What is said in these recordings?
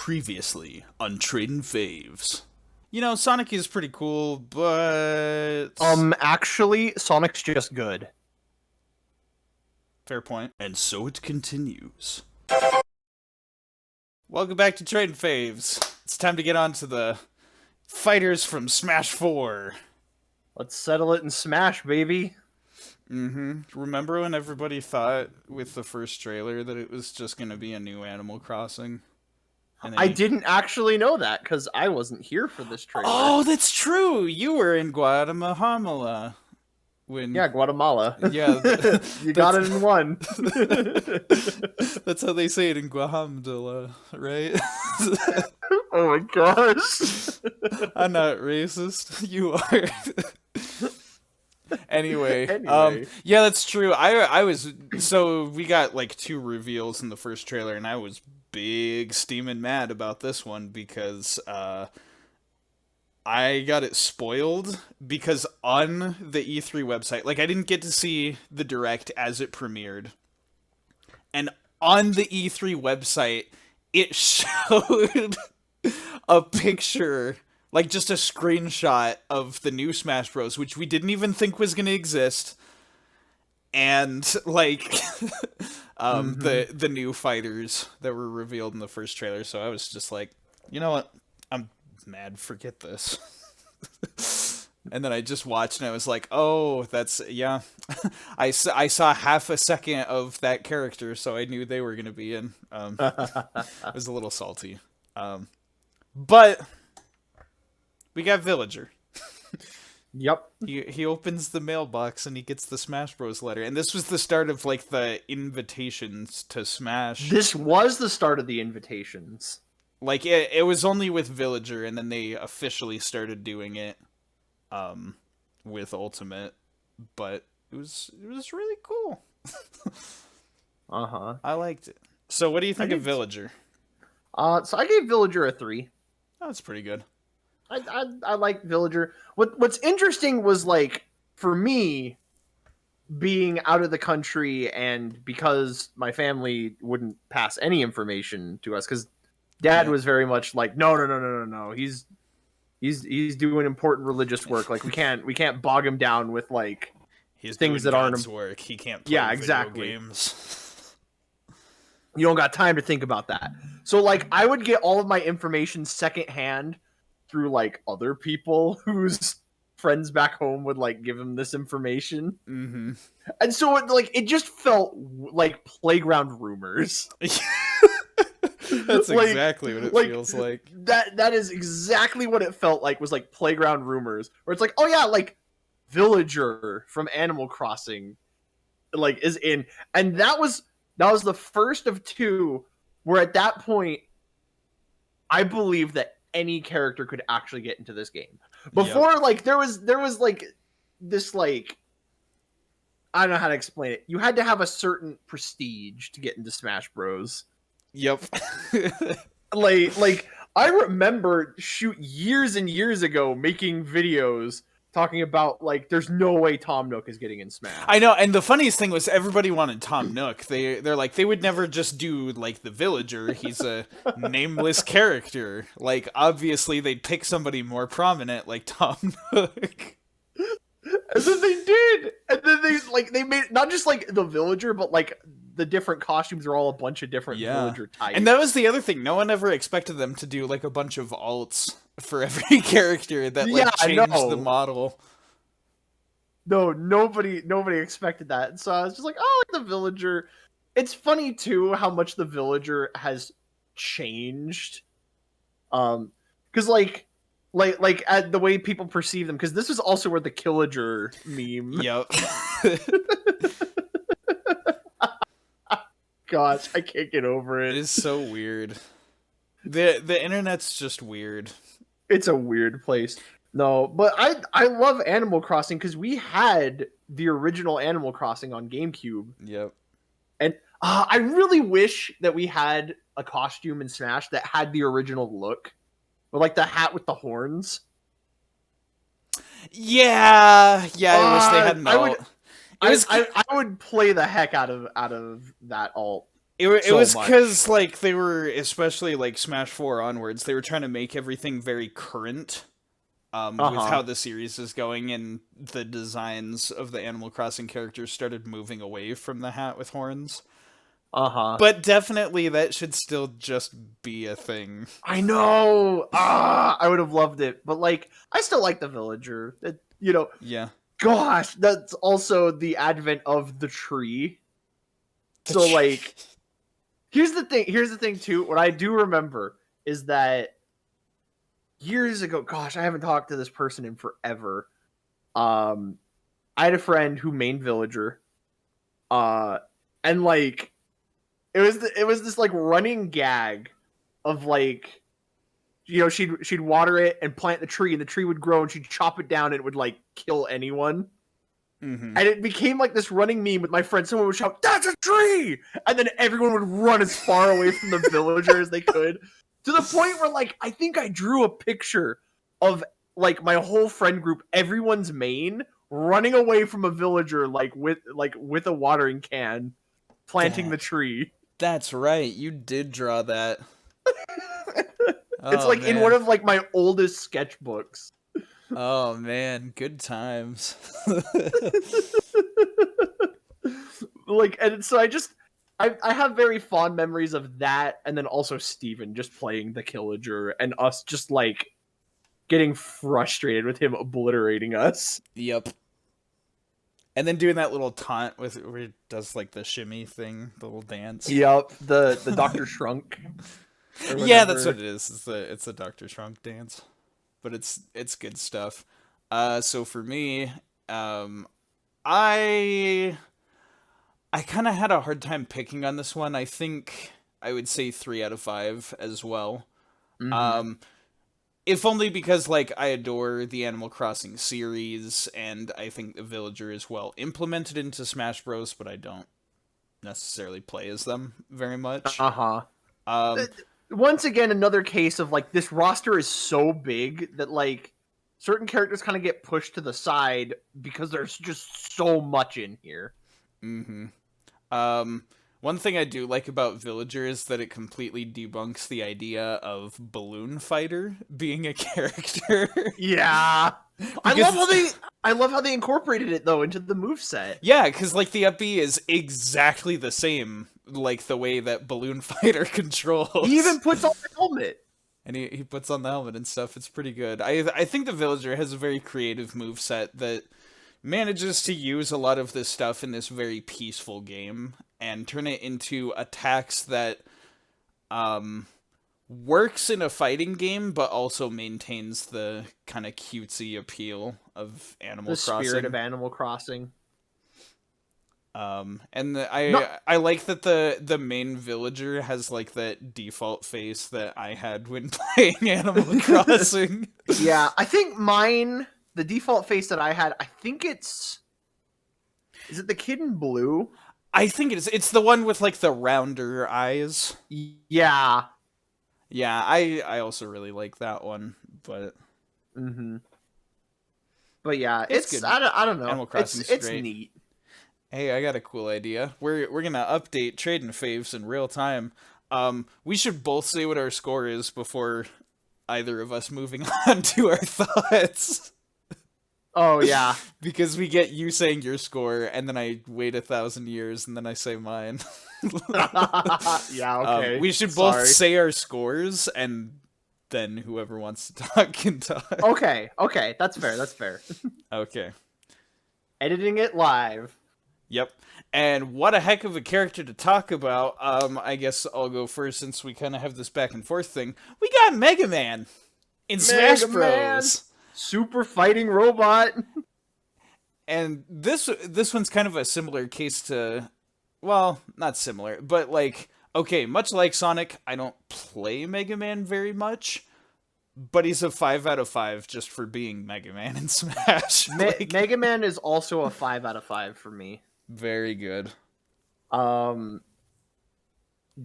Previously on Tradin Faves. You know, Sonic is pretty cool, but... Actually, Sonic's just good. Fair point. And so it continues. Welcome back to Tradin Faves. It's time to get on to the fighters from Smash 4. Let's settle it in Smash, baby. Remember when everybody thought with the first trailer that it was just going to be a new Animal Crossing? I didn't actually know that because I wasn't here for this trailer. Oh, that's true. You were in Guatemala when. Yeah, Guatemala. Yeah, you got it in one. That's how they say it in Guatemala, right? Oh my gosh! I'm not racist. You are. Anyway, yeah, that's true. I was so we got like 2 reveals in the first trailer, and I was big steaming mad about this one because I got it spoiled because on the E3 website, like I didn't get to see the direct as it premiered, and on the E3 website it showed a picture, like just a screenshot of the new Smash Bros, which we didn't even think was going to exist. And like the new fighters that were revealed in the first trailer. So I was just like, you know what? I'm mad. Forget this. And then I just watched and I was like, oh, that's, yeah. I saw half a second of that character, so I knew they were going to be in. I was a little salty. But we got Villager. Yep. He opens the mailbox and he gets the Smash Bros. Letter. And this was the start of, like, the invitations to Smash. This was the start of the invitations. Like, it was only with Villager, and then they officially started doing it with Ultimate. But it was really cool. I liked it. So what do you think of Villager? So I gave Villager a 3. Oh, that's pretty good. I like Villager. What's interesting was, like, for me, being out of the country and because my family wouldn't pass any information to us, because Dad was very much like, no. He's doing important religious work. Like we can't bog him down with like things that aren't work. He can't play video games. You don't got time to think about that. So like I would get all of my information secondhand through like other people whose friends back home would like give him this information. And so it just felt like playground rumors. That's exactly what it feels like. That is exactly what it felt like, was like playground rumors. Where it's like, oh yeah, like Villager from Animal Crossing like is in. And that was the first of 2 where at that point I believe that any character could actually get into this game. Before, like there was like this, like, I don't know how to explain it. You had to have a certain prestige to get into Smash Bros. Yep. like I remember years and years ago making videos talking about like there's no way Tom Nook is getting in Smash. I know, and the funniest thing was everybody wanted Tom Nook. They're like they would never just do like the Villager. He's a nameless character. Like obviously they'd pick somebody more prominent like Tom Nook. And then they did. And then they made not just like the Villager, but like the different costumes are all a bunch of different Villager types. And that was the other thing. No one ever expected them to do like a bunch of alts for every character that like changed the model. No, nobody expected that. And so I was just like, oh, like the Villager. It's funny too how much the Villager has changed. Because like the way people perceive them, because this is also where the Killager meme. Yep. Gosh, I can't get over it. It is so weird. The internet's just weird. It's a weird place. No, but I love Animal Crossing because we had the original Animal Crossing on GameCube. Yep. And I really wish that we had a costume in Smash that had the original look. Or like the hat with the horns. Yeah. I wish they had an alt. I would play the heck out of that alt. It so was much. because, like, they were, especially, like, Smash 4 onwards, they were trying to make everything very current, with Uh-huh. how the series is going, and the designs of the Animal Crossing characters started moving away from the hat with horns. Uh-huh. But definitely, that should still just be a thing. I know. I would have loved it, but like, I still like the villager. Yeah. Gosh, that's also the advent of the tree. So like, here's the thing. Here's the thing too. What I do remember is that years ago. Gosh, I haven't talked to this person in forever. Um, I had a friend who mained villager. And like, it was this like running gag of like, she'd water it and plant the tree, and the tree would grow, and she'd chop it down, and it would like kill anyone. Mm-hmm. And it became like this running meme with my friends. Someone would shout, "That's a tree!" And then everyone would run as far away from the villager as they could. To the point where, like, I think I drew a picture of, like, my whole friend group, everyone's main, running away from a villager, like, with a watering can, planting the tree. That's right. You did draw that. It's, Oh, like, in man. one of, like, my oldest sketchbooks. Oh, man. Good times. Like, and so I have very fond memories of that, and then also Steven just playing the Killager, and us just, like, getting frustrated with him obliterating us. Yep. And then doing that little taunt with where he does like the shimmy thing, the little dance. Yep, the Dr. Shrunk. Yeah, that's what it is. It's the Dr. Shrunk dance. But it's good stuff. So for me, I kind of had a hard time picking on this one. I think I would say 3 out of 5 as well. Mm-hmm. If only because, like, I adore the Animal Crossing series, and I think the villager is well implemented into Smash Bros, but I don't necessarily play as them very much. Uh-huh. Um, Once again, another case of, like, this roster is so big that, like, certain characters kind of get pushed to the side because there's just so much in here. mm-hmm. One thing I do like about Villager is that it completely debunks the idea of Balloon Fighter being a character. Yeah. I love how they incorporated it though into the moveset. Yeah, because like the up B is exactly the same, like the way that Balloon Fighter controls. He even puts on the helmet. And he puts on the helmet and stuff. It's pretty good. I think the Villager has a very creative moveset that manages to use a lot of this stuff in this very peaceful game and turn it into attacks that works in a fighting game, but also maintains the kind of cutesy appeal of Animal Crossing. The spirit of Animal Crossing. I like that the main villager has like that default face that I had when playing Animal Crossing. Yeah, I think the default face that I had, I think is it the kid in blue? I think it's the one with like the rounder eyes. Yeah. Yeah, I also really like that one, but But yeah, it's good. I don't know. Animal Crossing's it's great. neat. Hey, I got a cool idea. We're gonna update Tradin Faves in real time. We should both say what our score is before either of us moving on to our thoughts. Oh yeah. Because we get you saying your score, and then I wait 1,000 years, and then I say mine. Yeah, okay. We should both say our scores, and then whoever wants to talk can talk. Okay, that's fair. Okay. Editing it live. Yep. And what a heck of a character to talk about. I guess I'll go first since we kind of have this back and forth thing. We got Mega Man in Smash Bros. Super fighting robot. And this one's kind of a similar case to, well, not similar, but like, okay, much like Sonic, I don't play Mega Man very much, but he's a 5 out of 5 just for being Mega Man in Smash. Mega Man is also a 5 out of 5 for me. Very good. Do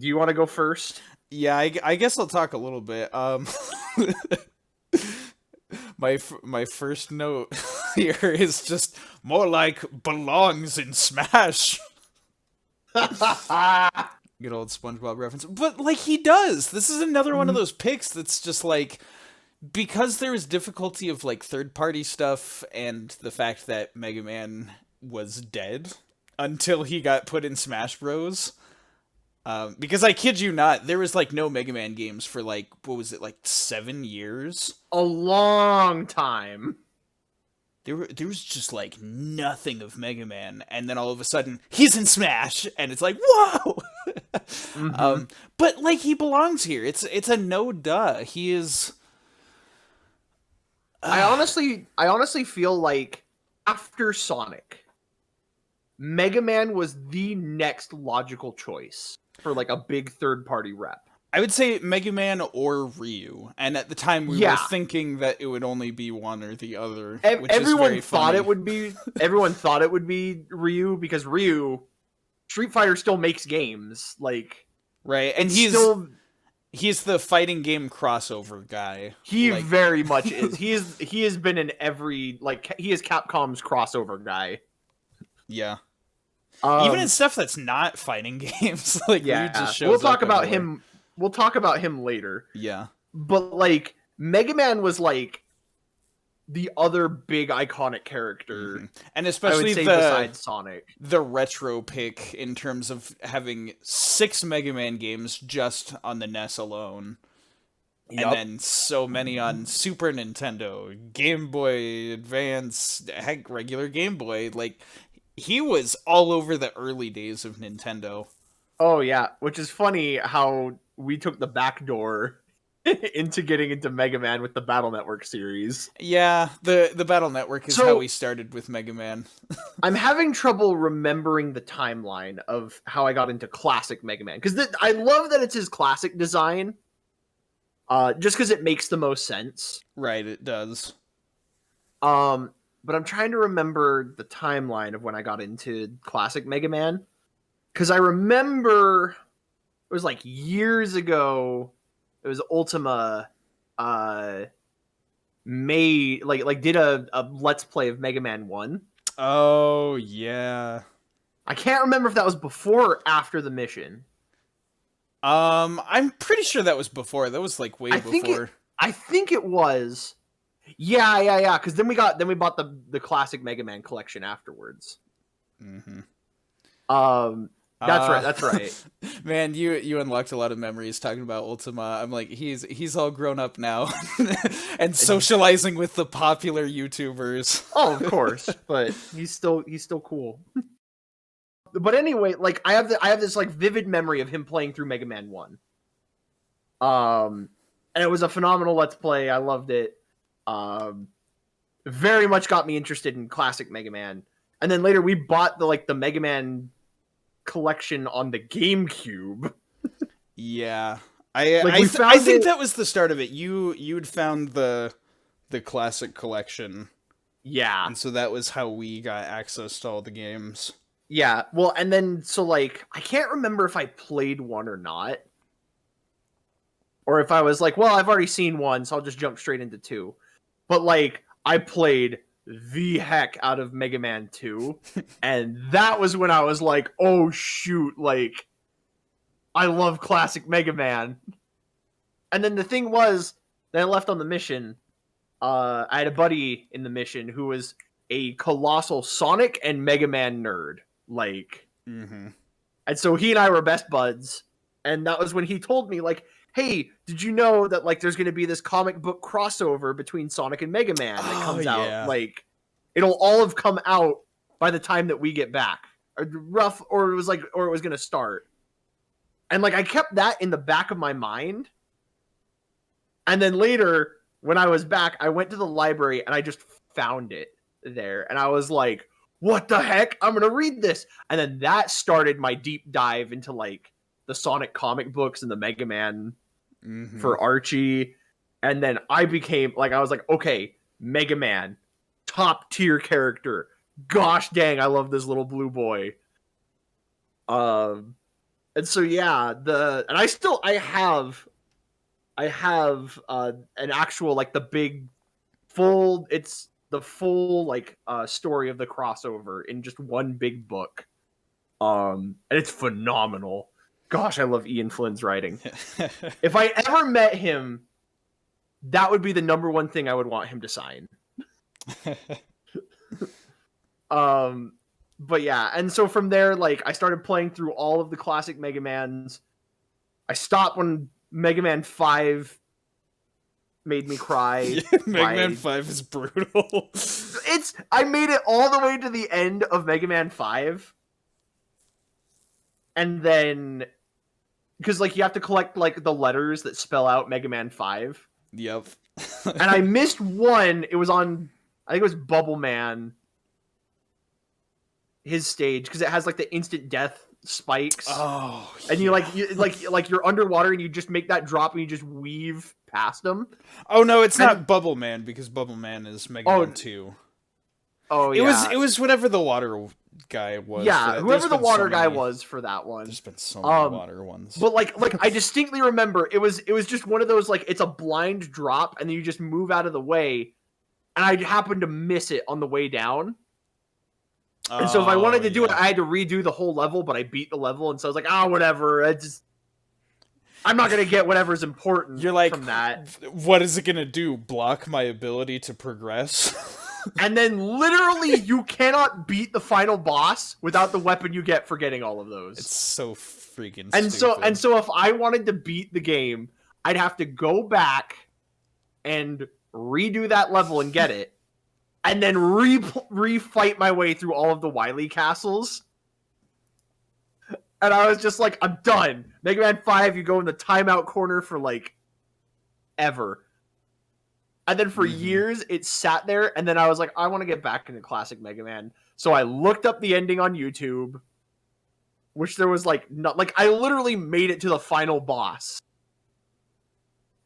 you want to go first? Yeah, I guess I'll talk a little bit. My first note here is just more like belongs in Smash. Good old SpongeBob reference. But, like, he does. This is another one of those picks that's just, like, because there is difficulty of, like, third-party stuff and the fact that Mega Man was dead until he got put in Smash Bros. Because I kid you not, there was, like, no Mega Man games for, like, what was it, like, 7 years? A long time. There was just, like, nothing of Mega Man, and then all of a sudden, he's in Smash, and it's like, whoa! But, like, he belongs here. It's a no-duh. He is... I honestly feel like after Sonic, Mega Man was the next logical choice for, like, a big third-party rep. I would say Mega Man or Ryu, and at the time we were thinking that it would only be one or the other. Everyone thought it would be. Everyone thought it would be Ryu because Street Fighter still makes games, like, right, and he's the fighting game crossover guy. He very much is. He has been in every, like, he is Capcom's crossover guy. Yeah. Even in stuff that's not fighting games, like, Ryu just shows we'll talk up about everywhere. him. We'll talk about him later. Yeah. But, like, Mega Man was, like, the other big iconic character. And especially besides Sonic. The retro pick in terms of having 6 Mega Man games just on the NES alone. Yep. And then so many on Super Nintendo, Game Boy Advance, heck, regular Game Boy. Like, he was all over the early days of Nintendo. Oh, yeah. Which is funny how we took the back door into getting into Mega Man with the Battle Network series. Yeah, the Battle Network is how we started with Mega Man. I'm having trouble remembering the timeline of how I got into classic Mega Man. Because I love that it's his classic design. Just because it makes the most sense. Right, it does. But I'm trying to remember the timeline of when I got into classic Mega Man. Because I remember it was like years ago. It was Ultima did a Let's Play of Mega Man 1. Oh, yeah. I can't remember if that was before or after the mission. I'm pretty sure that was before. That was, like, way before. I think it was. Yeah. Because then we bought the classic Mega Man collection afterwards. Mm-hmm. That's right. Man, you unlocked a lot of memories talking about Ultima. I'm like, he's all grown up now and socializing with the popular YouTubers. Oh, of course, but he's still cool. But anyway, like, I have this, like, vivid memory of him playing through Mega Man 1. And it was a phenomenal Let's Play. I loved it. Very much got me interested in classic Mega Man. And then later we bought the Mega Man collection on the GameCube. Yeah. I think that was the start of it. You'd found the classic collection. Yeah. And so that was how we got access to all the games. Yeah. Well, and then so, like, I can't remember if I played one or not. Or if I was like, well, I've already seen one, so I'll just jump straight into 2. But, like, I played the heck out of Mega Man 2, and that was when I was like, oh shoot, like, I love classic Mega Man. And then the thing was, then I left on the mission, I had a buddy in the mission who was a colossal Sonic and Mega Man nerd, like, and so he and I were best buds, and that was when he told me, like, hey, did you know that, like, there's going to be this comic book crossover between Sonic and Mega Man that comes out? Like, it'll all have come out by the time that we get back. Or it was going to start. And, like, I kept that in the back of my mind. And then later, when I was back, I went to the library and I just found it there. And I was like, what the heck? I'm going to read this. And then that started my deep dive into, like, the Sonic comic books and the Mega Man for Archie. And then I became, like, I was like, okay, Mega Man, top tier character. Gosh dang, I love this little blue boy. And so, yeah, I have an actual, like, the big full, it's the full, like, story of the crossover in just one big book. And it's phenomenal. Gosh, I love Ian Flynn's writing. If I ever met him, that would be the number one thing I would want him to sign. But yeah, and so from there, like, I started playing through all of the classic Mega Mans. I stopped when Mega Man 5 made me cry. Mega Man 5 is brutal. I made it all the way to the end of Mega Man 5. And then, because, like, you have to collect, like, the letters that spell out Mega Man 5. Yep. And I missed one. It was on, I think it was Bubble Man, his stage, because it has, like, the instant death spikes. Oh, and you you're underwater and you just make that drop and you just weave past them. Oh no, it's not Bubble Man, because Bubble Man is Mega Man 2. Oh yeah. It was whatever the water guy was. Yeah, whoever the water guy was for that one. There's been so many water ones. But like I distinctly remember it was just one of those, like, it's a blind drop and then you just move out of the way, and I happened to miss it on the way down. And so if I wanted to do it, I had to redo the whole level, but I beat the level, and so I was like, whatever. I'm not gonna get whatever's important. You're like, from that. What is it gonna do? Block my ability to progress? And then literally you cannot beat the final boss without the weapon you get for getting all of those. It's so freaking and stupid. So if I wanted to beat the game, I'd have to go back and redo that level and get it. And then re-fight my way through all of the Wily castles. And I was just like, I'm done. Mega Man 5, you go in the timeout corner for, like, ever. And then for years, it sat there, and then I was like, I want to get back into classic Mega Man. So I looked up the ending on YouTube, which there was, like, I literally made it to the final boss.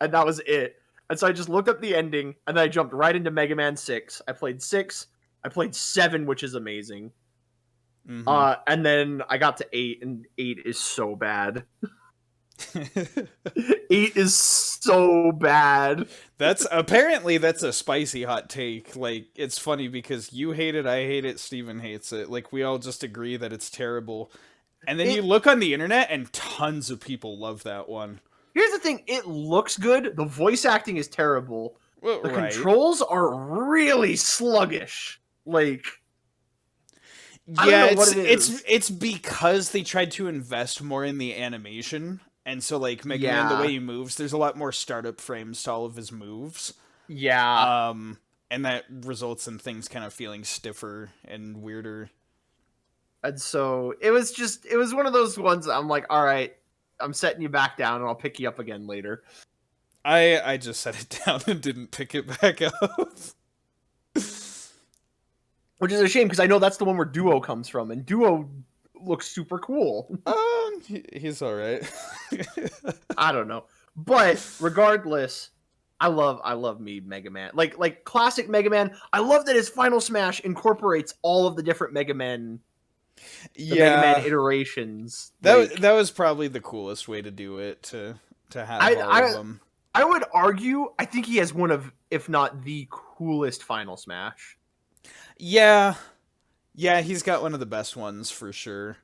And that was it. And so I just looked up the ending, and then I jumped right into Mega Man 6. I played 6. I played 7, which is amazing. And then I got to 8, and 8 is so bad. 8 is so bad. That's a spicy hot take. Like, it's funny because you hate it, I hate it, Steven hates it. Like, we all just agree that it's terrible. And then you look on the internet, and tons of people love that one. Here's the thing, it looks good. The voice acting is terrible. Well, the controls are really sluggish. Like, yeah, it's because they tried to invest more in the animation, and so, like, Mega Man, the way he moves, there's a lot more startup frames to all of his moves. Yeah. And that results in things kind of feeling stiffer and weirder. And so it was one of those ones that I'm like, all right, I'm setting you back down, and I'll pick you up again later. I just set it down and didn't pick it back up. Which is a shame, because I know that's the one where Duo comes from, and Duo looks super cool. He's alright. I don't know. But regardless, I love me Mega Man. Like classic Mega Man, I love that his Final Smash incorporates all of the different Mega Man Mega Man iterations. That was probably the coolest way to do it, to have all of them. I would argue, I think he has one of, if not the coolest Final Smash. Yeah, he's got one of the best ones for sure.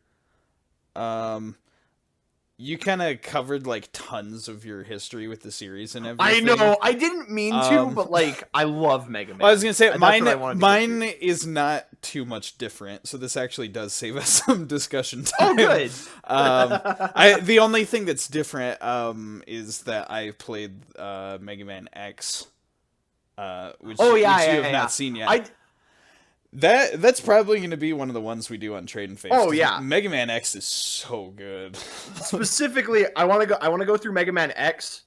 You kind of covered, like, tons of your history with the series and everything. I know, I didn't mean to, but, like, I love Mega Man. Well, I was gonna say, mine is not too much different, so this actually does save us some discussion time. Oh, good. The only thing that's different, is that I played, Mega Man X, which you have not seen yet. That's probably going to be one of the ones we do on Tradin Faves. Oh yeah, Mega Man X is so good. Specifically, I want to go through Mega Man X,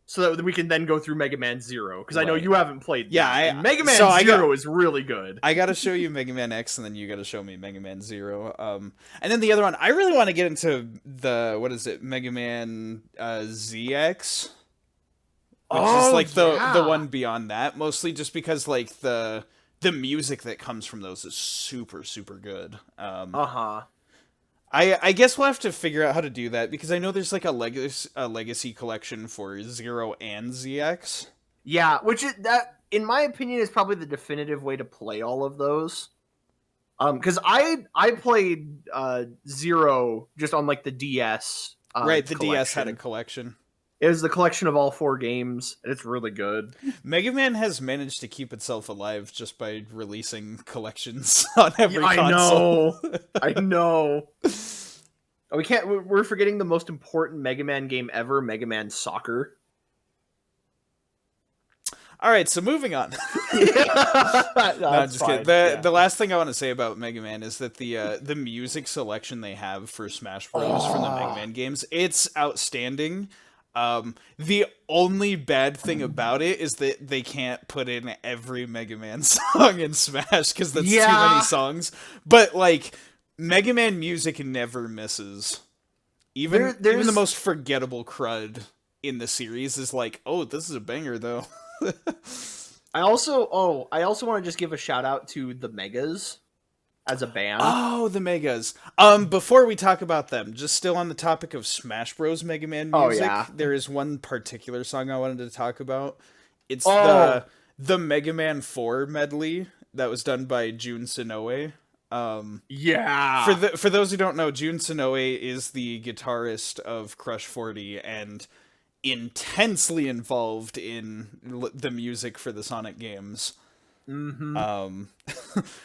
so that we can then go through Mega Man 0, because I know you haven't played. Mega Man 0 is really good. I got to show you Mega Man X, and then you got to show me Mega Man 0. And then the other one, I really want to get into the Mega Man ZX, which is like the one beyond that, mostly just because, like, the music that comes from those is super, super good. I guess we'll have to figure out how to do that, because I know there's, like, a legacy collection for 0 and ZX. Yeah, which in my opinion, is probably the definitive way to play all of those. Because I played Zero just on like the DS. Right, the collection. DS had a collection. It was the collection of all 4 games, and it's really good. Mega Man has managed to keep itself alive just by releasing collections on every console. I know. We can't. We're forgetting the most important Mega Man game ever, Mega Man Soccer. All right, so moving on. No, I'm just kidding. The last thing I want to say about Mega Man is that the music selection they have for Smash Bros. From the Mega Man games, it's outstanding. The only bad thing about it is that they can't put in every Mega Man song in Smash because that's too many songs. But like, Mega Man music never misses. Even the most forgettable crud in the series is like, oh, this is a banger though. I also want to just give a shout out to the Megas as a band. Oh, the Megas. Before we talk about them, just still on the topic of Smash Bros. Mega Man music, there is one particular song I wanted to talk about. It's the Mega Man 4 medley that was done by Jun Sonoe. For those who don't know, Jun Sonoe is the guitarist of Crush 40 and intensely involved in the music for the Sonic games. Mm-hmm.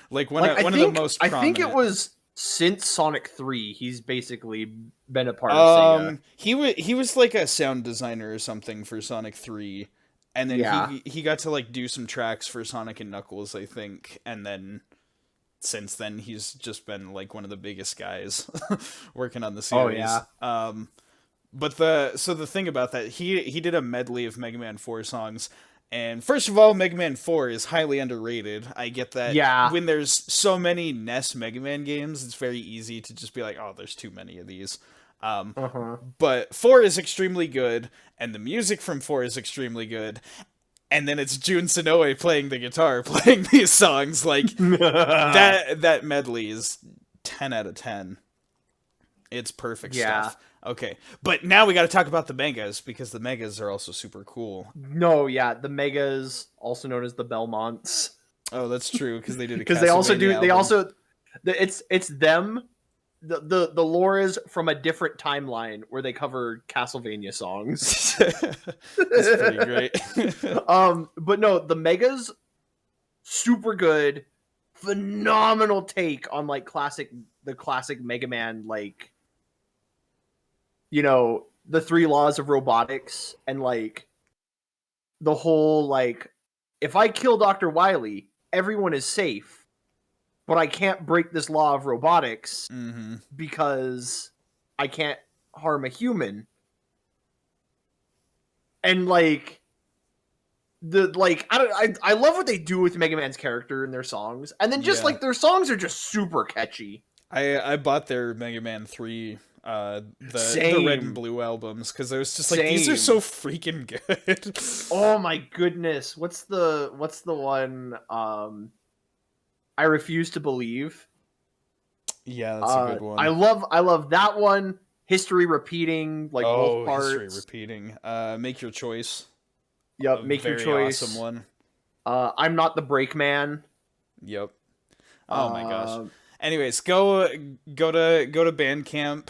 Like one of the most prominent. I think it was since Sonic 3 he's basically been a part of Sega. He was like a sound designer or something for Sonic 3, and then he got to like do some tracks for Sonic and Knuckles, I think, and then since then he's just been like one of the biggest guys working on the series. But the thing about that, he did a medley of Mega Man 4 songs, and first of all, Mega Man 4 is highly underrated. I get that. Yeah. When there's so many NES Mega Man games, it's very easy to just be like, oh, there's too many of these. But 4 is extremely good, and the music from 4 is extremely good. And then it's Jun Sonoe playing the guitar, playing these songs. Like, that medley is 10 out of 10. It's perfect stuff. Okay, but now we got to talk about the Megas, because the Megas are also super cool. No, the Megas, also known as the Belmonts. Oh, that's true, because they did a because they also do. Album. They also, it's them. The lore is from a different timeline where they cover Castlevania songs. That's pretty great. But no, the Megas, super good, phenomenal take on like the classic Mega Man, like, you know, the 3 laws of robotics and like the whole like, if I kill Dr. Wily, everyone is safe, but I can't break this law of robotics because I can't harm a human. And like I love what they do with Mega Man's character and their songs, and then just like their songs are just super catchy. I bought their Mega Man 3 the red and blue albums because I was just like, these are so freaking good. Oh my goodness, what's the one I Refuse to Believe? Yeah, that's a good one. I love that one. History Repeating, like both parts. History Repeating. Make Your Choice. Yep, Make Your Choice. Awesome one. I'm Not the Brakeman. Yep. Oh my gosh. Anyways, go to Bandcamp,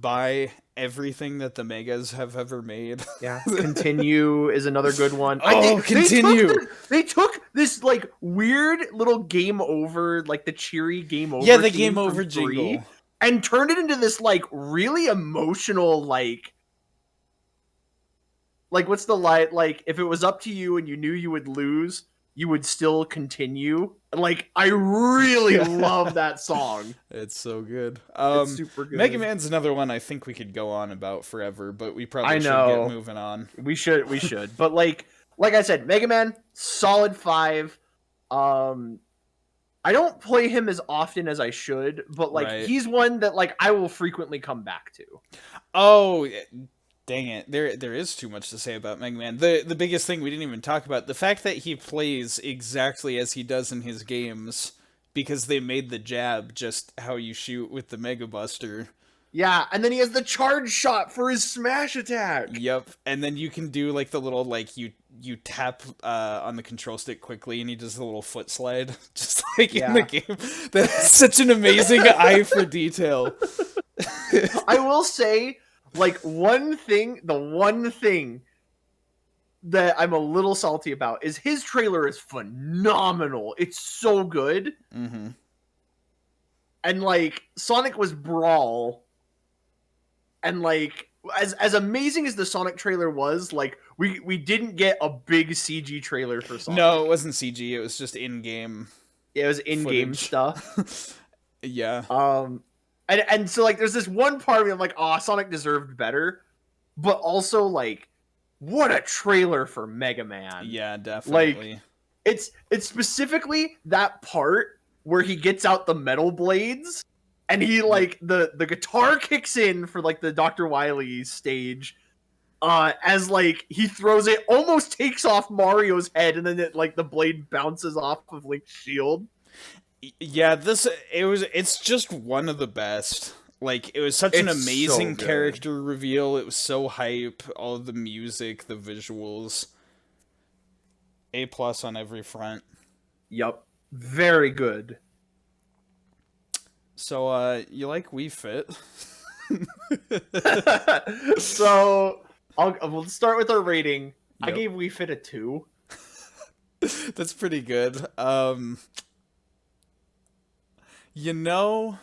buy everything that the Megas have ever made. Yeah, Continue is another good one. Continue. They took this like weird little Game Over, like the cheery Game Over. Yeah, the Game Over jingle, and turned it into this like really emotional like what's the line? Like, if it was up to you and you knew you would lose, you would still continue. Like, I really love that song. It's so good. It's super good. Mega Man's another one I think we could go on about forever, but we probably should get moving on. We should. But like I said, Mega Man, solid 5. I don't play him as often as I should, but like he's one that like I will frequently come back to. Oh, dang it. There is too much to say about Mega Man. The biggest thing we didn't even talk about, the fact that he plays exactly as he does in his games, because they made the jab just how you shoot with the Mega Buster. Yeah, and then he has the charge shot for his smash attack. Yep, and then you can do like the little like you tap on the control stick quickly, and he does the little foot slide, just like in the game. That's such an amazing eye for detail. I will say, like the one thing that I'm a little salty about is his trailer is phenomenal. It's so good. Mm-hmm. And like Sonic was Brawl. And like as amazing as the Sonic trailer was, like we didn't get a big CG trailer for Sonic. No, it wasn't CG. It was just in-game. Yeah, it was in-game stuff. Yeah. And so like there's this one part of me I'm like, oh, Sonic deserved better, but also like, what a trailer for Mega Man. Yeah, definitely. Like it's specifically that part where he gets out the metal blades. And he like the guitar kicks in for like the Dr. Wily stage, as like he throws it, almost takes off Mario's head, and then it like the blade bounces off of Link's shield. Yeah, it's just one of the best. Like it was such an amazing character reveal. It was so hype. All of the music, the visuals. A+ on every front. Yep, very good. So, you like Wii Fit? So, we'll start with our rating. Yep. I gave Wii Fit a 2. That's pretty good. You know,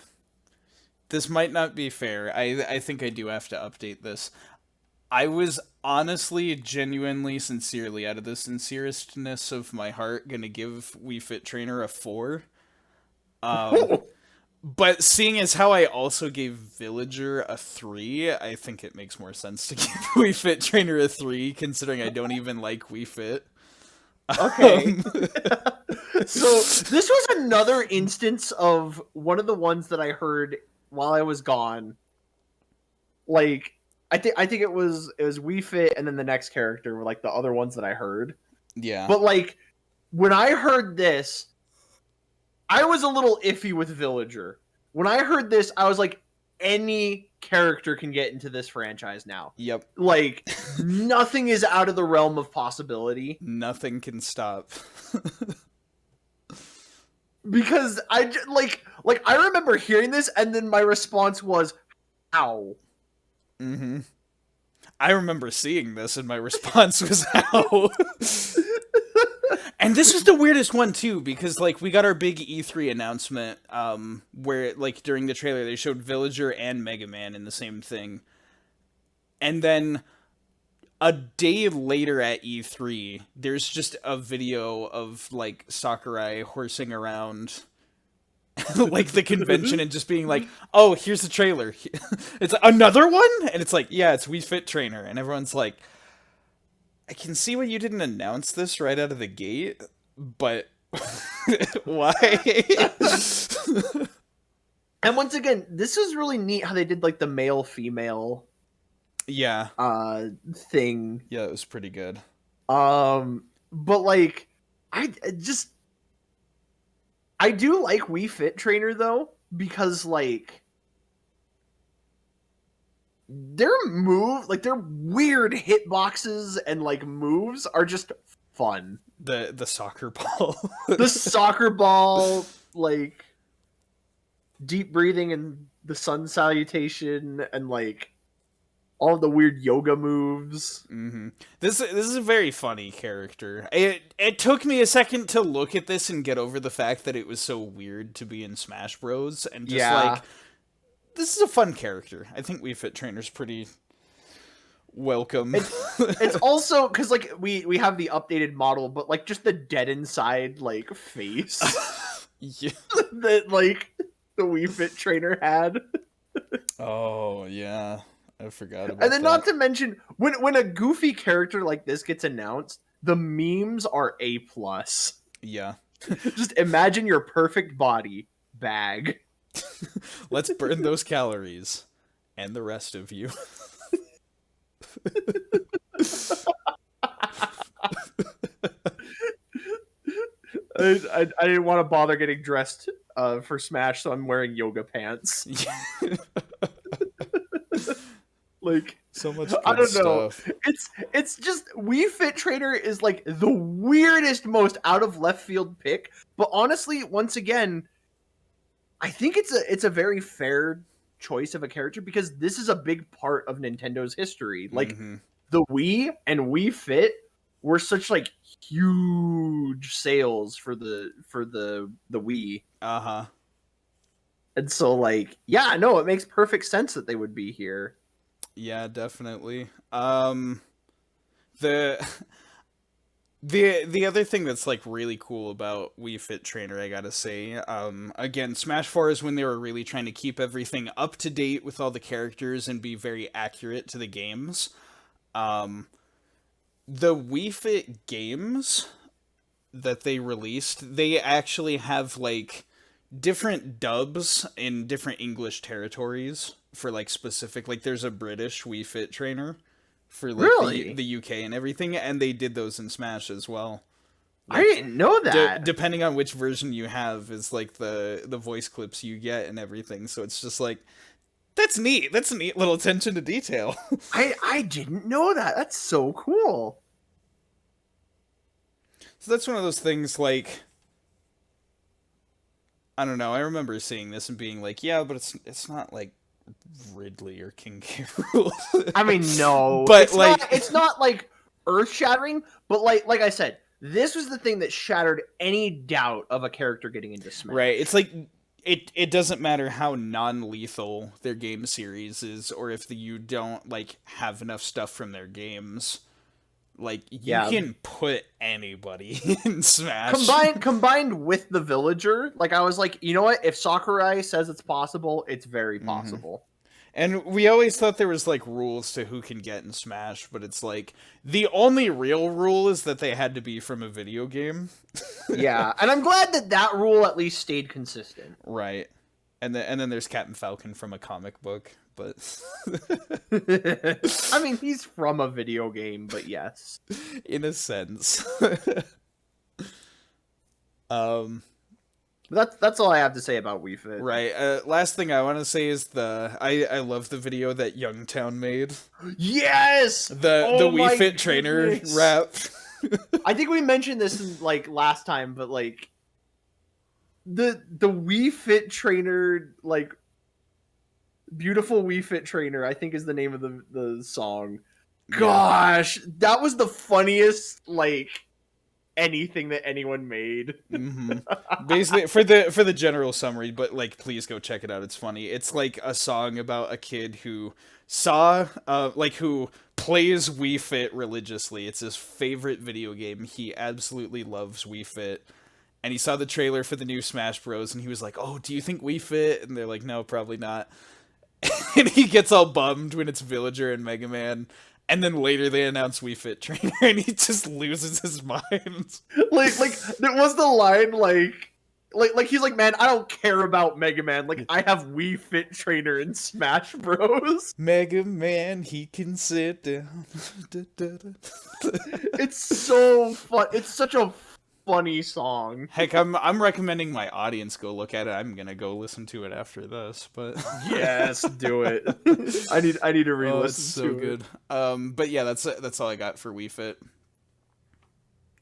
this might not be fair. I think I do have to update this. I was honestly, genuinely, sincerely, out of the sincerestness of my heart, gonna give Wii Fit Trainer a 4. But seeing as how I also gave Villager a 3, I think it makes more sense to give Wii Fit Trainer a 3, considering I don't even like Wii Fit. Okay. So this was another instance of one of the ones that I heard while I was gone. Like, I think it was Wii Fit, and then the next character were like the other ones that I heard. Yeah. But like, when I heard this, I was a little iffy with Villager. When I heard this, I was like, any character can get into this franchise now. Yep. Like, nothing is out of the realm of possibility. Nothing can stop. Because I remember hearing this, and then my response was, "How?" Mm-hmm. I remember seeing this, and my response was, "How?" And this is the weirdest one too, because like we got our big E3 announcement, where like during the trailer they showed Villager and Mega Man in the same thing, and then a day later at E3, there's just a video of like Sakurai horsing around like the convention and just being like, "Oh, here's the trailer. It's another one," and it's like, "Yeah, it's Wii Fit Trainer," and everyone's like, I can see why you didn't announce this right out of the gate, but why? And once again, this is really neat how they did like the male-female thing. Yeah, it was pretty good. But like I do like Wii Fit Trainer though, because like their weird hitboxes and like moves are just fun. The soccer ball. The soccer ball, like deep breathing and the sun salutation, and like all of the weird yoga moves. Mm-hmm. This is a very funny character. It took me a second to look at this and get over the fact that it was so weird to be in Smash Bros. And just like, this is a fun character. I think Wii Fit Trainer's pretty welcome. It's also because like we have the updated model, but like just the dead inside like face that like the Wii Fit Trainer had. Oh yeah, I forgot about that. And then not to mention when a goofy character like this gets announced, the memes are A+. Yeah. Just imagine your perfect body bag. Let's burn those calories and the rest of you. I didn't want to bother getting dressed for Smash, so I'm wearing yoga pants. Like, So much I good don't know. stuff. It's just Wii Fit Trainer is like the weirdest, most out of left field pick. But honestly, once again, I think it's a very fair choice of a character because this is a big part of Nintendo's history. Like the Wii and Wii Fit were such like huge sales for the Wii. Uh-huh. And so like, yeah, no, it makes perfect sense that they would be here. Yeah, definitely. The the other thing that's like really cool about Wii Fit Trainer, I gotta say, again, Smash 4 is when they were really trying to keep everything up to date with all the characters and be very accurate to the games. The Wii Fit games that they released, they actually have like different dubs in different English territories for like specific, like there's a British Wii Fit Trainer for like Really? the UK and everything, and they did those in Smash as well. Like, I didn't know that. depending on which version you have is like the voice clips you get and everything. So it's just like, that's neat. That's a neat little attention to detail. I didn't know that. That's so cool. So that's one of those things like, I don't know. I remember seeing this and being like, yeah, but it's not like Ridley or King K. Rool. I mean, no, but it's like, it's not like earth shattering, but like I said, this was the thing that shattered any doubt of a character getting into Smash. right? It's like it doesn't matter how non-lethal their game series is, or if you don't like have enough stuff from their games. Like, you can put anybody in Smash. Combined with the villager, like I was like, you know what? If Sakurai says it's possible, it's very possible. And we always thought there was like rules to who can get in Smash, but it's like the only real rule is that they had to be from a video game. Yeah, and I'm glad that rule at least stayed consistent. Right. And then there's Captain Falcon from a comic book, but I mean, he's from a video game, but yes, in a sense. That's all I have to say about Wii Fit. Right. Last thing I want to say is I love the video that Yungtown made. Yes. The Wii Fit Trainer rap. I think we mentioned this in, like last time, but like the Wii Fit Trainer, like beautiful Wii Fit Trainer, I think is the name of the song. Gosh, that was the funniest like anything that anyone made. Basically, for the general summary, but like, please go check it out. It's funny. It's like a song about a kid who who plays Wii Fit religiously. It's his favorite video game. He absolutely loves Wii Fit. And he saw the trailer for the new Smash Bros. And he was like, "Oh, do you think Wii Fit?" And they're like, "No, probably not." And he gets all bummed when it's Villager and Mega Man. And then later they announce Wii Fit Trainer, and he just loses his mind. like there was the line like he's like, "Man, I don't care about Mega Man. Like, I have Wii Fit Trainer in Smash Bros." Mega Man, he can sit down. It's so fun. It's such a funny song. Heck, I'm recommending my audience go look at it. I'm gonna go listen to it after this, but yes, do it. I need to re-listen. It's so good. But yeah, that's all I got for Wii Fit.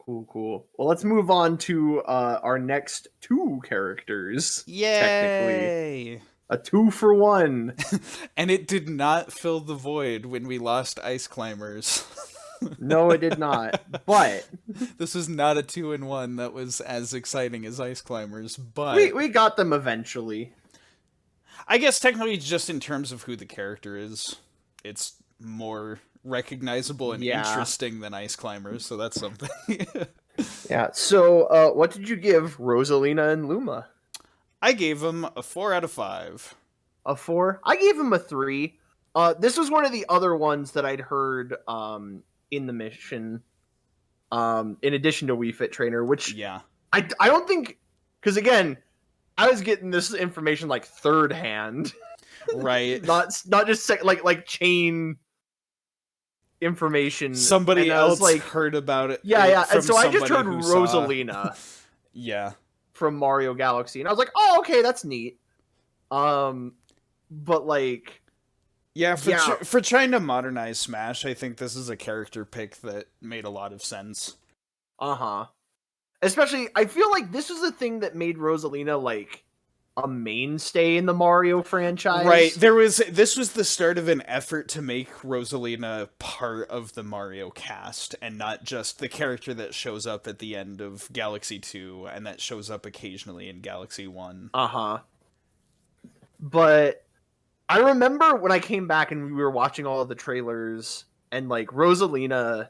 Cool. Well, let's move on to our next two characters. Yay! Technically, a 2-for-1. And it did not fill the void when we lost Ice Climbers. No, it did not. But this was not a 2-in-1 that was as exciting as Ice Climbers. But we got them eventually. I guess technically, just in terms of who the character is, it's more recognizable and interesting than Ice Climbers, so that's something. Yeah. So, what did you give Rosalina and Luma? I gave them a 4 out of 5. A 4? I gave him a 3. This was one of the other ones that I'd heard in the mission, in addition to Wii Fit Trainer, which I don't think, because again, I was getting this information like third hand, right? not just like chain information. Somebody else like heard about it. Yeah. And so I just heard Rosalina. Yeah. From Mario Galaxy, and I was like, oh, okay, that's neat. But like, Yeah, Yeah. for trying to modernize Smash, I think this is a character pick that made a lot of sense. Uh-huh. Especially, I feel like this was the thing that made Rosalina, like, a mainstay in the Mario franchise. Right. This was the start of an effort to make Rosalina part of the Mario cast and not just the character that shows up at the end of Galaxy 2 and that shows up occasionally in Galaxy 1. Uh-huh. But I remember when I came back and we were watching all of the trailers and like Rosalina,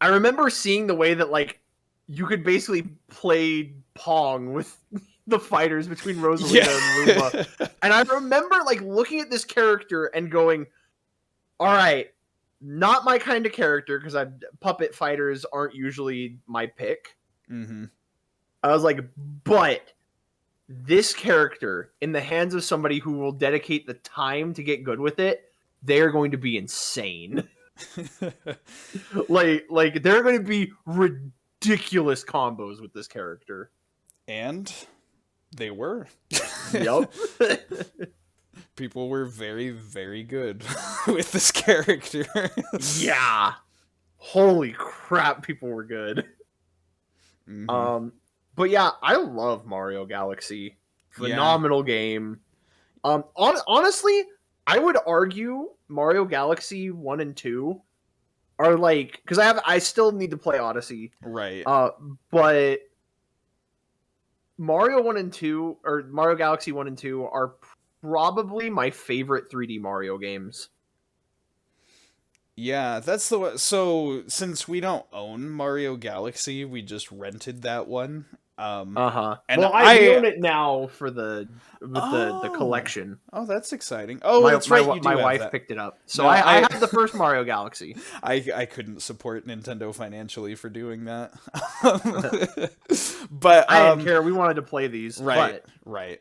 I remember seeing the way that like you could basically play Pong with the fighters between Rosalina and Luma. And I remember like looking at this character and going, all right, not my kind of character because puppet fighters aren't usually my pick. Mm-hmm. I was like, but this character in the hands of somebody who will dedicate the time to get good with it, they're going to be insane. like there are going to be ridiculous combos with this character. And they were. Yep. People were very, very good with this character. Yeah. Holy crap, people were good. Mm-hmm. But yeah, I love Mario Galaxy. Phenomenal game. Honestly, I would argue Mario Galaxy 1 and 2 are like, because I still need to play Odyssey. Right. But Mario 1 and 2 or Mario Galaxy 1 and 2 are probably my favorite 3D Mario games. Yeah, that's the one. So since we don't own Mario Galaxy, we just rented that one. And well, I own it now for the collection. Oh, that's exciting. Oh, that's right. You do my have wife that. picked it up, so No, I have the first Mario Galaxy. I couldn't support Nintendo financially for doing that, but I didn't care. We wanted to play these, right, but... right.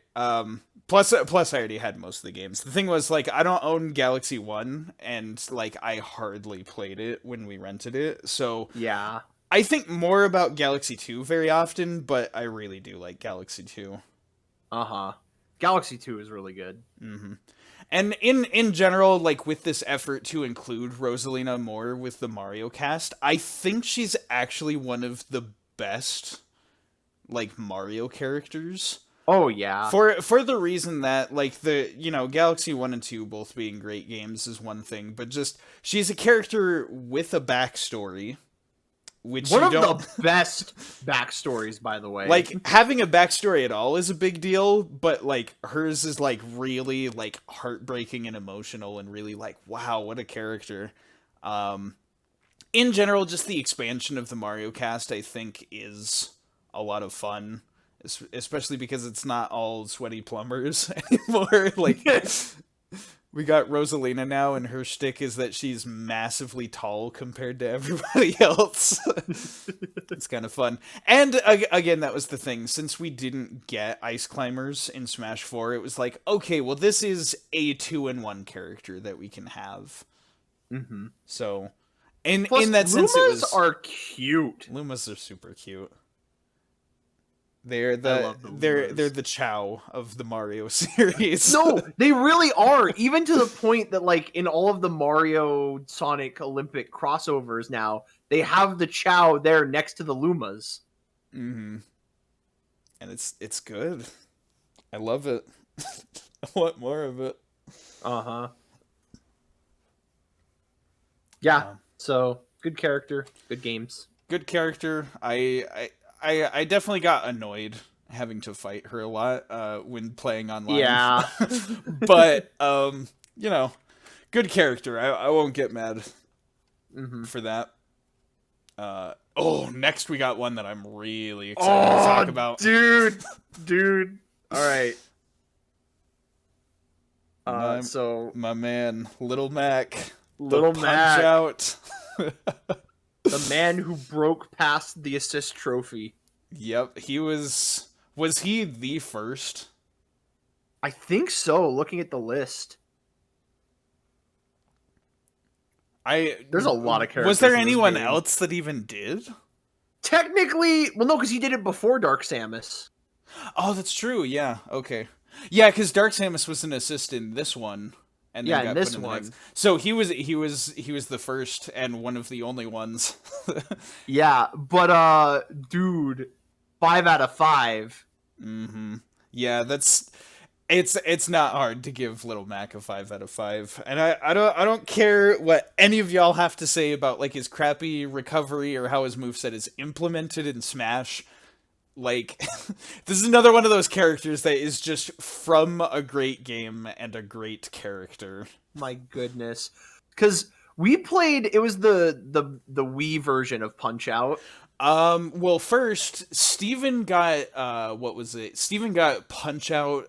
Plus, I already had most of the games. The thing was, like, I don't own Galaxy 1, and, like, I hardly played it when we rented it, so... Yeah. I think more about Galaxy 2 very often, but I really do like Galaxy 2. Uh-huh. Galaxy 2 is really good. Mm-hmm. And in general, like, with this effort to include Rosalina more with the Mario cast, I think she's actually one of the best, like, Mario characters. Oh, yeah. For the reason that, like, Galaxy 1 and 2 both being great games is one thing, but just, she's a character with a backstory, which one of the best backstories, by the way. Like, having a backstory at all is a big deal, but, like, hers is, like, really, like, heartbreaking and emotional and really, like, wow, what a character. In general, just the expansion of the Mario cast, I think, is a lot of fun. Especially because it's not all sweaty plumbers anymore. Like, we got Rosalina now, and her shtick is that she's massively tall compared to everybody else. It's kind of fun. And again, that was the thing. Since we didn't get ice climbers in Smash 4, it was like, okay, well, this is a 2-in-1 character that we can have. Mm-hmm. So, in Lumas that sense, it was... are cute. Lumas are super cute. They're the Chow of the Mario series. No, they really are. Even to the point that, like, in all of the Mario Sonic Olympic crossovers now, they have the Chow there next to the Lumas. Mm-hmm. And it's good. I love it. I want more of it. Uh-huh. Yeah. So good character, good games. Good character. I definitely got annoyed having to fight her a lot when playing online. Yeah. But, good character. I won't get mad for that. Next we got one that I'm really excited to talk about. Dude. All right. My man, Little Mac. Little Mac. Punch Out. The man who broke past the assist trophy. Yep, he was he the first? I think so, looking at the list. There's a lot of characters. Was there anyone else that even did? Technically, well, no, because he did it before Dark Samus. Oh, that's true, yeah, okay. Yeah, because Dark Samus was an assist in this one, and then Yeah, got in put this in the one. next. So he was the first and one of the only ones. Yeah, but dude, 5 out of 5. Mm-hmm. Yeah, it's not hard to give Little Mac a 5 out of 5, and I don't care what any of y'all have to say about like his crappy recovery or how his moveset is implemented in Smash. Like, this is another one of those characters that is just from a great game and a great character. My goodness, because we played. It was the Wii version of Punch Out. Well, first, Steven got, what was it? Steven got Punch Out,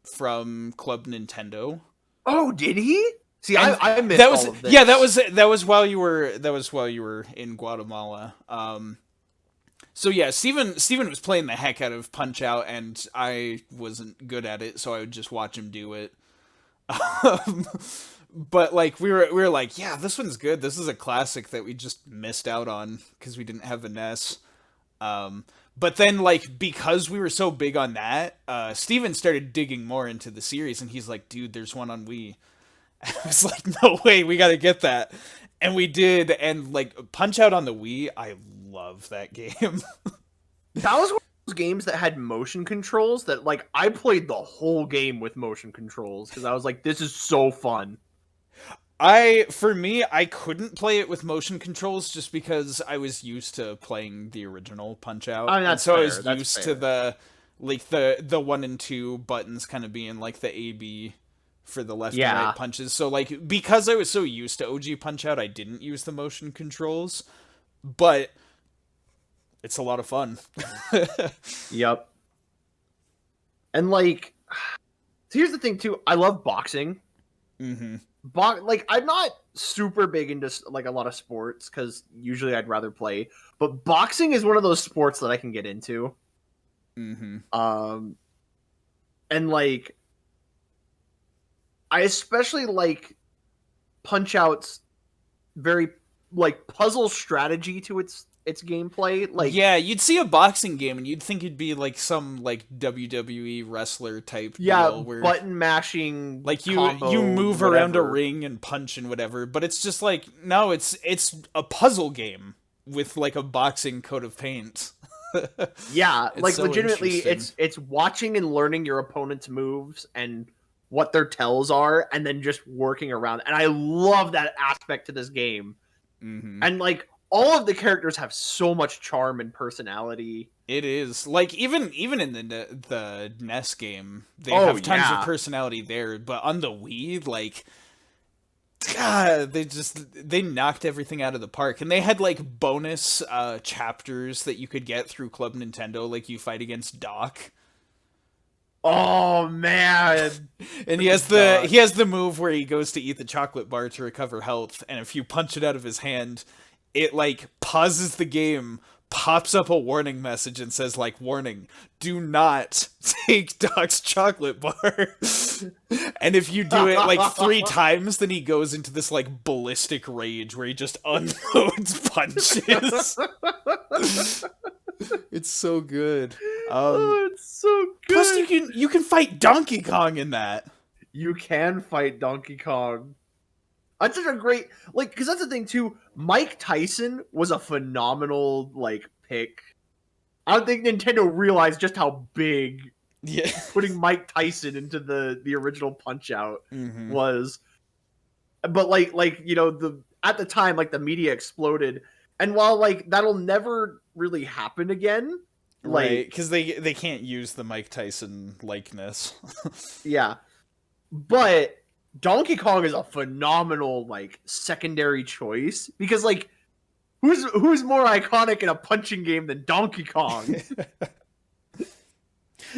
from Club Nintendo. Oh, did he? See, And I missed that was, all of this. yeah, that was while you were in Guatemala. So yeah, Steven was playing the heck out of Punch Out, and I wasn't good at it, so I would just watch him do it. But like we were like, yeah, this one's good. This is a classic that we just missed out on because we didn't have a NES. But then like because we were so big on that, Steven started digging more into the series, and he's like, dude, there's one on Wii. I was like, no way, we gotta get that. And we did, and like Punch Out on the Wii, I love that game. That was one of those games that had motion controls that like I played the whole game with motion controls because I was like, this is so fun. For me, I couldn't play it with motion controls just because I was used to playing the original Punch Out. I mean, and so fair. I was That's used fair. to the 1 and 2 buttons kind of being like the A B for the left and Yeah. right punches. So like because I was so used to OG Punch Out, I didn't use the motion controls. But it's a lot of fun. Yep. And like, so here's the thing too. I love boxing. Mm-hmm. Like I'm not super big into like a lot of sports because usually I'd rather play. But boxing is one of those sports that I can get into. Mm-hmm. And like, I especially like Punch Out's very like puzzle strategy to its gameplay. Like, yeah, you'd see a boxing game and you'd think it'd be like some like WWE wrestler type yeah, deal where button mashing, like you combo, move around a whatever. ring and punch and whatever, but it's just like no, it's a puzzle game with like a boxing coat of paint. Yeah, It's like so legitimately, interesting. it's watching and learning your opponent's moves and what their tells are, and then just working around. And I love that aspect to this game. Mm-hmm. And like all of the characters have so much charm and personality. It is like even in the NES game, they Oh, have tons yeah. of personality there, but on the Wii, like, God, they knocked everything out of the park, and they had like bonus chapters that you could get through Club Nintendo, like you fight against Doc, Oh man, and he has the move where he goes to eat the chocolate bar to recover health, and if you punch it out of his hand, it like pauses the game, pops up a warning message and says like, warning, do not take Doc's chocolate bar. And if you do it like 3 times, then he goes into this like ballistic rage where he just unloads punches. It's so good. oh, it's so good. Plus you can fight Donkey Kong in that. You can fight Donkey Kong. That's such a great like because that's the thing too. Mike Tyson was a phenomenal like pick. I don't think Nintendo realized just how big Yeah. putting Mike Tyson into the original Punch Out Mm-hmm. was. But like you know the at the time like the media exploded, and while like that'll never really happen again, like Right, because they can't use the Mike Tyson likeness. yeah, but Donkey Kong is a phenomenal like secondary choice because like who's more iconic in a punching game than Donkey Kong?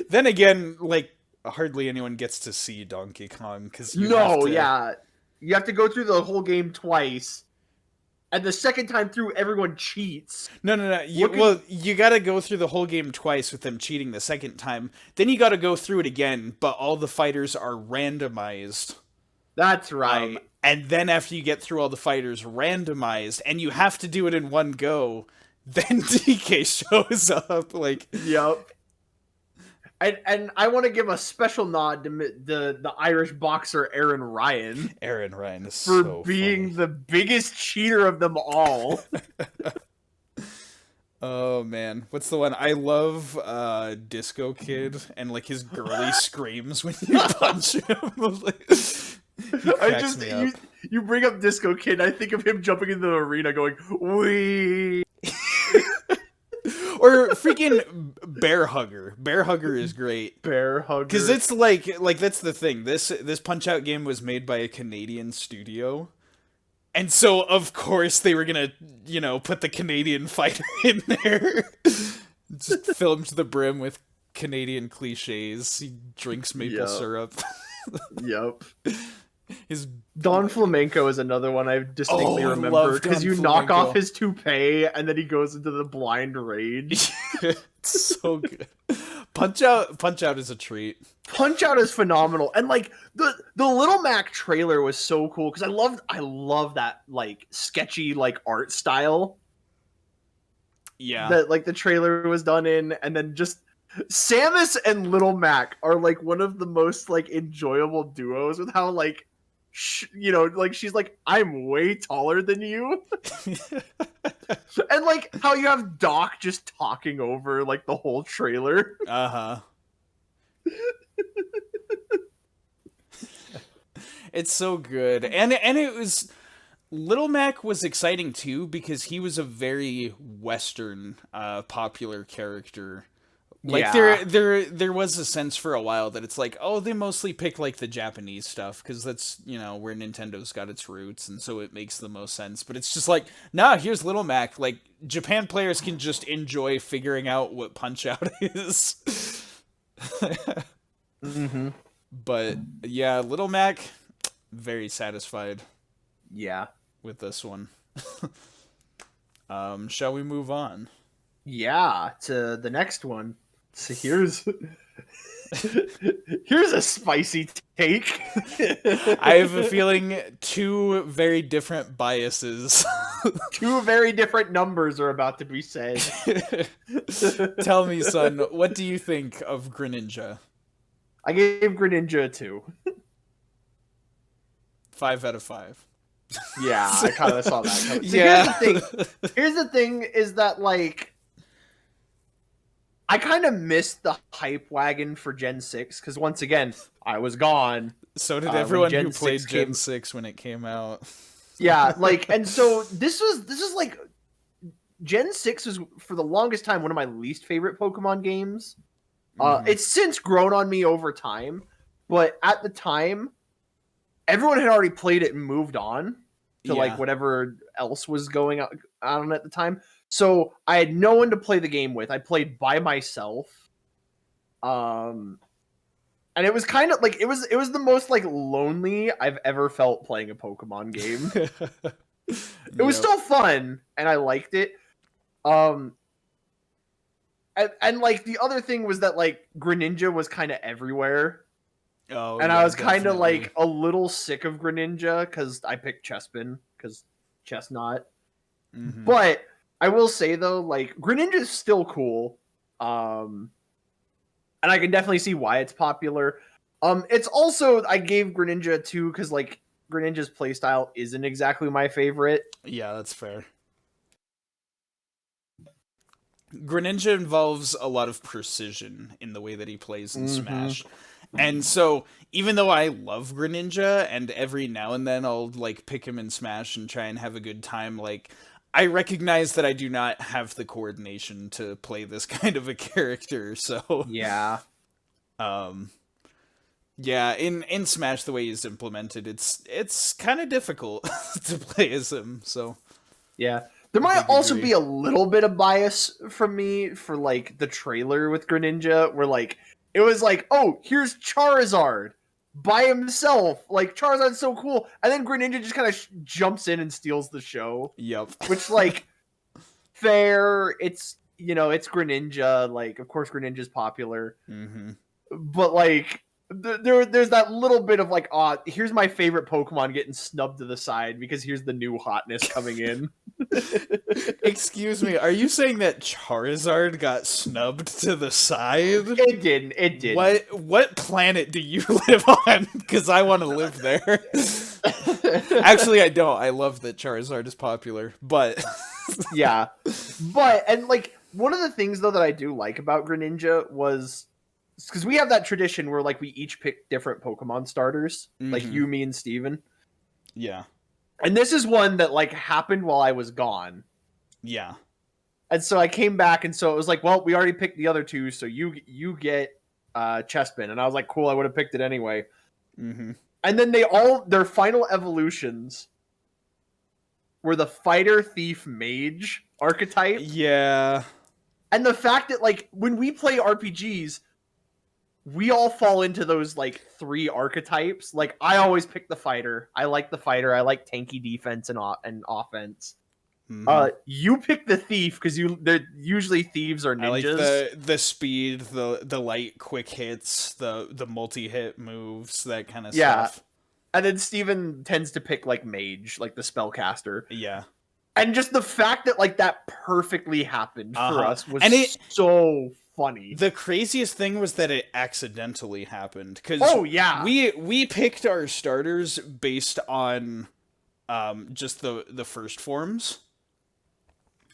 Then again, like hardly anyone gets to see Donkey Kong because Yeah, you have to go through the whole game twice, and the second time through, everyone cheats. No. You got to go through the whole game twice with them cheating the second time. Then you got to go through it again, but all the fighters are randomized. That's right. And then after you get through all the fighters randomized, and you have to do it in one go, then DK shows up. Like, Yep. And I want to give a special nod to the Irish boxer Aaron Ryan Aaron Ryan is for so being funny. the biggest cheater of them all. Oh man, what's the one? I love Disco Kid and like his girly screams when you punch him. Like, he cracks me up. You bring up Disco Kid, I think of him jumping into the arena going, "Wee." Or freaking Bear Hugger. Bear Hugger is great. Bear Hugger. Because it's like that's the thing. This Punch Out game was made by a Canadian studio. And so of course they were gonna, put the Canadian fighter in there. Just filmed to the brim with Canadian cliches. He drinks maple syrup. Yep. His Don Flamenco is another one I distinctly remember because you knock off his toupee and then he goes into the blind rage. It's so good. Punch Out is a treat. Punch Out is phenomenal, and like the Little Mac trailer was so cool because I love that like sketchy like art style. Yeah, that like the trailer was done in, and then just Samus and Little Mac are like one of the most like enjoyable duos with how like like she's like, I'm way taller than you. And like how you have Doc just talking over like the whole trailer. Uh-huh. It's so good. And it was Little Mac was exciting too because he was a very Western popular character. Like there was a sense for a while that it's like, oh, they mostly pick like the Japanese stuff because that's, where Nintendo's got its roots, and so it makes the most sense. But it's just like, nah, here's Little Mac. Like Japan players can just enjoy figuring out what Punch Out is. Mm-hmm. But yeah, Little Mac, very satisfied. Yeah. With this one. Shall we move on? Yeah, to the next one. So here's a spicy take. I have a feeling two very different biases. Two very different numbers are about to be said. Tell me, son, what do you think of Greninja? I gave Greninja a 2. 5 out of 5. Yeah, I kind of saw that. So yeah. Here's the thing is that, like, I kind of missed the hype wagon for Gen 6, because once again, I was gone. So did everyone who played Gen 6 when it came out. Yeah, like, and so this is like, Gen 6 was, for the longest time, one of my least favorite Pokemon games. It's since grown on me over time, but at the time, everyone had already played it and moved on to like whatever else was going on at the time. So I had no one to play the game with. I played by myself. And it was kind of like it was the most like lonely I've ever felt playing a Pokemon game. It was still fun and I liked it. And like the other thing was that like Greninja was kind of everywhere. Oh, and I was kind of like a little sick of Greninja because I picked Chespin because Chestnut. Mm-hmm. But I will say though, like Greninja is still cool, and I can definitely see why it's popular. It's also I gave Greninja a 2 because like Greninja's playstyle isn't exactly my favorite. Yeah, that's fair. Greninja involves a lot of precision in the way that he plays in Smash. And so, even though I love Greninja, and every now and then I'll, like, pick him in Smash and try and have a good time, like, I recognize that I do not have the coordination to play this kind of a character, so... Yeah. Yeah, in Smash, the way he's implemented, it's kind of difficult to play as him, so... Yeah. There might also be a little bit of bias from me for, like, the trailer with Greninja, where, like, it was like, oh, here's Charizard by himself. Like, Charizard's so cool. And then Greninja just kind of jumps in and steals the show. Yep. Which, like, fair. It's, it's Greninja. Like, of course Greninja's popular. Mm-hmm. But, like, there's that little bit of, like, here's my favorite Pokemon getting snubbed to the side because here's the new hotness coming in. Excuse me, are you saying that Charizard got snubbed to the side? It didn't. It didn't. What planet do you live on? Because I want to live there. Actually, I don't. I love that Charizard is popular, but yeah. And like one of the things though that I do like about Greninja was because we have that tradition where like we each pick different Pokemon starters, like you, me, and Steven. Yeah. And this is one that like happened while I was gone. Yeah. And so I came back, and so it was like, well, we already picked the other two, so you get Chespin. And I was like, cool, I would have picked it anyway. Mm-hmm. And then their final evolutions were the fighter, thief, mage archetype. Yeah. And the fact that like when we play RPGs, we all fall into those like three archetypes. Like I always pick the fighter. I like the fighter. I like tanky defense and offense. Mm-hmm. You pick the thief because they're usually thieves or ninjas. I like the speed, the light quick hits, the multi-hit moves, that kind of stuff. And then Steven tends to pick like mage, like the spellcaster. Yeah. And just the fact that like that perfectly happened for us was so funny. The craziest thing was that it accidentally happened because we picked our starters based on just the first forms.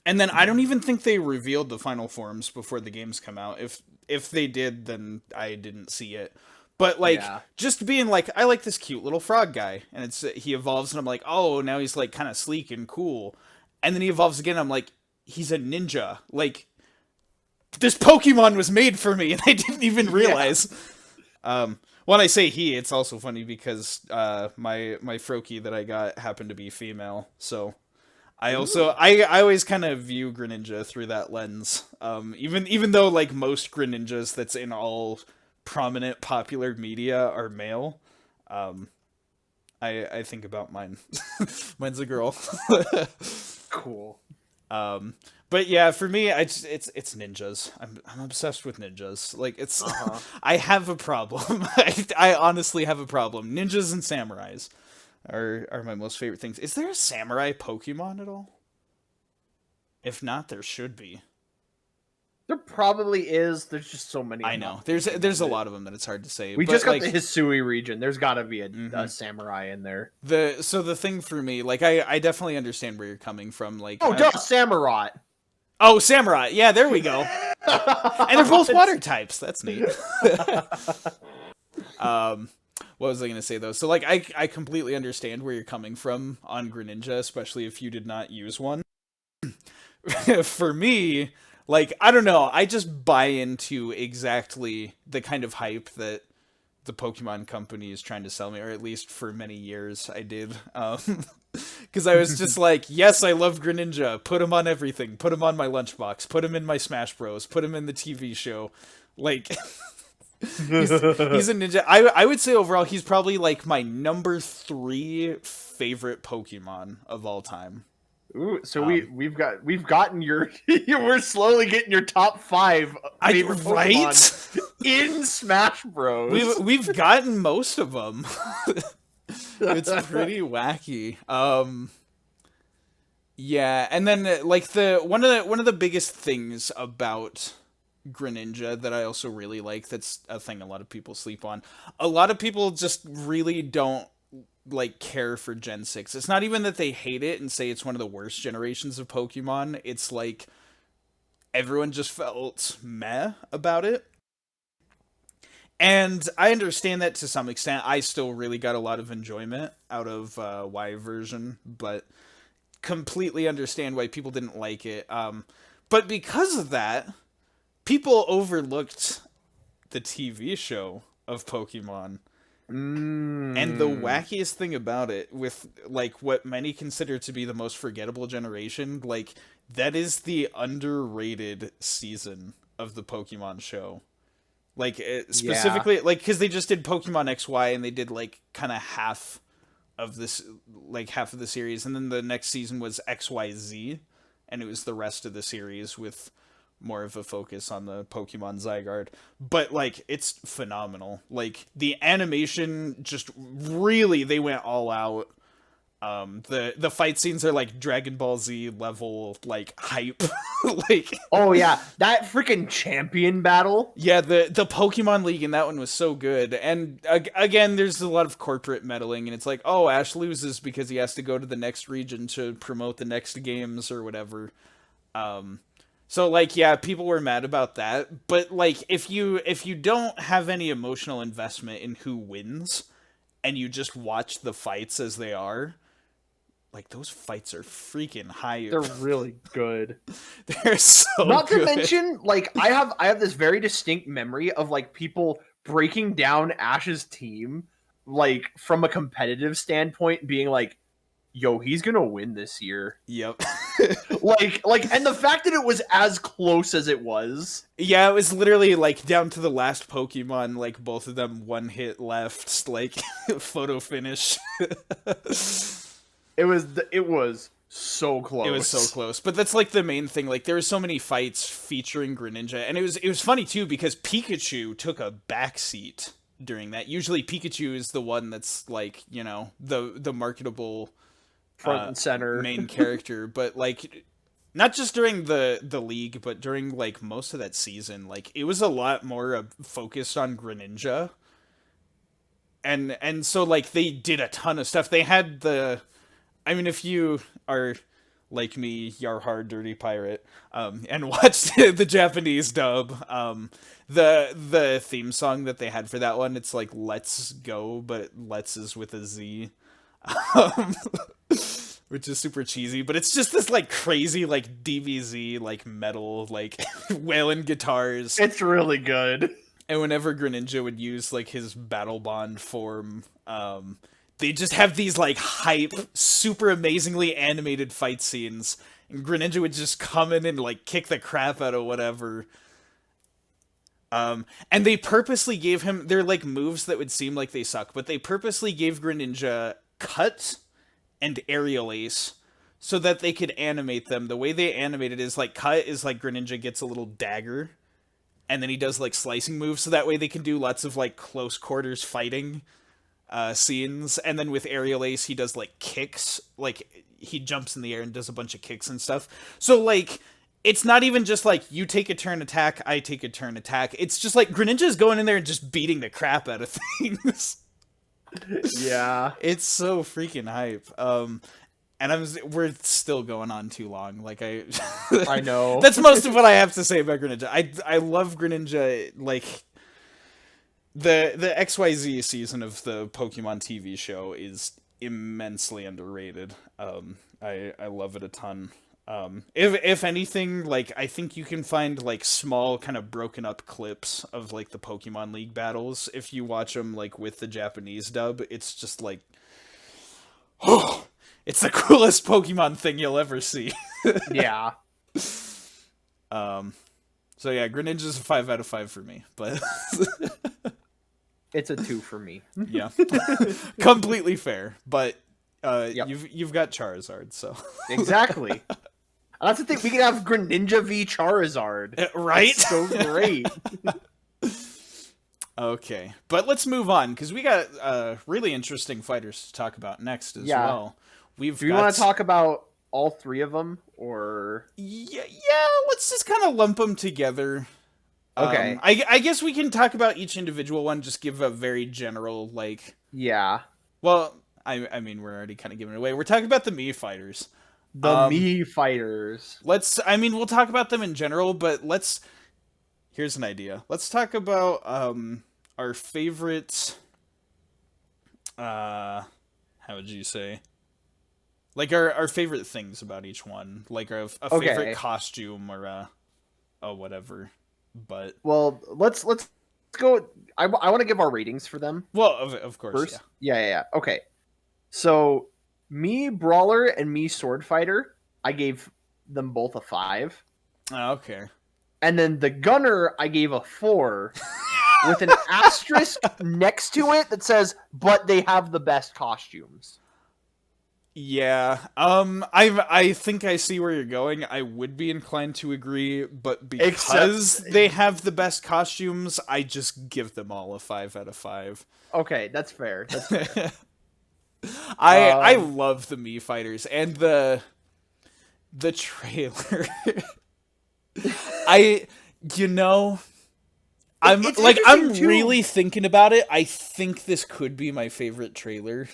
And then I don't even think they revealed the final forms before the games come out. If they did, then I didn't see it. But like just being like, I like this cute little frog guy, and he evolves, and I'm like, oh, now he's like kind of sleek and cool. And then he evolves again. I'm like, he's a ninja. Like, this Pokemon was made for me, and I didn't even realize. When I say he, it's also funny because my Froakie that I got happened to be female. So I also I always kind of view Greninja through that lens. Even though like most Greninjas that's in all prominent popular media are male, I think about mine. Mine's a girl. Cool. But yeah, for me, it's ninjas. I'm obsessed with ninjas. Like it's, I have a problem. I honestly have a problem. Ninjas and samurais are my most favorite things. Is there a samurai Pokemon at all? If not, there should be. There probably is. There's just so many. I know. There's a lot of them that it's hard to say. We just got like, the Hisui region. There's got to be a samurai in there. So the thing for me, like I definitely understand where you're coming from. Like samurai. Oh, samurai. Yeah, there we go. And they're both water types. That's neat. What was I going to say though? So like I completely understand where you're coming from on Greninja, especially if you did not use one. For me, like, I don't know, I just buy into exactly the kind of hype that the Pokemon company is trying to sell me, or at least for many years I did. Because I was just like, yes, I love Greninja, put him on everything, put him on my lunchbox, put him in my Smash Bros, put him in the TV show. Like, he's a ninja. I would say overall he's probably like my number 3 favorite Pokemon of all time. Ooh, so we've gotten your we're slowly getting your top 5 favorite Pokemon in Smash Bros. We've gotten most of them. It's pretty wacky. Yeah, and then like one of the biggest things about Greninja that I also really like, that's a thing a lot of people sleep on. A lot of people just really don't like care for Gen 6. It's not even that they hate it and say it's one of the worst generations of Pokemon. It's like everyone just felt meh about it. And I understand that to some extent. I still really got a lot of enjoyment out of Y version, but completely understand why people didn't like it. But because of that, people overlooked the TV show of Pokemon. And the wackiest thing about it, with like what many consider to be the most forgettable generation, like that is the underrated season of the Pokemon show. Like specifically, like because they just did Pokemon XY and they did like kind of half of the series, and then the next season was XYZ, and it was the rest of the series with more of a focus on the Pokemon Zygarde. But like it's phenomenal. Like the animation, just really, they went all out. The fight scenes are like Dragon Ball Z level like hype. Like, Oh yeah, that freaking champion battle. yeah, the Pokemon League in that one was so good. And again, there's a lot of corporate meddling, and it's like, oh, Ash loses because he has to go to the next region to promote the next games or whatever. So like, yeah, people were mad about that. But like, if you don't have any emotional investment in who wins, and you just watch the fights as they are, like, those fights are freaking hype. They're really good. They're so Not good. to mention, like, I have this very distinct memory of like people breaking down Ash's team, like from a competitive standpoint, being like, "Yo, he's gonna win this year." Yep. And the fact that it was as close as it was. Yeah, it was literally like down to the last Pokemon, like both of them one hit left, like photo finish. It was so close. It was so close. But that's like the main thing. Like, there were so many fights featuring Greninja, and it was funny too because Pikachu took a backseat during that. Usually Pikachu is the one that's like, you know, the marketable front and center main character, but like not just during the league, but during like most of that season, like it was a lot more focused on Greninja. And so like they did a ton of stuff. They had I mean, if you are like me, Yarhar Dirty Pirate, and watched the Japanese dub, the theme song that they had for that one, it's like Let's Go, but Let's is with a Z, which is super cheesy, but it's just this like crazy like DBZ like metal like wailing guitars. It's really good. And whenever Greninja would use like his Battle Bond form, they just have these like hype, super amazingly animated fight scenes, and Greninja would just come in and like kick the crap out of whatever. And they purposely gave him, they're like moves that would seem like they suck, but they purposely gave Greninja Cut and Aerial Ace so that they could animate them. The way they animated is like Cut is like Greninja gets a little dagger, and then he does like slicing moves, so that way they can do lots of like close quarters fighting scenes. And then with Aerial Ace, he does like kicks, like he jumps in the air and does a bunch of kicks and stuff. So like, it's not even just like you take a turn attack, I take a turn attack. It's just like Greninja's going in there and just beating the crap out of things. Yeah, it's so freaking hype. And we're still going on too long. Like I know. That's most of what I have to say about Greninja. I love Greninja. Like the XYZ season of the Pokemon TV show is immensely underrated. I love it a ton. If anything, like I think you can find like small kind of broken up clips of like the Pokemon League battles. If you watch them like with the Japanese dub, it's just like, oh, it's the coolest Pokemon thing you'll ever see. Yeah. So yeah, Greninja's a 5 out of 5 for me, but it's a 2 for me. Yeah. Completely fair, but Yep. you've got Charizard, so Exactly. That's the thing. We could have Greninja v Charizard. Right? That's so great. Okay, but let's move on because we got really interesting fighters to talk about next as well. Do you want to talk about all three of them, or yeah, let's just kind of lump them together. Okay. I guess we can talk about each individual one. Just give a very general like. Yeah. Well, I mean, we're already kind of giving it away. We're talking about the Mii fighters. The Mii fighters. We'll talk about them in general, but here's an idea. Let's talk about our favorite how would you say? Like our favorite things about each one. Like a favorite costume or whatever. But well, let's go. I want to give our ratings for them. Well, of course. First. Yeah. Okay. So, Mii Brawler and Mii Sword Fighter, I gave them both a 5. Oh, okay. And then the Gunner, I gave a 4 with an asterisk next to it that says, "But they have the best costumes." Yeah. I think I see where you're going. I would be inclined to agree, but because they have the best costumes, I just give them all a 5 out of 5. Okay, that's fair. That's fair. I love the Mii fighters and the trailer. I you know I'm It's like interesting, I'm too. really thinking about it. I think this could be my favorite trailer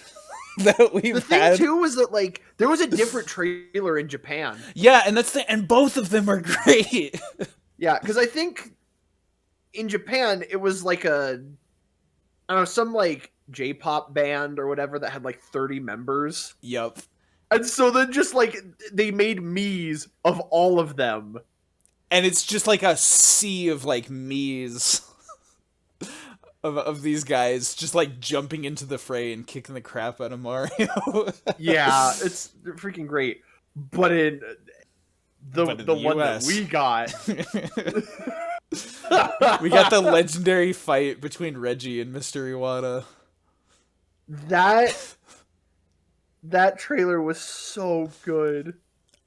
that we've The thing had. too was that like there was a different trailer in Japan. Yeah, and both of them are great. Yeah, because I think in Japan it was like I don't know, some like J-pop band or whatever that had like 30 members. Yup. And so then just like they made Mii's of all of them. And it's just like a sea of like Mii's of these guys just like jumping into the fray and kicking the crap out of Mario. Yeah, it's freaking great. But in the one that US. we got, We got the legendary fight between Reggie and Mr. Iwata. that trailer was so good.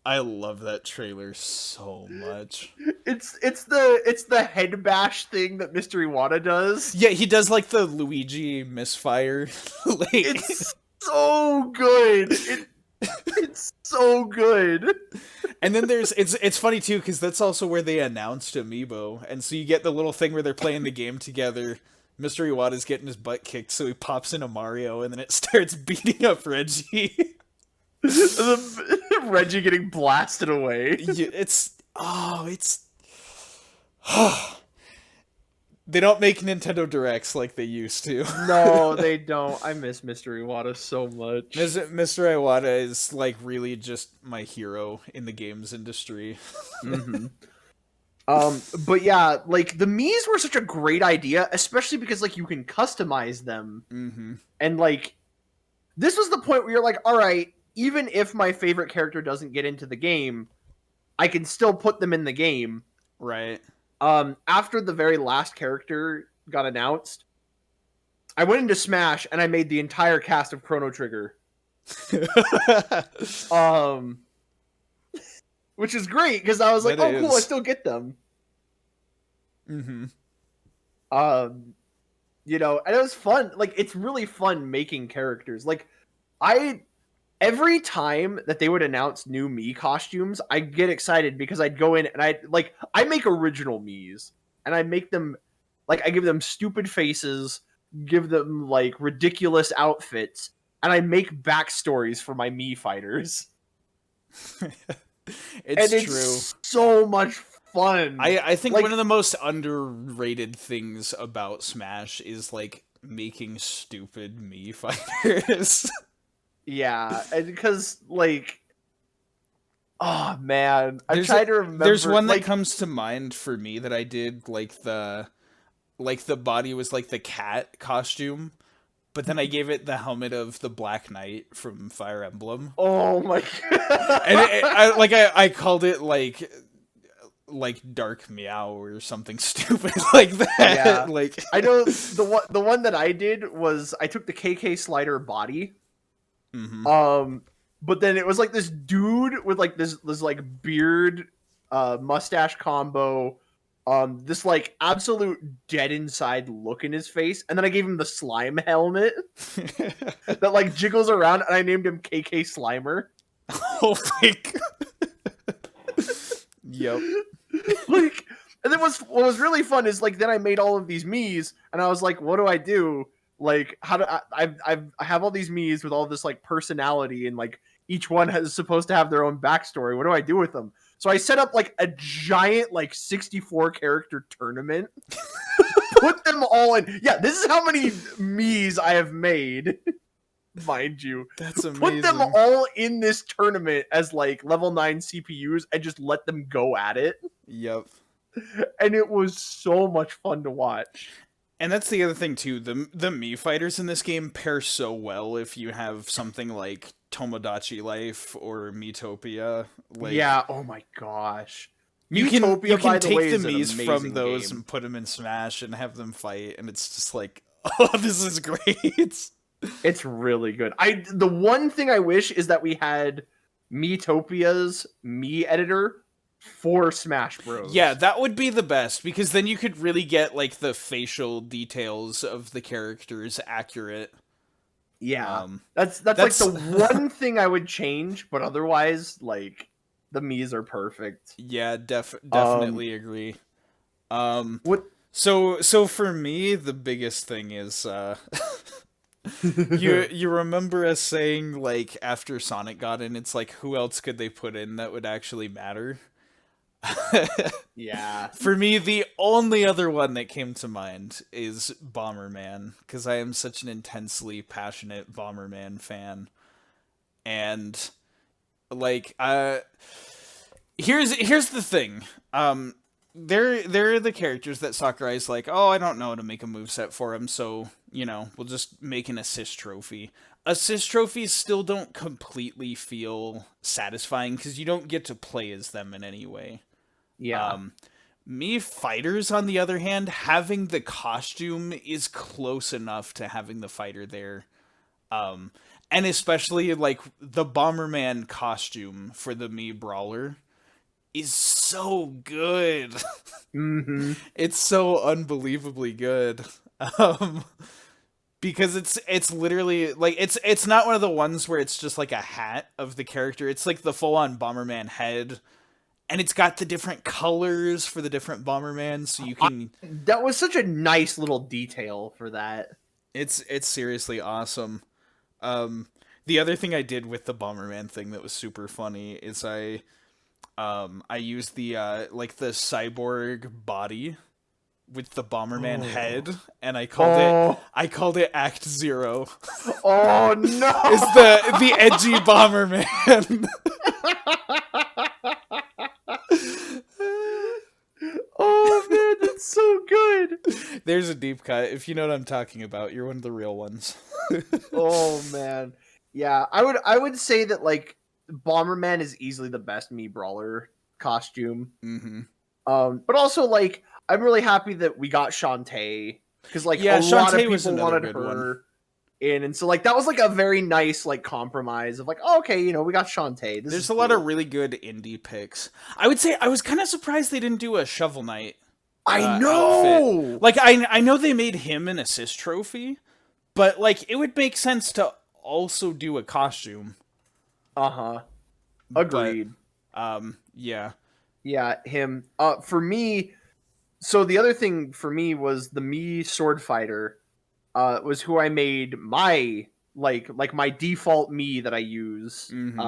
I love that trailer so much. It's the head bash thing that Mr. Iwata does. Yeah, he does like the Luigi misfire. Like, It's so good. It's so good. and then it's funny too because that's also where they announced Amiibo, and so you get the little thing where they're playing the game together. Mr. Iwata's getting his butt kicked, so he pops into Mario, and then it starts beating up Reggie. Reggie getting blasted away. They don't make Nintendo Directs like they used to. No, they don't. I miss Mr. Iwata so much. Mr. Iwata is like really just my hero in the games industry. Mm-hmm. But yeah, like the Mii's were such a great idea, especially because like you can customize them, Mm-hmm. and like this was the point where you're like, all right, even if my favorite character doesn't get into the game, I can still put them in the game. Right. After the very last character got announced, I went into Smash and I made the entire cast of Chrono Trigger. Which is great because I was like, oh, cool, I still get them. Mm-hmm. You know, and it was fun. Like, it's really fun making characters. Like, every time that they would announce new Mii costumes, I'd get excited because I'd go in and I make original Mii's and I make them, like, I give them stupid faces, give them like ridiculous outfits, and I make backstories for my Mii fighters. It's true. So much fun. I think like, one of the most underrated things about Smash is like making stupid Mii fighters. Yeah, and because like, oh man, I'm trying to remember. There's one that comes to mind for me that I did like the body was like the cat costume, but then I gave it the helmet of the Black Knight from Fire Emblem. Oh my god! And I called it like Dark Meow or something stupid like that. Yeah. Like I know the one that I did was I took the KK Slider body. Mm-hmm. But then it was like this dude with like this like beard, mustache combo, this like absolute dead inside look in his face, and then I gave him the slime helmet that like jiggles around, and I named him KK Slimer. Oh my god! Yep. Like, and then what was really fun is like then I made all of these Mii's, and I was like, what do I do? Like, how do I have all these Mii's with all this like personality, and like each one is supposed to have their own backstory. What do I do with them? So I set up like a giant like 64 character tournament. Put them all in. Yeah, this is how many Mii's I have made. Mind you. That's amazing. Put them all in this tournament as like level 9 CPUs and just let them go at it. Yep. And it was so much fun to watch. And that's the other thing too. The Mii fighters in this game pair so well if you have something like Tomodachi Life or Miitopia. Like, yeah. Oh my gosh. You can by take way, the is an Mii's from amazing those game. and put them in Smash and have them fight, and it's just like, oh, this is great. It's really good. The one thing I wish is that we had Miitopia's Mii editor for Smash Bros. Yeah, that would be the best, because then you could really get like the facial details of the characters accurate. Yeah, Um, that's like the one thing I would change, but otherwise, like, the Miis are perfect. yeah, Um, definitely agree. Um, what? so for me, the biggest thing is you remember us saying like after Sonic got in, it's like who else could they put in that would actually matter? Yeah. For me, the only other one that came to mind is Bomberman, because I am such an intensely passionate Bomberman fan. And like here's the thing. They're the characters that Sakurai's like, oh, I don't know how to make a moveset for him, so, we'll just make an assist trophy. Assist trophies still don't completely feel satisfying because you don't get to play as them in any way. Yeah. Me fighters, on the other hand, having the costume is close enough to having the fighter there. And especially like the Bomberman costume for the Mii Brawler is so good. Mm-hmm. It's so unbelievably good. Um, because it's literally like it's not one of the ones where it's just like a hat of the character. It's like the full on Bomberman head, and it's got the different colors for the different Bomberman, so you can. That was such a nice little detail for that. It's seriously awesome. The other thing I did with the Bomberman thing that was super funny is I used the like the cyborg body with the Bomberman head, and I called it Act Zero. Oh no! It's the edgy Bomberman. Oh man, that's so good. There's a deep cut. If you know what I'm talking about, you're one of the real ones. Oh man, yeah. I would say that like Bomberman is easily the best Mii Brawler costume. Mm-hmm. But also like I'm really happy that we got Shantae because like Yeah, a lot of Shantae was people another wanted good her one. in, and so like that was like a very nice like compromise of like, oh, okay, we got Shantae. There's a lot of really good indie picks. I would say I was kind of surprised they didn't do a Shovel Knight I know. outfit. Like I know they made him an assist trophy, but like it would make sense to also do a costume. Uh-huh. Agreed. Yeah. Yeah, him. For me, so the other thing for me was the Mii Sword Fighter. Was who I made my like my default Mii that I use. Mm-hmm.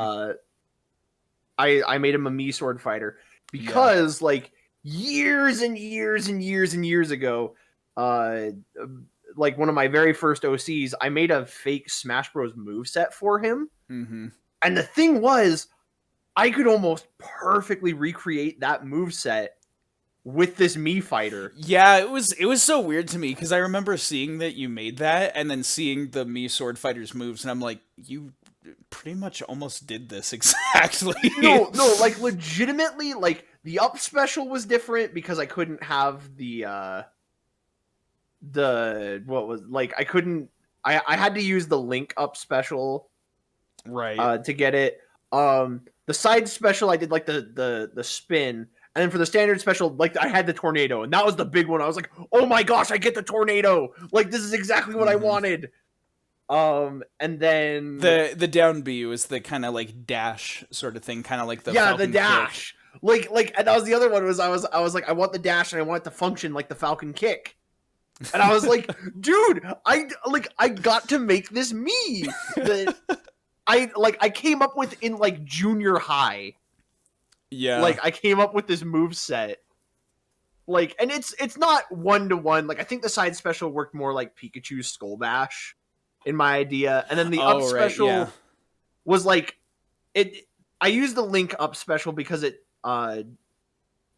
I made him a Mii Sword Fighter because like years and years and years and years ago, like one of my very first OCs, I made a fake Smash Bros moveset for him. Mm-hmm. And the thing was, I could almost perfectly recreate that moveset with this Mii fighter. Yeah, it was so weird to me because I remember seeing that you made that and then seeing the Mii Sword Fighter's moves, and I'm like, you pretty much almost did this exactly. No, like legitimately, like the up special was different because I couldn't have the what was like I couldn't I had to use the Link up special Right. to get it. The side special I did like the spin, and then for the standard special, like I had the tornado, and that was the big one. I was like, oh my gosh, I get the tornado! Like this is exactly what I wanted. And then the down B was the kind of like dash sort of thing, kind of like the the Falcon dash. kick. Like and that was the other one. Was I was like I want the dash and I want it to function like the Falcon kick. And I was like, dude, I got to make this me that I came up with in like junior high. Yeah. Like I came up with this move set. Like, and it's not 1-to-1. Like I think the side special worked more like Pikachu's Skull Bash in my idea, and then the up special was like it. I used the Link up special because it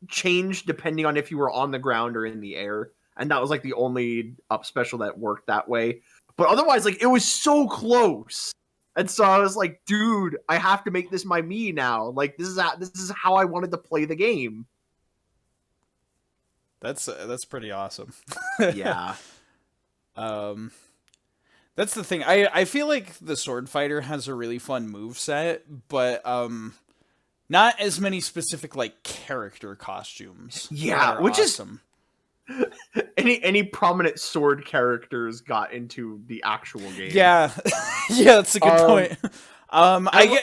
changed depending on if you were on the ground or in the air, and that was like the only up special that worked that way. But otherwise, like it was so close. And so I was like, dude, I have to make this my Mii now. Like this is how I wanted to play the game. That's pretty awesome. Yeah. That's the thing. I feel like the Sword Fighter has a really fun move set, but not as many specific like character costumes. Yeah, which awesome. Any prominent sword characters got into the actual game. Yeah, yeah, that's a good point.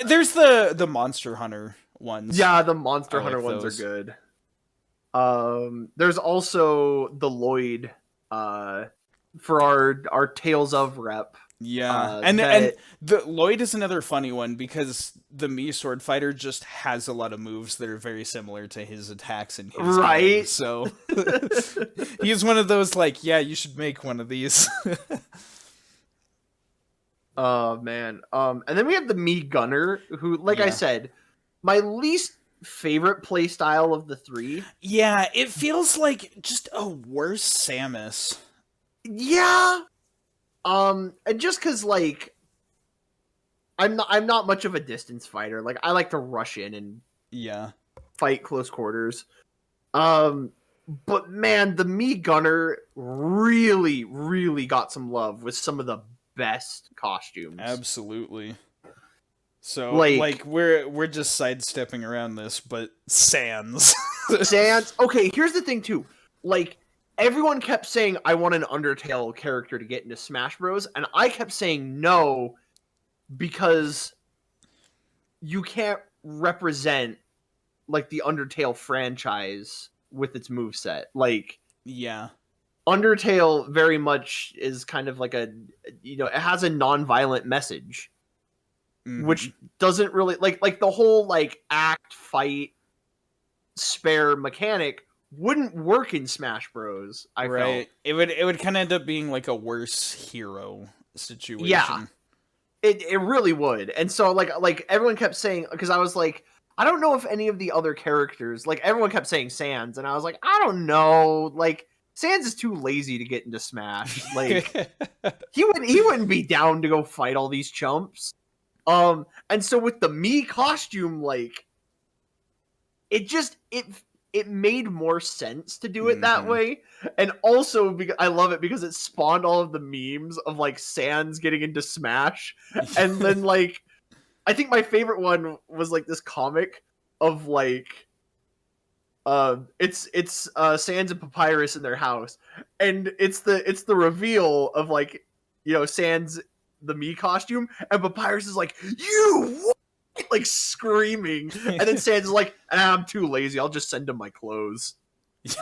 There's the Monster Hunter ones. Yeah, the Monster I Hunter like ones those. are good. There's also the Lloyd for our Tales of rep. Yeah, and the Lloyd is another funny one because the Mii Sword Fighter just has a lot of moves that are very similar to his attacks and his game, so he's one of those like, yeah, you should make one of these. Oh man. And then we have the Mii Gunner, who, like I said, my least favorite play style of the three. Yeah, it feels like just a worse Samus. Yeah. And just because, like, I'm not much of a distance fighter. Like, I like to rush in and fight close quarters. But man, the Mii Gunner really, really got some love with some of the best costumes. Absolutely. So, like we're just sidestepping around this, but Sans. Sans. Okay, here's the thing too. Like, everyone kept saying I want an Undertale character to get into Smash Bros, and I kept saying no because you can't represent like the Undertale franchise with its moveset. Like, yeah. Undertale very much is kind of like it has a non-violent message. Which doesn't really like the whole like act fight spare mechanic wouldn't work in Smash Bros. I felt it would kind of end up being like a worse hero situation. Yeah, it really would. And so like everyone kept saying, because I was like, I don't know if any of the other characters, like everyone kept saying Sans, and I was like, I don't know, like Sans is too lazy to get into Smash. Like he wouldn't be down to go fight all these chumps. And so with the Mii costume, like, it made more sense to do it that way. And also, because I love it because it spawned all of the memes of, like, Sans getting into Smash. And then, like, I think my favorite one was, like, this comic of, like, it's Sans and Papyrus in their house. And it's the reveal of, like, Sans the Mii costume, and Papyrus is like, "You what?" Like screaming, and then Sans is like, "I'm too lazy. I'll just send him my clothes." And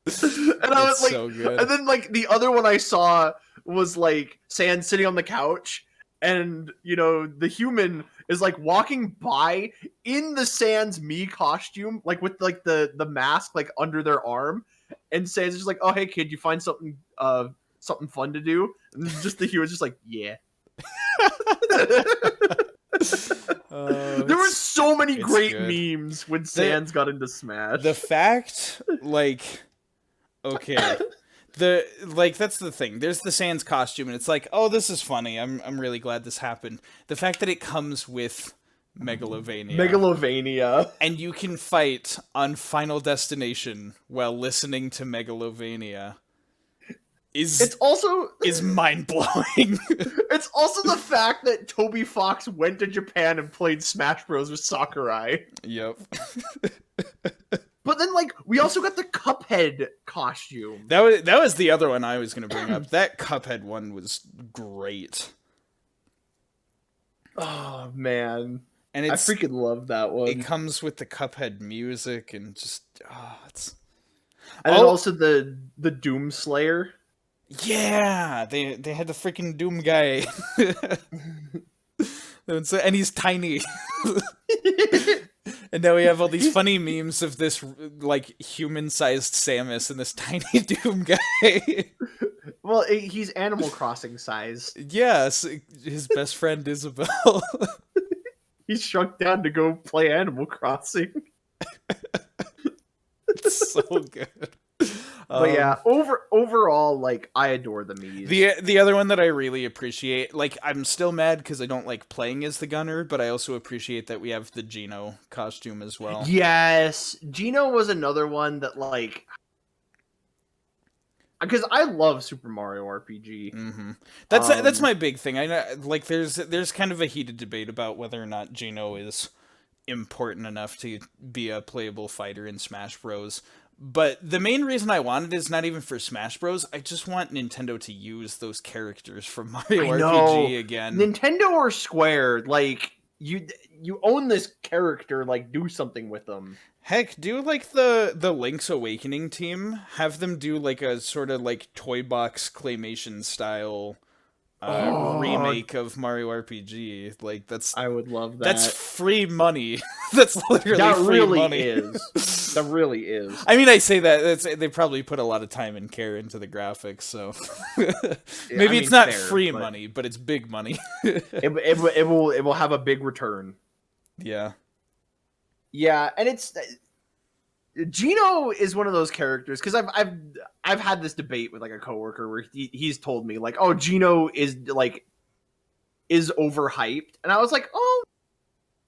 I was like, so good. And then like the other one I saw was like Sans sitting on the couch, and the human is like walking by in the Sans Mii costume, like with like the mask like under their arm, and Sans is just like, "Oh hey kid, you find something fun to do?" And just the human's just like, "Yeah." There were so many great memes when Sans got into Smash. The fact, like, okay, that's the thing. There's the Sans costume, and it's like, oh, this is funny. I'm really glad this happened. The fact that it comes with Megalovania, and you can fight on Final Destination while listening to Megalovania. Is mind blowing. It's also the fact that Toby Fox went to Japan and played Smash Bros with Sakurai. Yep. But then, like, we also got the Cuphead costume. That was the other one I was going to bring up. That Cuphead one was great. Oh man, and I freaking love that one. It comes with the Cuphead music and just it's. And then also the Doom Slayer. Yeah, they had the freaking Doom guy, and he's tiny. And now we have all these funny memes of this like human-sized Samus and this tiny Doom guy. Well, he's Animal Crossing sized. Yes, his best friend Isabelle. He's shrunk down to go play Animal Crossing. It's so good. But yeah, overall, like, I adore the Mii's. The other one that I really appreciate, like, I'm still mad because I don't like playing as the gunner, but I also appreciate that we have the Geno costume as well. Yes, Geno was another one that, like, because I love Super Mario RPG. Mm-hmm. That's my big thing. I know, like, there's kind of a heated debate about whether or not Geno is important enough to be a playable fighter in Smash Bros. But the main reason I want it is not even for Smash Bros. I just want Nintendo to use those characters from Mario I know. RPG again. Nintendo or Square, like you own this character, like do something with them. Heck, do like the Link's Awakening team. Have them do like a sort of like toy box claymation style remake of Mario RPG. Like I would love that. That's free money. That's literally that free really money. is. That really is. I mean, I say that they probably put a lot of time and care into the graphics, so maybe it's not free money, but it's big money. it will have a big return. Yeah. Yeah, and it's Gino is one of those characters because I've had this debate with like a coworker where he's told me like, oh, Gino is overhyped, and I was like, oh,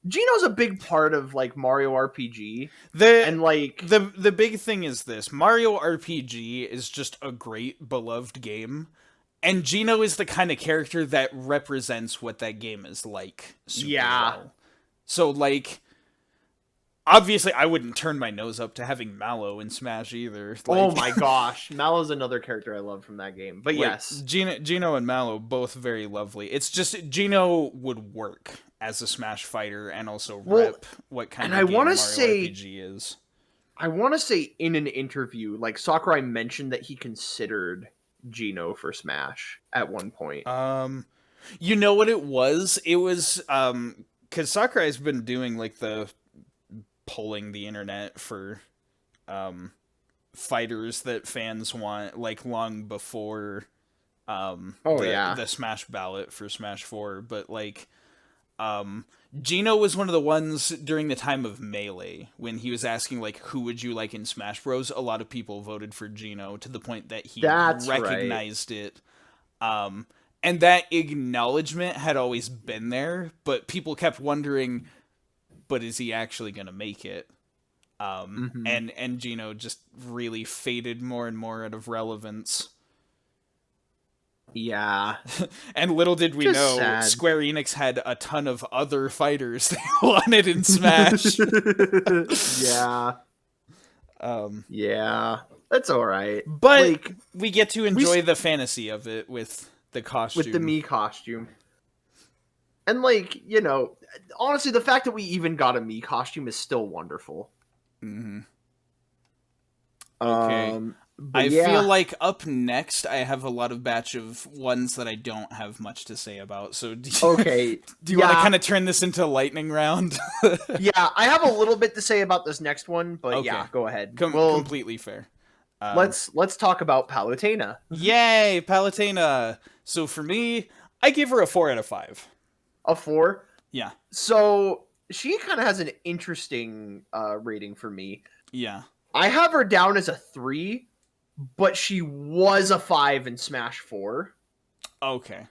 Gino's a big part of like Mario RPG. The big thing is this: Mario RPG is just a great beloved game, and Gino is the kind of character that represents what that game is like. Well. So like, obviously, I wouldn't turn my nose up to having Mallow in Smash either. Like, oh my gosh, Mallow's another character I love from that game. But like, yes, Gino and Mallow both very lovely. It's just Gino would work as a Smash fighter and also rep what kind of game Mario RPG is. I want to say in an interview, like Sakurai mentioned that he considered Gino for Smash at one point. You know what it was? It was because Sakurai's been doing like the polling the internet for fighters that fans want, like long before the Smash ballot for Smash 4, but like Gino was one of the ones during the time of Melee when he was asking like who would you like in Smash Bros. A lot of people voted for Gino to the point that he recognized it. And that acknowledgement had always been there, but people kept wondering, but is he actually going to make it? And Gino just really faded more and more out of relevance. Yeah. And little did we know, sad. Square Enix had a ton of other fighters they wanted in Smash. Yeah. Yeah. That's alright. But like, we get to enjoy the fantasy of it with the costume. With the Mii costume. And like, you know, honestly, the fact that we even got a Mii costume is still wonderful. Mm-hmm. Okay. I feel like up next, I have a lot of batch of ones that I don't have much to say about. So do you want to kind of turn this into a lightning round? Yeah, I have a little bit to say about this next one, but yeah, go ahead. Completely fair. Let's talk about Palutena. Yay, Palutena! So for me, I give her a 4 out of 5. A 4? Yeah. So she kind of has an interesting rating for me. Yeah. I have her down as a 3, but she was a 5 in Smash 4. Okay.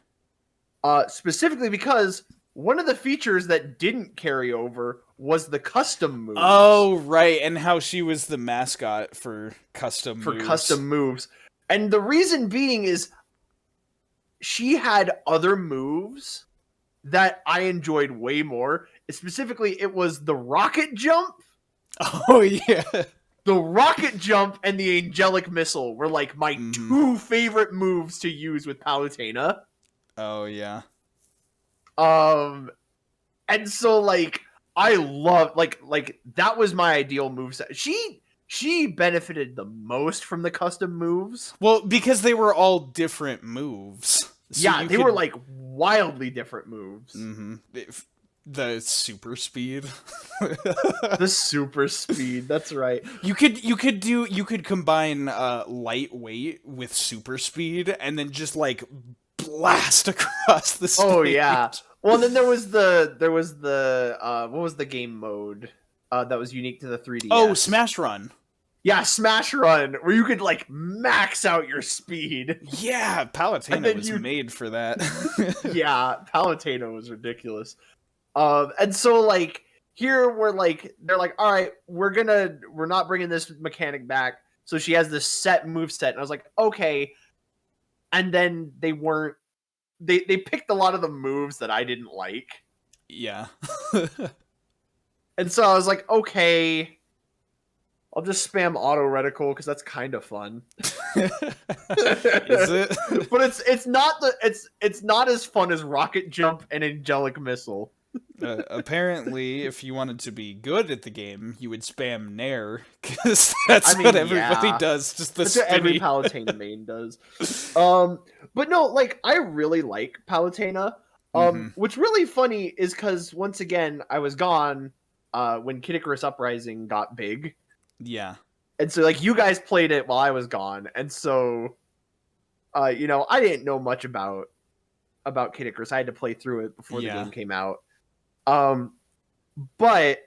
Specifically because one of the features that didn't carry over was the custom moves. Oh, right, and how she was the mascot for custom moves. And the reason being is she had other moves that I enjoyed way more. Specifically, it was the rocket jump. Oh, yeah. The rocket jump and the angelic missile were like my two favorite moves to use with Palutena. Oh, yeah. And so like I love like that was my ideal moveset. She benefited the most from the custom moves. Well, because they were all different moves. So they were like wildly different moves. Mm-hmm. The super speed. The super speed, that's right. You could combine lightweight with super speed and then just like blast across the stage. Oh yeah. Well, then there was the what was the game mode that was unique to the 3DS? Oh, Smash Run. Yeah, Smash Run, where you could like max out your speed. Yeah, Palutena was made for that. Yeah, Palutena was ridiculous. And so like here they're like, all right, we're not bringing this mechanic back. So she has this set move set, and I was like, okay. And then they picked a lot of the moves that I didn't like. Yeah. And so I was like, okay, I'll just spam auto reticle because that's kind of fun. Is it? But it's not as fun as rocket jump and angelic missile. Apparently, if you wanted to be good at the game, you would spam Nair, because that's what everybody does. Just the that's spinny. what every Palutena main does. But no, like I really like Palutena. What's really funny is because once again I was gone when Kid Icarus Uprising got big. Yeah. And so like you guys played it while I was gone, and so you know, I didn't know much about Kid Icarus. I had to play through it before the game came out. But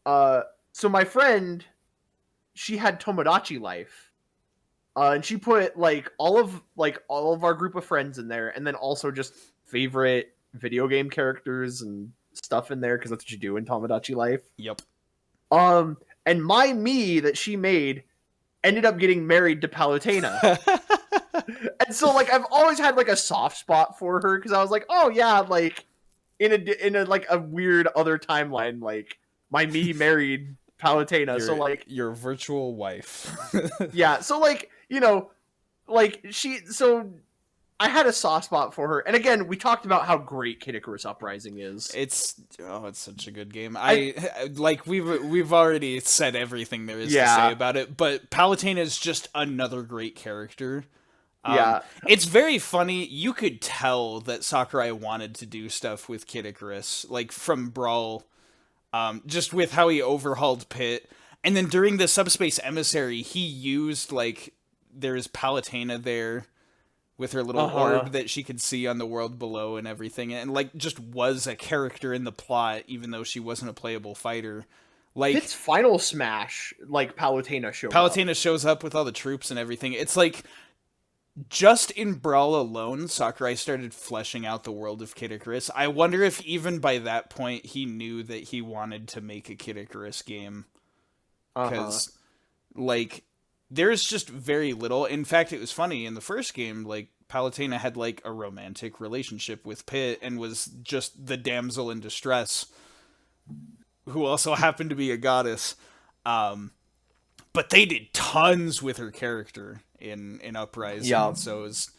so my friend, she had Tomodachi Life. And she put like all of our group of friends in there, and then also just favorite video game characters and stuff in there because that's what you do in Tomodachi Life. Yep. And my me that she made ended up getting married to Palutena. And so like I've always had like a soft spot for her because I was like, oh yeah, like in a like a weird other timeline, like my me married Palutena. So like your virtual wife. Yeah, so like, you know, like so I had a soft spot for her. And again, we talked about how great Kid Icarus Uprising is. It's such a good game. Like we've already said everything there is to say about it, but Palutena is just another great character. It's very funny. You could tell that Sakurai wanted to do stuff with Kid Icarus, like from Brawl, just with how he overhauled Pit. And then during the Subspace Emissary, he used, like, there's Palutena there with her little orb that she could see on the world below and everything, and, like, just was a character in the plot, even though she wasn't a playable fighter. Like, it's Final Smash, like, Palutena shows up with all the troops and everything. It's like, just in Brawl alone, Sakurai started fleshing out the world of Kid Icarus. I wonder if even by that point he knew that he wanted to make a Kid Icarus game. Because, like, there's just very little. In fact, it was funny, in the first game, like, Palutena had, like, a romantic relationship with Pit and was just the damsel in distress, who also happened to be a goddess. But they did tons with her character in Uprising, so it was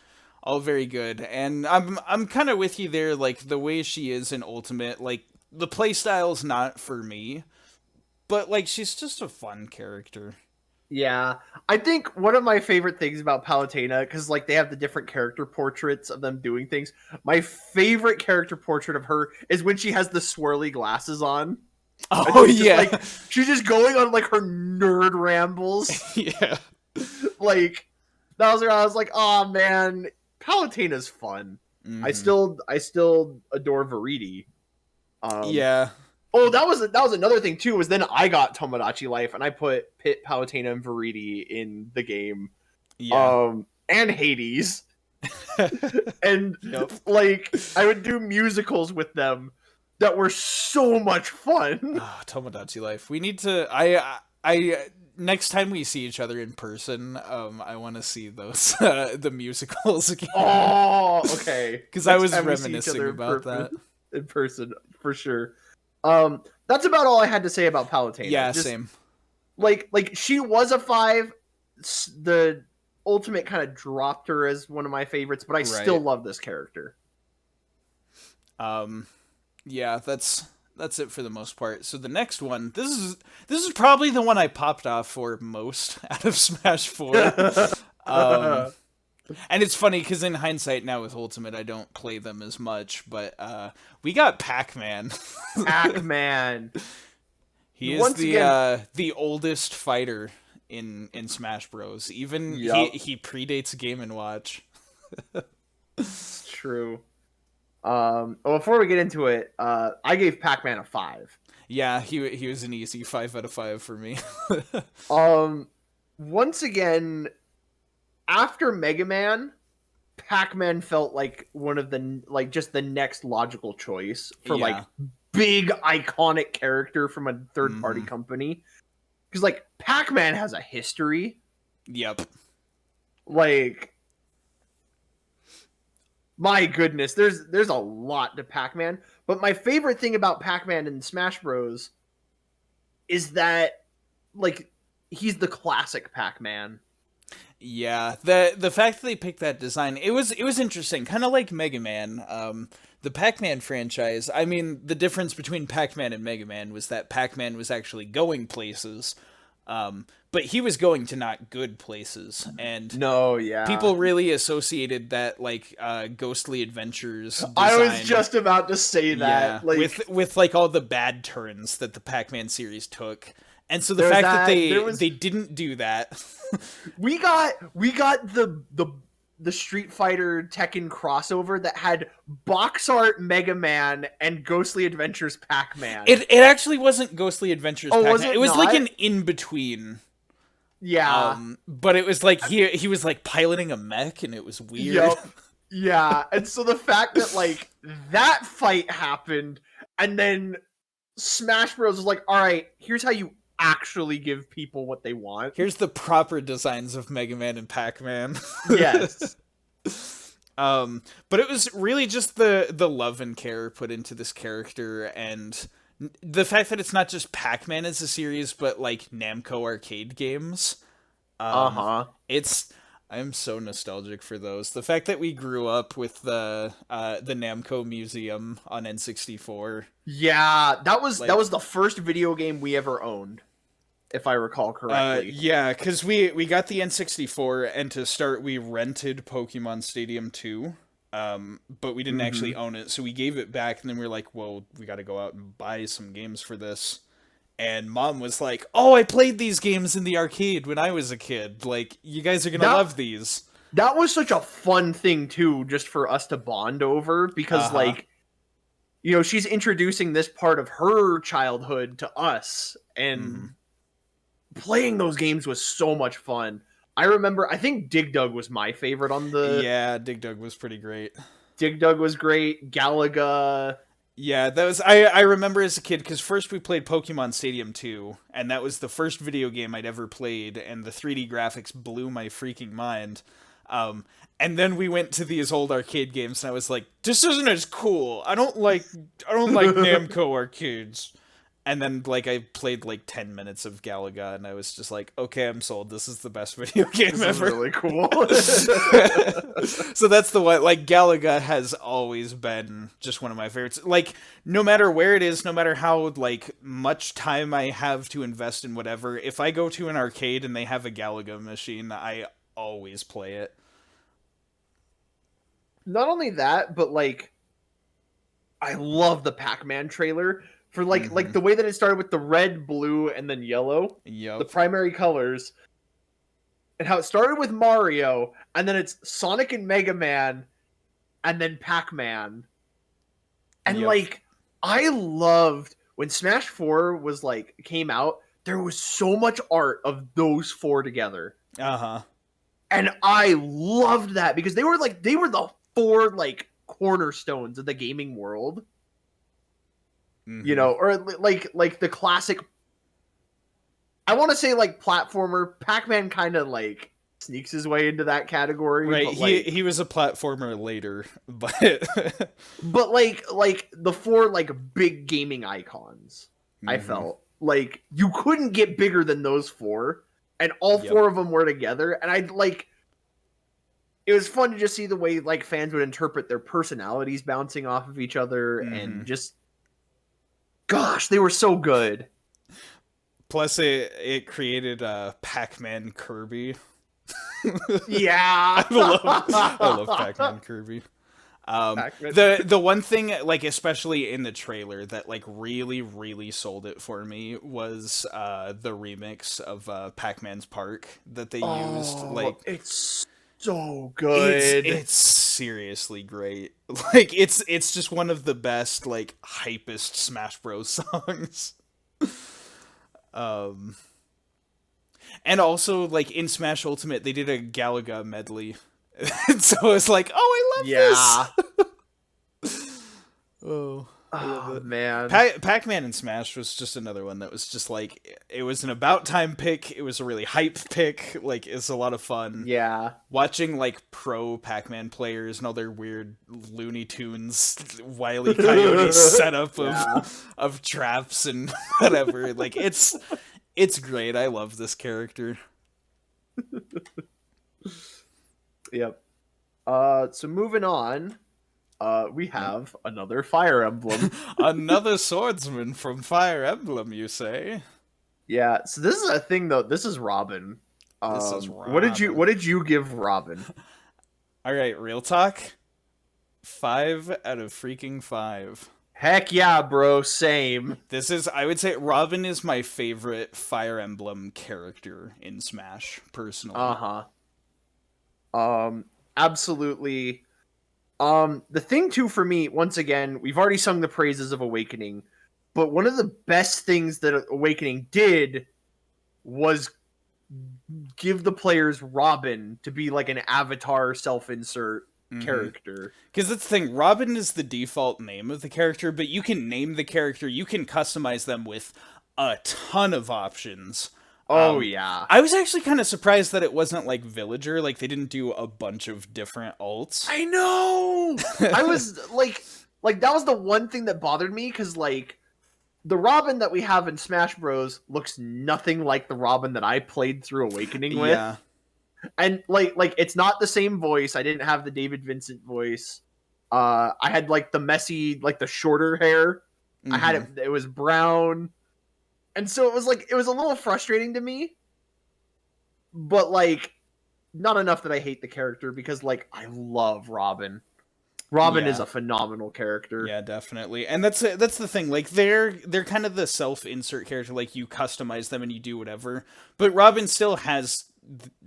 all very good. And I'm kind of with you there, like, the way she is in Ultimate, like, the playstyle's not for me, but, like, she's just a fun character. Yeah, I think one of my favorite things about Palutena, because, like, they have the different character portraits of them doing things, my favorite character portrait of her is when she has the swirly glasses on. Oh, yeah. She's just going on, like, her nerd rambles. Yeah. Like, that was where I was like, oh, man, Palutena's fun. I still adore Viridi. Yeah. Oh, that was another thing, too, was then I got Tomodachi Life, and I put Pit, Palutena, and Viridi in the game. Yeah. And Hades. And, like, I would do musicals with them that were so much fun. Tomodachi Life. We need to... I next time we see each other in person, I want to see those the musicals again. Oh, okay. Because I was reminiscing about that in person for sure. That's about all I had to say about Palutena. Yeah, same. Like she was a 5. The Ultimate kind of dropped her as one of my favorites, but I still love this character. Yeah, that's it for the most part. So the next one, this is probably the one I popped off for most out of Smash 4. And it's funny because in hindsight now with Ultimate, I don't play them as much, but we got Pac-Man. Pac-Man. He is the oldest fighter in Smash Bros. Even he predates Game & Watch. It's true. Well, before we get into it, I gave Pac-Man a 5. Yeah, he was an easy 5 out of 5 for me. Once again, after Mega Man, Pac-Man felt like one of the just the next logical choice for like big iconic character from a third party company. Because like Pac-Man has a history. Yep. Like My goodness, there's a lot to Pac-Man, but my favorite thing about Pac-Man in Smash Bros is that like he's the classic Pac-Man. Yeah, the fact that they picked that design, it was interesting, kind of like Mega Man. The Pac-Man franchise. I mean, the difference between Pac-Man and Mega Man was that Pac-Man was actually going places, but he was going to not good places, and No, yeah. people really associated that like Ghostly Adventures design. I was just about to say that. Yeah, Like with like all the bad turns that the Pac-Man series took. And so the There's fact that that- they there was- they didn't do that. we got the Street Fighter Tekken crossover that had box art Mega Man and Ghostly Adventures Pac-Man. It actually wasn't Ghostly Adventures Oh, Pac-Man. was it was not? like an in-between. Yeah. But it was like he was like piloting a mech, and it was weird. Yep. Yeah. And so the fact that like that fight happened and then Smash Bros was like, all right, here's how you actually give people what they want. Here's the proper designs of Mega Man and Pac-Man. Yes. But it was really just the love and care put into this character, and the fact that it's not just Pac-Man as a series, but like Namco arcade games. I'm so nostalgic for those. The fact that we grew up with the Namco Museum on N64. Yeah, that was Like- that was the first video game we ever owned, if I recall correctly. Yeah, because we got the N64, and to start, we rented Pokemon Stadium 2, but we didn't actually own it, so we gave it back, and then we were like, well, we gotta go out and buy some games for this. And Mom was like, oh, I played these games in the arcade when I was a kid. Like, you guys are gonna love these. That was such a fun thing too, just for us to bond over, because like, you know, she's introducing this part of her childhood to us, and playing those games was so much fun. I remember, I think Dig Dug was my favorite on the. Yeah, Dig Dug was pretty great. Dig Dug was great. Galaga. Yeah, that was I remember as a kid, because first we played Pokemon Stadium 2, and that was the first video game I'd ever played, and the 3D graphics blew my freaking mind. And then we went to these old arcade games, and I was like, this isn't as cool. I don't like Namco arcades. And then like I played like 10 minutes of Galaga, and I was just like, okay, I'm sold. This is the best video game This is ever. really cool. So that's the one. Like, Galaga has always been just one of my favorites. Like, no matter where it is, no matter how like much time I have to invest in whatever, if I go to an arcade and they have a Galaga machine, I always play it. Not only that, but like, I love the Pac-Man trailer for like the way that it started with the red, blue, and then yellow, Yep. the primary colors, and how it started with Mario, and then it's Sonic and Mega Man, and then Pac-Man, and Yep. like, I loved when Smash 4 was like came out. There was so much art of those four together. And I loved that because they were the four like cornerstones of the gaming world. You know, or like the classic, I want to say like platformer. Pac-Man kind of like sneaks his way into that category. Right, But, like, he was a platformer later, but but like the four like big gaming icons, I felt like you couldn't get bigger than those four, and all four of them were together, and I'd like. It was fun to just see the way like fans would interpret their personalities bouncing off of each other, and just, gosh, they were so good. plus it created Pac-Man Kirby. Yeah, I love Pac-Man Kirby. Pac-Man. The one thing, like especially in the trailer, that like really sold it for me was the remix of Pac-Man's Park that they used. Like, it's so good. it's seriously great. Like it's just one of the best like hypest Smash Bros songs. And also like in Smash Ultimate they did a Galaga medley. So it's like, oh, I love this. Oh. I love Oh it. man. Pac-Man and Smash was just another one that was just like, it was an about time pick. It was a really hype pick. Like, it's a lot of fun. Yeah. Watching like pro Pac-Man players and all their weird Looney Tunes, Wile E. Coyote setup Yeah. of traps and whatever. Like, it's great. I love this character. Yep. So moving on, we have another Fire Emblem. Another swordsman from Fire Emblem, you say? Yeah. So this is a thing though. This is Robin. This is What did Robin. you give Robin? All right, real talk. 5 out of freaking 5. Heck yeah, bro. Same. This is, I would say, Robin is my favorite Fire Emblem character in Smash, personally. Absolutely. The thing too for me, once again, we've already sung the praises of Awakening, but one of the best things that Awakening did was give the players Robin to be like an avatar self-insert character. Because that's the thing, Robin is the default name of the character, but you can name the character, you can customize them with a ton of options. Oh, yeah. I was actually kind of surprised that it wasn't like Villager, like they didn't do a bunch of different alts. I know! I was like, that was the one thing that bothered me, because, like, the Robin that we have in Smash Bros. Looks nothing like the Robin that I played through Awakening with. Yeah. And, like it's not the same voice. I didn't have the David Vincent voice. I had, like, the messy, like, the shorter hair. I had it was brown. And so it was a little frustrating to me. But, like, not enough that I hate the character, because, like, I love Robin. Robin is a phenomenal character. Yeah, definitely. And that's the thing. Like, they're kind of the self-insert character. Like, you customize them and you do whatever. But Robin still has,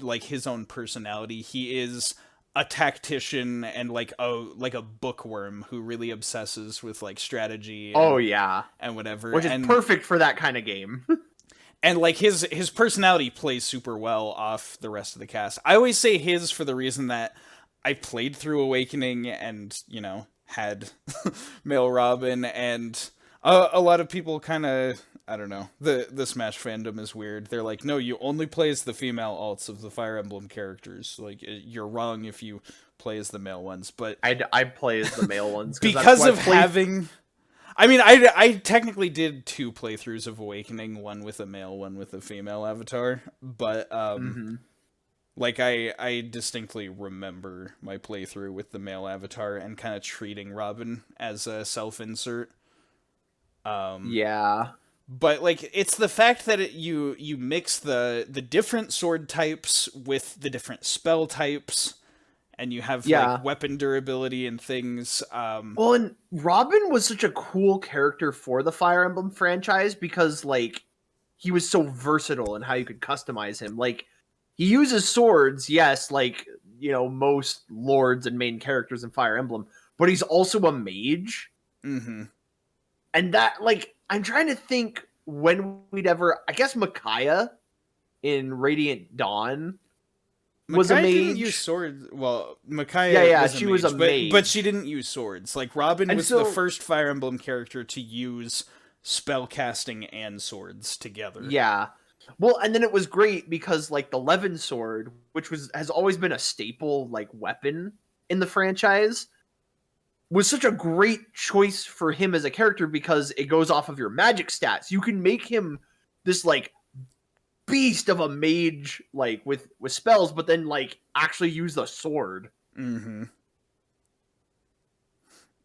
like, his own personality. He is a tactician and, like a bookworm who really obsesses with, like, strategy. And, and whatever. Which is perfect for that kind of game. And, like, his personality plays super well off the rest of the cast. I always say his for the reason that I played through Awakening and, you know, had male Robin, and a lot of people kind of, I don't know, the Smash fandom is weird. They're like, no, you only play as the female alts of the Fire Emblem characters. Like, you're wrong if you play as the male ones. But I play as the male ones. Because of having... I mean, I technically did 2 playthroughs of Awakening, one with a male, one with a female avatar, but, like, I distinctly remember my playthrough with the male avatar and kind of treating Robin as a self-insert. Yeah. But, like, it's the fact that you mix the different sword types with the different spell types, and you have, like, weapon durability and things. Well, and Robin was such a cool character for the Fire Emblem franchise because, like, he was so versatile in how you could customize him. Like, he uses swords, yes, like, you know, most lords and main characters in Fire Emblem, but he's also a mage. Mm-hmm. And that, like, I'm trying to think when we'd ever... I guess Micaiah in Radiant Dawn was a mage. Didn't use swords. Well, Micaiah was a mage. But she didn't use swords. Like, Robin was the first Fire Emblem character to use spellcasting and swords together. Yeah. Well, and then it was great because, like, the Levin sword, which has always been a staple, like, weapon in the franchise, was such a great choice for him as a character because it goes off of your magic stats. You can make him this, like, beast of a mage, like, with spells, but then, like, actually use the sword. Mm-hmm.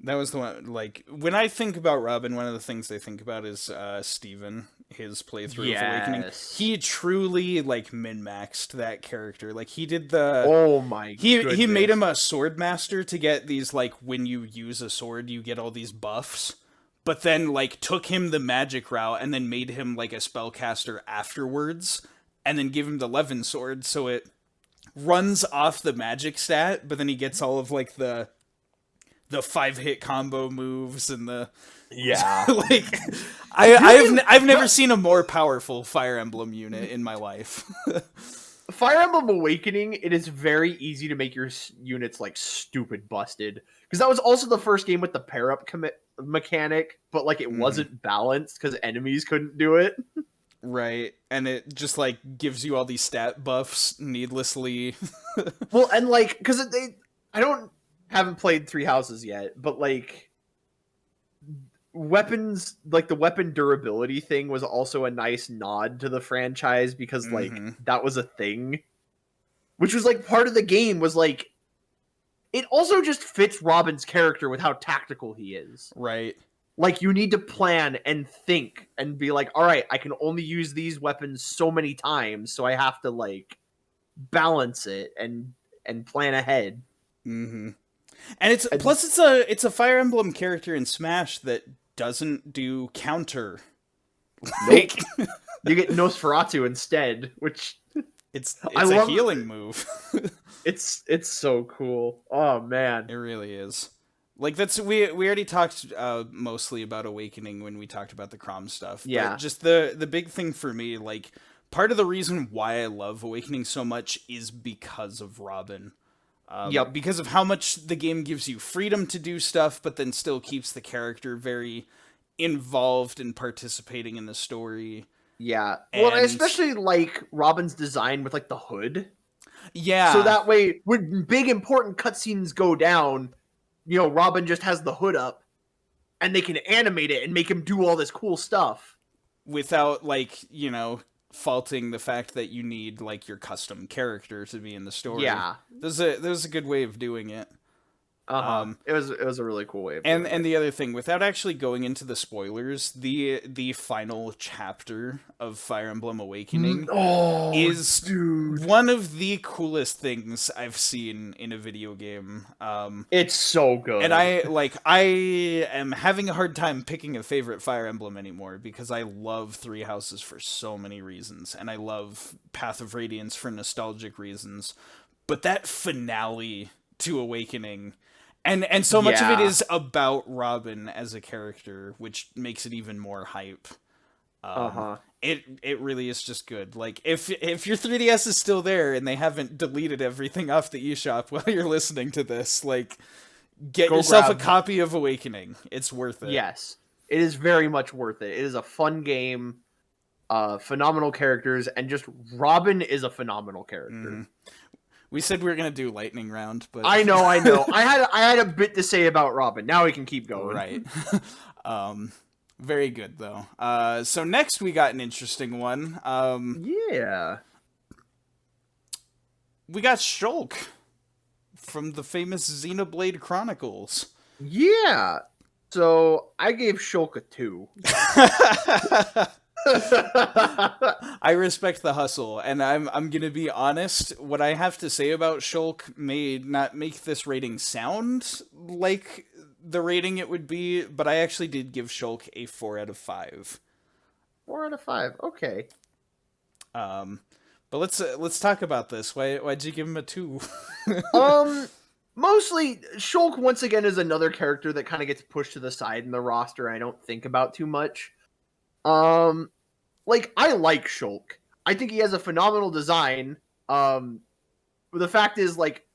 That was the one, like, when I think about Robin, one of the things I think about is Steven, his playthrough of Awakening. He truly, like, min-maxed that character. Like, he did the... Oh my goodness. He made him a sword master to get these, like, when you use a sword, you get all these buffs. But then, like, took him the magic route and then made him, like, a spellcaster afterwards. And then give him the Levin sword, so it runs off the magic stat, but then he gets all of, like, the 5-hit combo moves and the like I've never seen a more powerful Fire Emblem unit in my life. Fire Emblem Awakening, it is very easy to make your units like stupid busted because that was also the first game with the pair up mechanic, but like it wasn't balanced because enemies couldn't do it. Right, and it just like gives you all these stat buffs needlessly. Well, and like because haven't played Three Houses yet, but like weapons, like the weapon durability thing was also a nice nod to the franchise because like that was a thing, which was like part of the game was like it also just fits Robin's character with how tactical he is. Right. Like you need to plan and think and be like, all right, I can only use these weapons so many times, so I have to like balance it and plan ahead. And it's a Fire Emblem character in Smash that doesn't do counter. Like, you get Nosferatu instead, which it's a healing move. It's so cool. Oh man, it really is. Like we already talked mostly about Awakening when we talked about the Crom stuff. Yeah. But just the big thing for me, like part of the reason why I love Awakening so much is because of Robin. Because of how much the game gives you freedom to do stuff, but then still keeps the character very involved and participating in the story. Yeah. Well, I especially like Robin's design with like the hood. Yeah. So that way, when big important cutscenes go down, you know, Robin just has the hood up, and they can animate it and make him do all this cool stuff without, like, you know, faulting the fact that you need like your custom character to be in the story. Yeah, there's a good way of doing it. It was a really cool way of doing it. The other thing, without actually going into the spoilers, the final chapter of Fire Emblem Awakening is one of the coolest things I've seen in a video game. It's so good. And I am having a hard time picking a favorite Fire Emblem anymore because I love Three Houses for so many reasons, and I love Path of Radiance for nostalgic reasons. But that finale to Awakening, and so much of it is about Robin as a character, which makes it even more hype. It really is just good. Like if your 3DS is still there and they haven't deleted everything off the eShop while you're listening to this, like get yourself a copy of Awakening. It's worth it. Yes, it is very much worth it. It is a fun game, phenomenal characters, and just Robin is a phenomenal character. We said we were gonna do lightning round, but I know. I had a bit to say about Robin. Now we can keep going. Right. Very good though. So next we got an interesting one. Yeah. We got Shulk from the famous Xenoblade Chronicles. Yeah. So I gave Shulk a 2. I respect the hustle, and I'm gonna be honest. What I have to say about Shulk may not make this rating sound like the rating it would be, but I actually did give Shulk a 4 out of 5. 4 out of 5. Okay. But let's talk about this. Why'd you give him a 2? Mostly Shulk once again is another character that kind of gets pushed to the side in the roster. I don't think about too much. Like, I like Shulk. I think he has a phenomenal design. The fact is, like,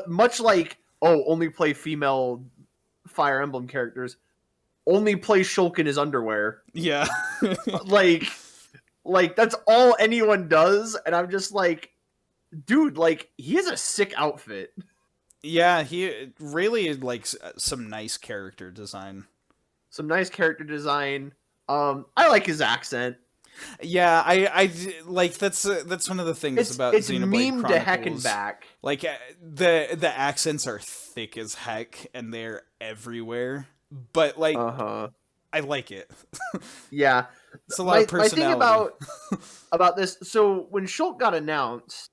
much like, only play female Fire Emblem characters, only play Shulk in his underwear. Yeah. like, that's all anyone does, and I'm just like, dude, like, he has a sick outfit. Yeah, he really, like, some nice character design. I like his accent. Yeah, I like that's one of the things about Xenoblade Chronicles. It's memed to heck and back. Like the accents are thick as heck and they're everywhere. But like I like it. Yeah. It's a lot of personality. My thing about this, so when Shulk got announced,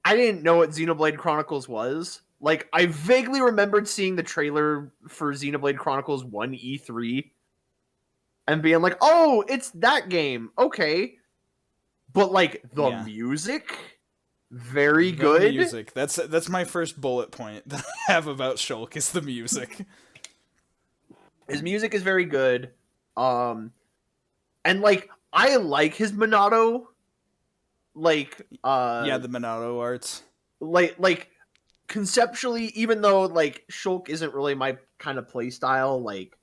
I didn't know what Xenoblade Chronicles was. Like, I vaguely remembered seeing the trailer for Xenoblade Chronicles 1 E3 and being like, oh, it's that game. Okay. But, like, the music, very good. The music. That's my first bullet point that I have about Shulk is the music. His music is very good. And, like, I like his Monado. Like, the Monado arts. Like, conceptually, even though like Shulk isn't really my kind of play style, like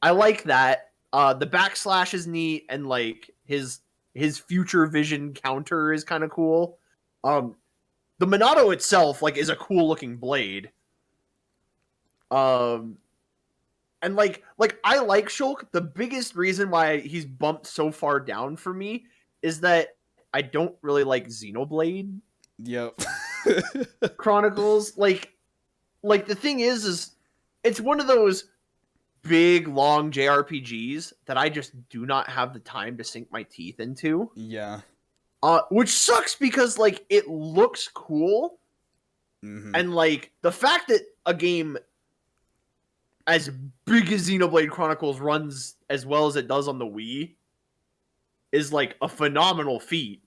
I like that. The backslash is neat, and like his future vision counter is kind of cool. The Monado itself like is a cool looking blade. And like I like Shulk. The biggest reason why he's bumped so far down for me is that I don't really like Xenoblade Yep. Chronicles. Like the thing is it's one of those big long JRPGs that I just do not have the time to sink my teeth into. Yeah. Which sucks because like it looks cool, and like the fact that a game as big as Xenoblade Chronicles runs as well as it does on the Wii is like a phenomenal feat.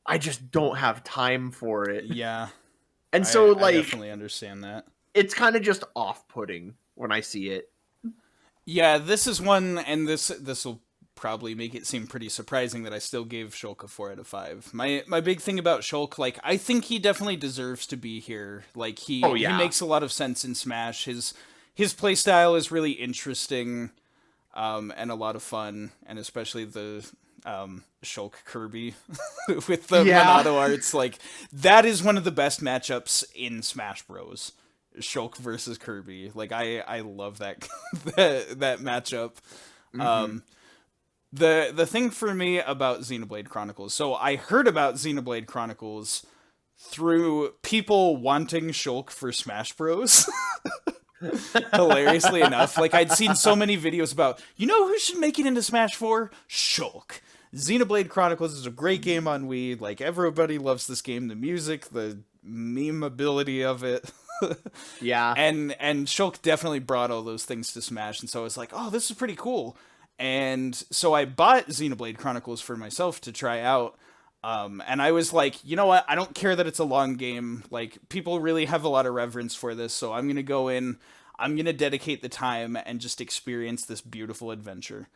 I just don't have time for it. Yeah. And so like I definitely understand that. It's kind of just off-putting when I see it. Yeah, this is one, and this will probably make it seem pretty surprising that I still gave Shulk a 4 out of 5. My big thing about Shulk, like, I think he definitely deserves to be here. Like, he makes a lot of sense in Smash. His playstyle is really interesting, and a lot of fun, and especially the Shulk Kirby with the Monado arts. Like, that is one of the best matchups in Smash Bros. Shulk versus Kirby. Like, I love that that matchup. The thing for me about Xenoblade Chronicles, so I heard about Xenoblade Chronicles through people wanting Shulk for Smash Bros. Hilariously enough, like I'd seen so many videos about, you know who should make it into Smash 4? Shulk. Xenoblade Chronicles is a great game on Wii. Like, everybody loves this game. The music, the memeability of it. Yeah. And Shulk definitely brought all those things to Smash, and so I was like, oh, this is pretty cool. And so I bought Xenoblade Chronicles for myself to try out. And I was like, you know what? I don't care that it's a long game. Like, people really have a lot of reverence for this, so I'm going to go in, I'm going to dedicate the time and just experience this beautiful adventure.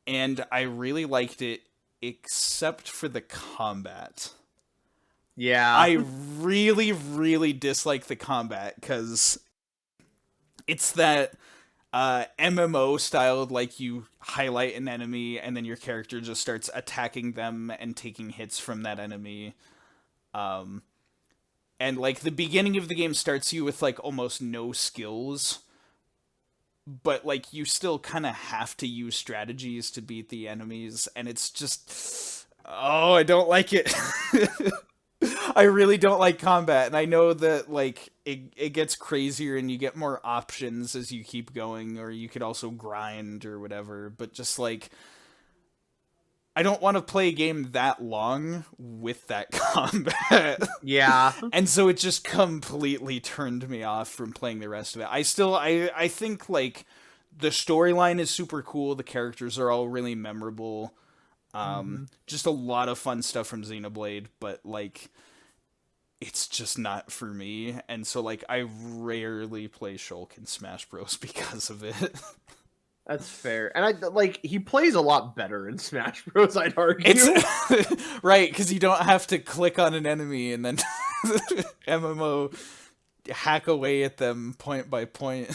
And I really liked it, except for the combat. Yeah. I really, really dislike the combat, because it's that MMO styled, like, you highlight an enemy and then your character just starts attacking them and taking hits from that enemy. And like the beginning of the game starts you with like almost no skills, but like you still kind of have to use strategies to beat the enemies, and it's just, oh, I don't like it. I really don't like combat, and I know that like it gets crazier and you get more options as you keep going, or you could also grind or whatever, but just like, I don't want to play a game that long with that combat. Yeah. And so it just completely turned me off from playing the rest of it. I think like the storyline is super cool, the characters are all really memorable. Just a lot of fun stuff from Xenoblade, but like, it's just not for me. And so like, I rarely play Shulk in Smash Bros. Because of it. That's fair. And I like, he plays a lot better in Smash Bros, I'd argue. It's right, because you don't have to click on an enemy and then MMO hack away at them point by point.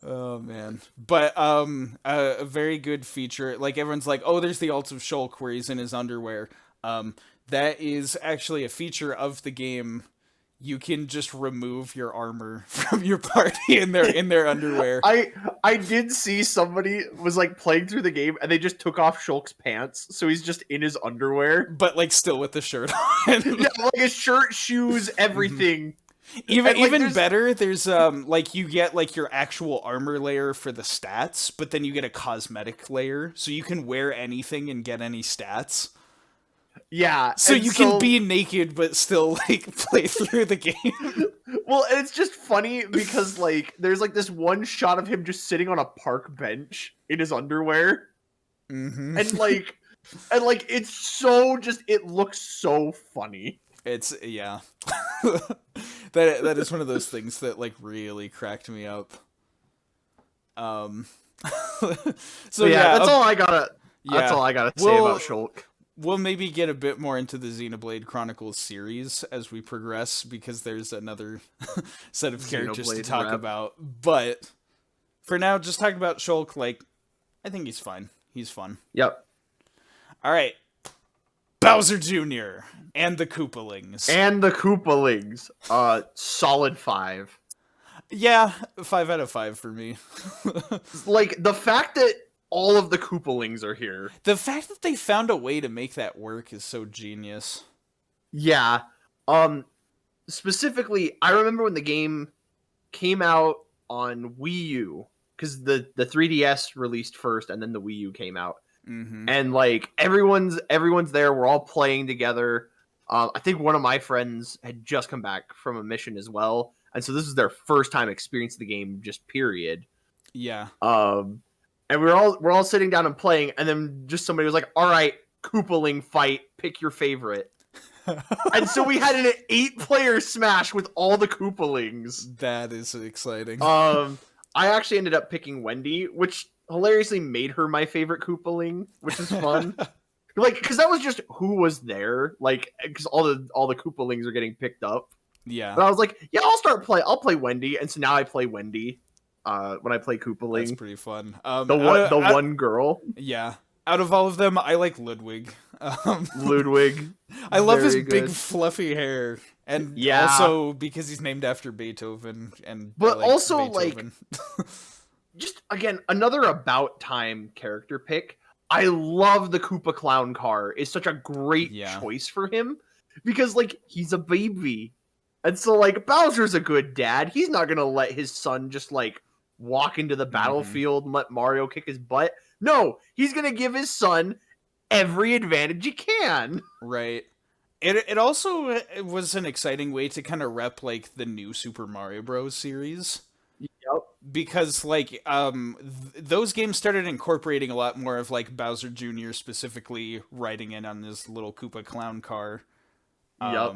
Oh man. But a very good feature. Like, everyone's like, oh, there's the ult of Shulk where he's in his underwear. That is actually a feature of the game. You can just remove your armor from your party in their underwear. I did see somebody was like playing through the game and they just took off Shulk's pants, so he's just in his underwear, but like still with the shirt on. Yeah, like his shirt, shoes, everything. Even better, there's like you get like your actual armor layer for the stats, but then you get a cosmetic layer, so you can wear anything and get any stats. Yeah. So you can be naked but still like play through the game. Well, it's just funny because like there's like this one shot of him just sitting on a park bench in his underwear. And like it's so just, it looks so funny. It's, yeah. That is one of those things that like really cracked me up. So yeah, that's all I gotta say about Shulk. we'll maybe get a bit more into the Xenoblade Chronicles series as we progress, because there's another set of characters to talk about. But for now, just talk about Shulk. Like, I think he's fine. He's fun. Yep. All right. Bowser Jr. and the Koopalings. Solid 5. Yeah, 5 out of 5 for me. Like, the fact that all of the Koopalings are here. The fact that they found a way to make that work is so genius. Yeah. Specifically, I remember when the game came out on Wii U, because the 3DS released first, and then the Wii U came out. Mm-hmm. And like everyone's there. We're all playing together. I think one of my friends had just come back from a mission as well, and so this is their first time experiencing the game. Just period. Yeah. And we're all sitting down and playing, and then just somebody was like, "All right, Koopaling fight. Pick your favorite." And so we had an 8-player Smash with all the Koopalings. That is exciting. I actually ended up picking Wendy, which hilariously made her my favorite Koopaling, which is fun. Like, because that was just who was there. Like, because all the Koopalings are getting picked up. Yeah. But I was like, yeah, I'll play Wendy, and so now I play Wendy. When I play Koopaling. That's pretty fun. The one girl. Yeah. Out of all of them, I like Ludwig. Ludwig. I love his big fluffy hair, and yeah. also because he's named after Beethoven, and but like also Beethoven. like, just again another about time character pick. I love the Koopa Clown car. It's such a great choice for him because like he's a baby, and so like Bowser's a good dad. He's not gonna let his son just like walk into the battlefield and let Mario kick his butt. No, he's gonna give his son every advantage he can. Right. It also was an exciting way to kind of rep like the new Super Mario Bros. Series. Yep. Because like those games started incorporating a lot more of like Bowser Jr. specifically riding in on this little Koopa clown car. Yep.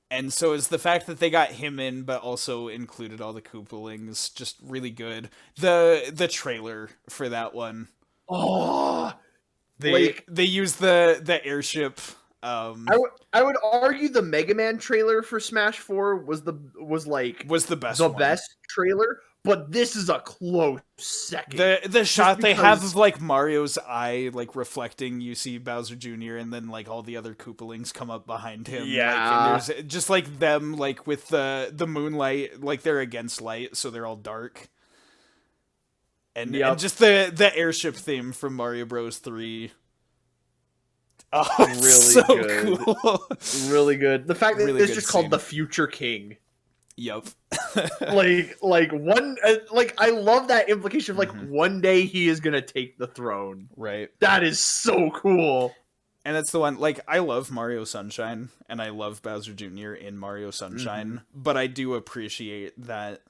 And so it's the fact that they got him in, but also included all the Koopalings, just really good. The trailer for that one. Oh, they used the airship. I would argue the Mega Man trailer for Smash 4 was the best trailer, but this is a close second. The shot they have of like Mario's eye like reflecting, you see Bowser Jr. and then like all the other Koopalings come up behind him. Yeah, like, and there's just like them like with the moonlight, like they're against light, so they're all dark. And just the airship theme from Mario Bros. 3. Oh, really so good. Cool. Really good. The fact that really it's just called the Future King. Yep. like one I love that implication of like one day he is gonna take the throne. Right. That is so cool. And that's the one, like, I love Mario Sunshine, and I love Bowser Jr. in Mario Sunshine, but I do appreciate that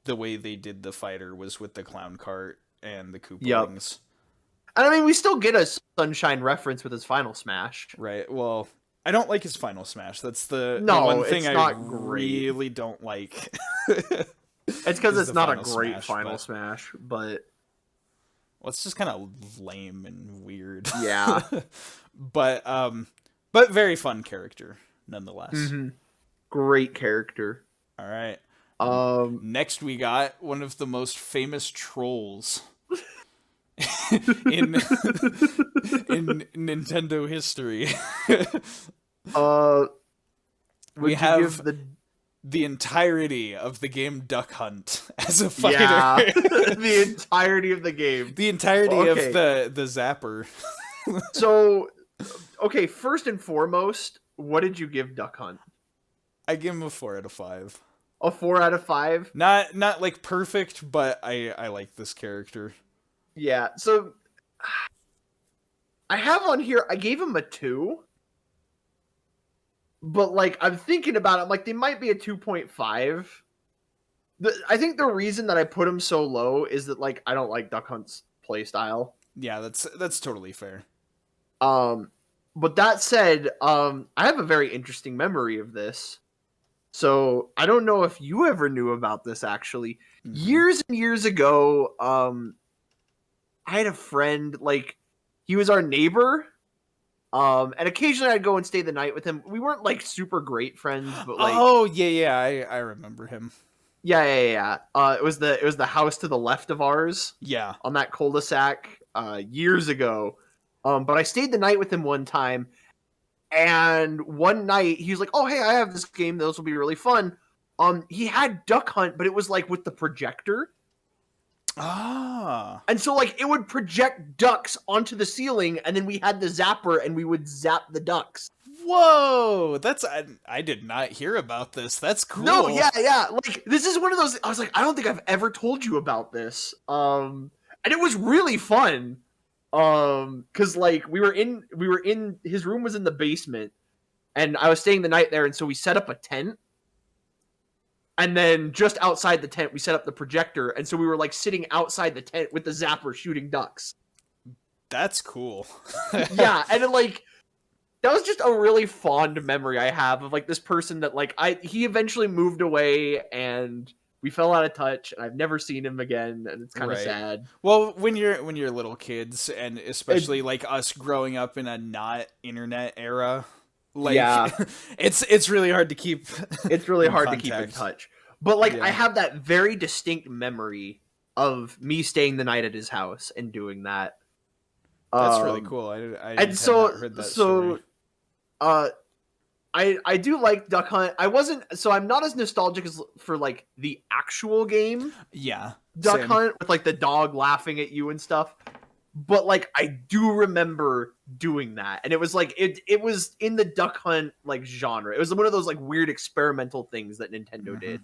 the way they did the fighter was with the clown cart and the Koopalings. Yep. And I mean, we still get a Sunshine reference with his final Smash. Right, well, I don't like his final Smash. That's the one thing I really don't like. It's because it's not a great final Smash, but... Well, it's just kind of lame and weird. Yeah. But very fun character, nonetheless. Great character. All right. Next we got one of the most famous trolls in Nintendo history. We have the entirety of the game Duck Hunt as a fighter. Yeah, the entirety of the game. The entirety of the zapper. So, okay, first and foremost, what did you give Duck Hunt? I give him a 4 out of 5. A 4 out of 5? Not like perfect, but I like this character. Yeah, so I have on here, I gave him a 2. But, like, I'm thinking about it, I'm like, they might be a 2.5. I think the reason that I put him so low is that, like, I don't like Duck Hunt's playstyle. Yeah, that's totally fair. But that said, I have a very interesting memory of this. So, I don't know if you ever knew about this, actually. Years and years ago, I had a friend, like, he was our neighbor, And occasionally I'd go and stay the night with him. We weren't like super great friends, but like, Oh yeah, I remember him. yeah. It was the house to the left of ours Yeah. on that cul-de-sac years ago. But I stayed the night with him one time, and one night he was like, "Oh hey, I have this game. Those will be really fun." He had Duck Hunt, but it was like with the projector. Ah. And so, like, it would project ducks onto the ceiling, and then we had the zapper, and we would zap the ducks. Whoa, I did not hear about this. That's cool. No, yeah. Like, this is one of those. I was like, I don't think I've ever told you about this. And it was really fun. Because like we were in his room was in the basement, and I was staying the night there, and so we set up a tent. And then just outside the tent, we set up the projector, and so we were like sitting outside the tent with the zapper shooting ducks. That's cool. Yeah, and then, like, that was just a really fond memory I have of like this person that like he eventually moved away and we fell out of touch and I've never seen him again, and it's kind of sad. Well, when you're little kids, and especially like us growing up in a not internet era, like, yeah, it's really hard to keep. It's really hard contact. to keep in touch. But like, Yeah. I have that very distinct memory of me staying the night at his house and doing that. That's really cool. I And had so, not heard that story. I do like Duck Hunt. I'm not as nostalgic as for like the actual game Yeah, Duck same. Hunt with like the dog laughing at you and stuff. But like, I do remember doing that, and it was like it was in the Duck Hunt like genre. It was one of those like weird experimental things that Nintendo did.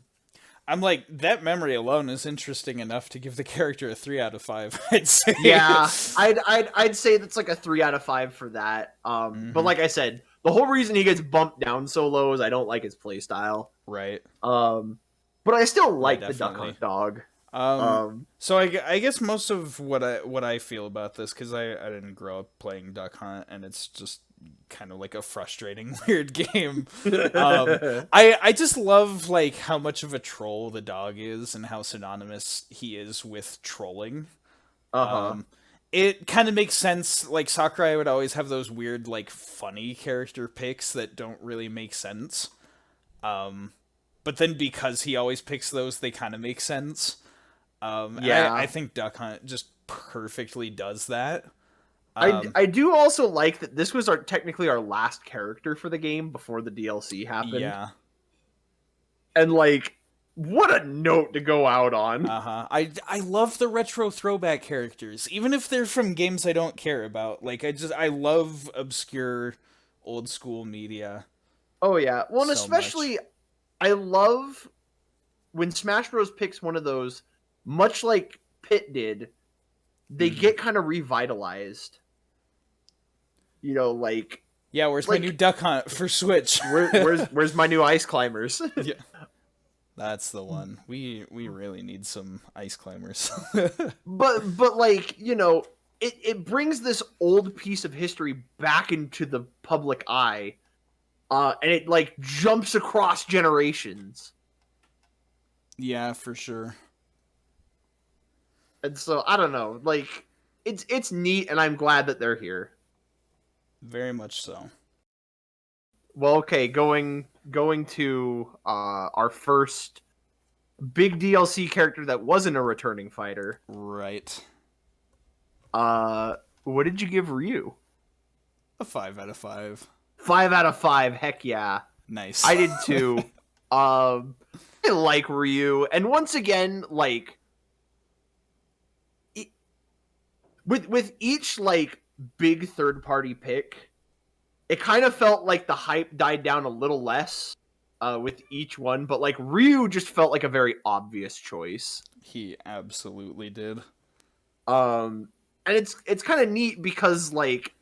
I'm like, that memory alone is interesting enough to give the character a 3 out of 5. I'd say. Yeah, I'd say that's like a 3 out of 5 for that. But like I said, the whole reason he gets bumped down so low is I don't like his playstyle. Right. But I still like the Duck definitely. Hunt dog. So I guess most of what I feel about this, because I didn't grow up playing Duck Hunt, and it's just kind of like a frustrating, weird game. I just love like how much of a troll the dog is and how synonymous he is with trolling. It kind of makes sense. Like, Sakurai would always have those weird, like, funny character picks that don't really make sense. But then because he always picks those, they kind of make sense. Yeah, I think Duck Hunt just perfectly does that. I do also like that this was technically our last character for the game before the DLC happened. Yeah. And like, what a note to go out on. I love the retro throwback characters, even if they're from games I don't care about. Like, I love obscure old school media. Oh yeah. Well, and so especially I love when Smash Bros picks one of those, much like Pit did, they get kind of revitalized. You know, like, yeah, where's my new Duck Hunt for Switch? Where's my new Ice Climbers? Yeah. That's the one. We really need some ice climbers. but like, you know, it brings this old piece of history back into the public eye. And it like jumps across generations. Yeah, for sure. And so I don't know, like, it's neat, and I'm glad that they're here. Very much so. Well, okay, going to our first big DLC character that wasn't a returning fighter. Right. What did you give Ryu? A 5 out of 5. 5 out of 5. Heck yeah. Nice. I did too. I like Ryu, and once again, like, with each like big third party pick, it kind of felt like the hype died down a little less with each one, but like Ryu just felt like a very obvious choice. He absolutely did. And it's kind of neat because like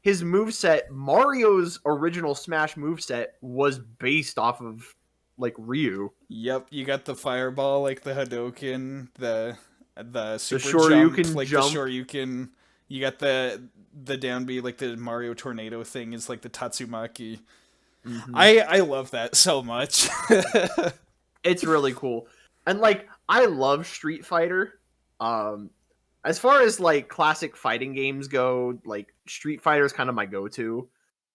his moveset, Mario's original Smash moveset, was based off of like Ryu. Yep, you got the fireball, like the Hadoken, the super Shoryuken jump, like jump. the Shoryuken. You got the down B, like the Mario tornado thing is like the Tatsumaki. I love that so much. It's really cool. And like, I love Street Fighter. As far as like classic fighting games go, like Street Fighter is kind of my go-to.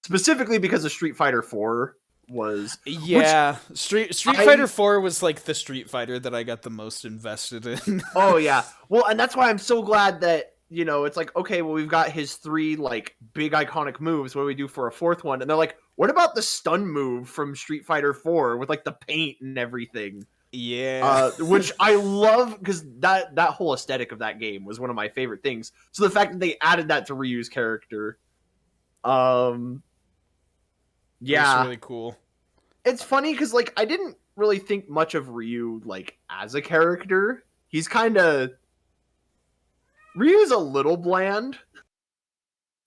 specifically because of Street Fighter 4 was Yeah, Street Fighter 4 was like the Street Fighter that I got the most invested in. Oh yeah. Well, and that's why I'm so glad that, you know, it's like, okay, well, we've got his 3 like big iconic moves. What do we do for a 4th one? And they're like, what about the stun move from Street Fighter 4 with like the paint and everything? Yeah. Which I love, because that whole aesthetic of that game was one of my favorite things. So the fact that they added that to Ryu's character, yeah, It's really cool. it's funny because like I didn't really think much of Ryu like as a character. He's kind of Ryu's a little bland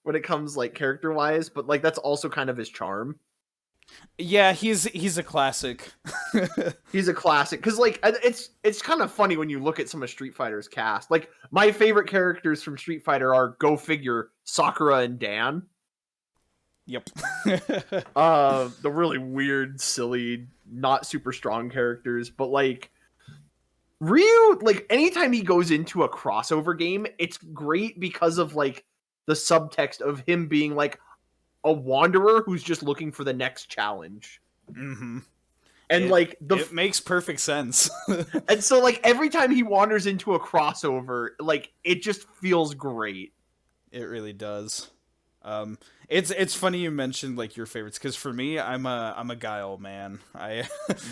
when it comes like character wise, but like that's also kind of his charm. Yeah, he's a classic. He's a classic because like it's kind of funny when you look at some of Street Fighter's cast. Like my favorite characters from Street Fighter are, go figure, Sakura and Dan. Yep. The really weird, silly, not super strong characters, but like Ryu, like anytime he goes into a crossover game, it's great because of like the subtext of him being like a wanderer who's just looking for the next challenge. Mm-hmm. And like it makes perfect sense. And so like every time he wanders into a crossover, like it just feels great. It really does. It's funny you mentioned like your favorites, because for me, I'm a Guile man.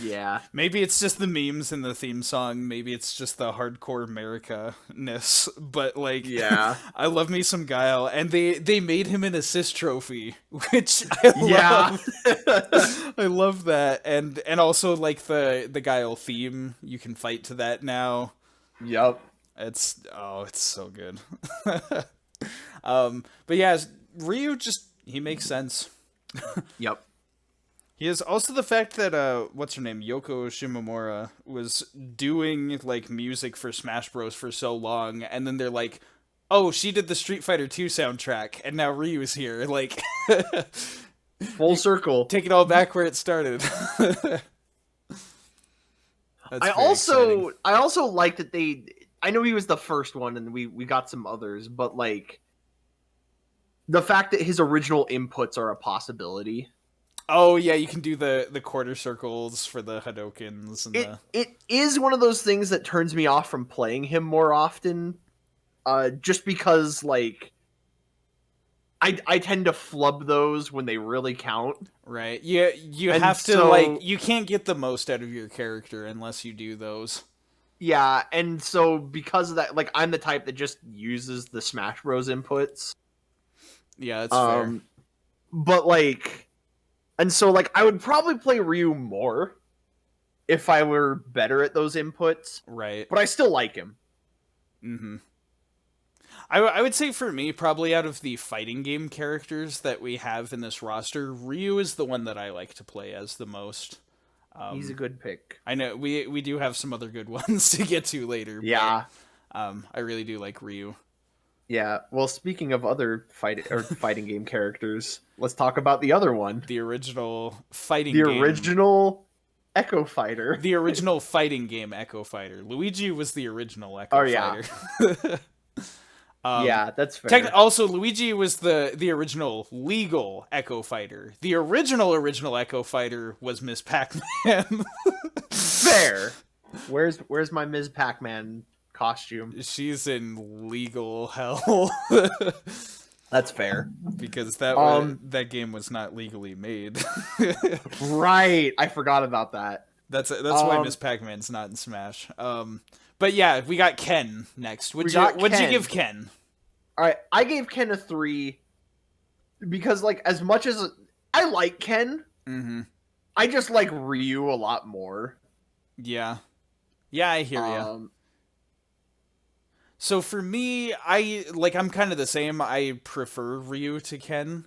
Yeah. Maybe it's just the memes in the theme song. Maybe it's just the hardcore America-ness. But like, yeah, I love me some Guile, and they made him an assist trophy, which I love. I love that, and also like the Guile theme. You can fight to that now. Yep. It's so good. But yeah, Ryu he makes sense. Yep. He is also the fact that what's her name, Yoko Shimomura, was doing like music for Smash Bros for so long, and then they're like, oh, she did the Street Fighter 2 soundtrack, and now Ryu's here. Like, full circle. Take it all back where it started. I also like that I know he was the first one, and we got some others, but like the fact that his original inputs are a possibility. Oh yeah, you can do the quarter circles for the Hadokens. And it is one of those things that turns me off from playing him more often, just because like I tend to flub those when they really count. Right. You have to like, you can't get the most out of your character unless you do those. Yeah, and so because of that, like I'm the type that just uses the Smash Bros inputs. Yeah, that's fair. But like, and so like I would probably play Ryu more if I were better at those inputs. Right. But I still like him. Mm-hmm. I would say for me, probably out of the fighting game characters that we have in this roster, Ryu is the one that I like to play as the most. He's a good pick. I know we do have some other good ones to get to later. Yeah. But, I really do like Ryu. Yeah, well, speaking of other fighting game characters, let's talk about the other one. The original fighting game. The original Echo Fighter. The original fighting game Echo Fighter. Luigi was the original Echo Fighter. Yeah, that's fair. Also, Luigi was the original legal Echo Fighter. The original Echo Fighter was Ms. Pac-Man. Fair. Where's my Ms. Pac-Man costume? She's in legal hell. That's fair. Because that game was not legally made. Right. I forgot about that. That's why Miss Pac-Man's not in Smash. But yeah, we got Ken next. What'd you give Ken? All right, I gave Ken a 3 because like as much as I like Ken, I just like Ryu a lot more. Yeah. Yeah, I hear you. So for me, I'm kind of the same. I prefer Ryu to Ken.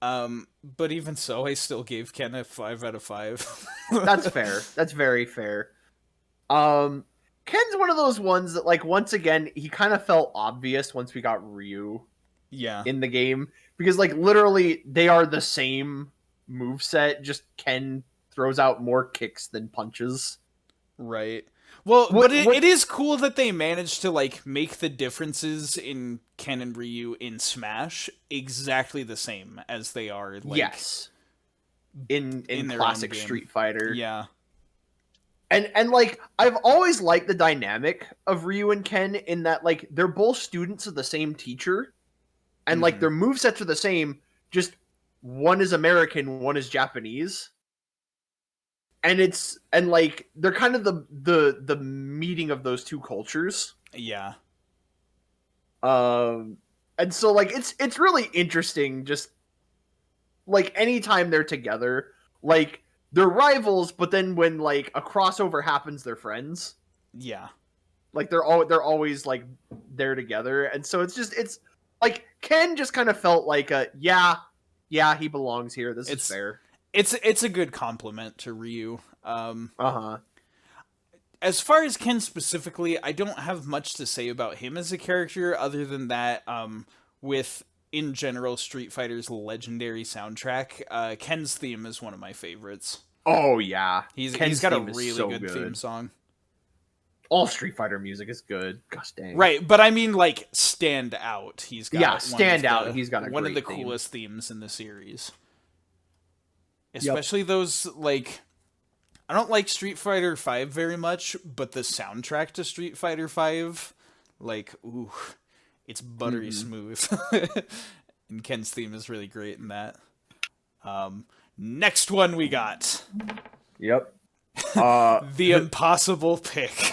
But even so, I still gave Ken a 5 out of 5. That's fair. That's very fair. Ken's one of those ones that, like, once again, he kind of felt obvious once we got Ryu in the game. Because, like, literally, they are the same moveset, just Ken throws out more kicks than punches. Right. Well, What, but it, what, it is cool that they managed to like make the differences in Ken and Ryu in Smash exactly the same as they are like yes, in their own classic game. Street Fighter. Yeah. And like I've always liked the dynamic of Ryu and Ken in that like they're both students of the same teacher, and like their movesets are the same, just one is American, one is Japanese. And like they're kind of the meeting of those two cultures. Yeah. And so like it's really interesting just like anytime they're together, like they're rivals, but then when like a crossover happens, they're friends. Yeah. Like they're always like there together, and so it's like Ken just kind of felt like yeah, he belongs here. This is fair. It's a good compliment to Ryu. As far as Ken specifically, I don't have much to say about him as a character other than that with in general Street Fighter's legendary soundtrack, Ken's theme is one of my favorites. Oh yeah, he's got a really good theme song. All Street Fighter music is good. Gosh dang. Right, but I mean like stand out. He's got He's got one of the theme. coolest themes in the series. Especially those like I don't like Street Fighter V very much, but the soundtrack to Street Fighter V, like, ooh, it's buttery smooth. And Ken's theme is really great in that. Next one we got. Yep. The impossible pick.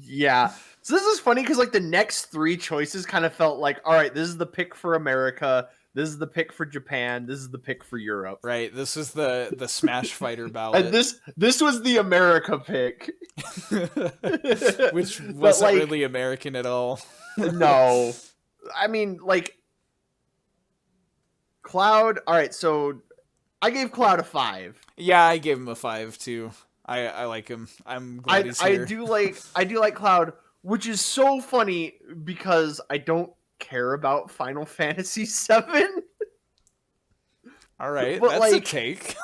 Yeah. So this is funny because like the next three choices kind of felt like, all right, this is the pick for America, this is the pick for Japan, this is the pick for Europe. Right. This is the Smash Fighter ballot. And this was the America pick. Which wasn't really American at all. No. I mean, like Cloud, all right, so I gave Cloud a 5. Yeah, I gave him a 5 too. I like him. I'm glad he's here. I do like Cloud, which is so funny because I don't care about Final Fantasy VII. All right, but that's a take.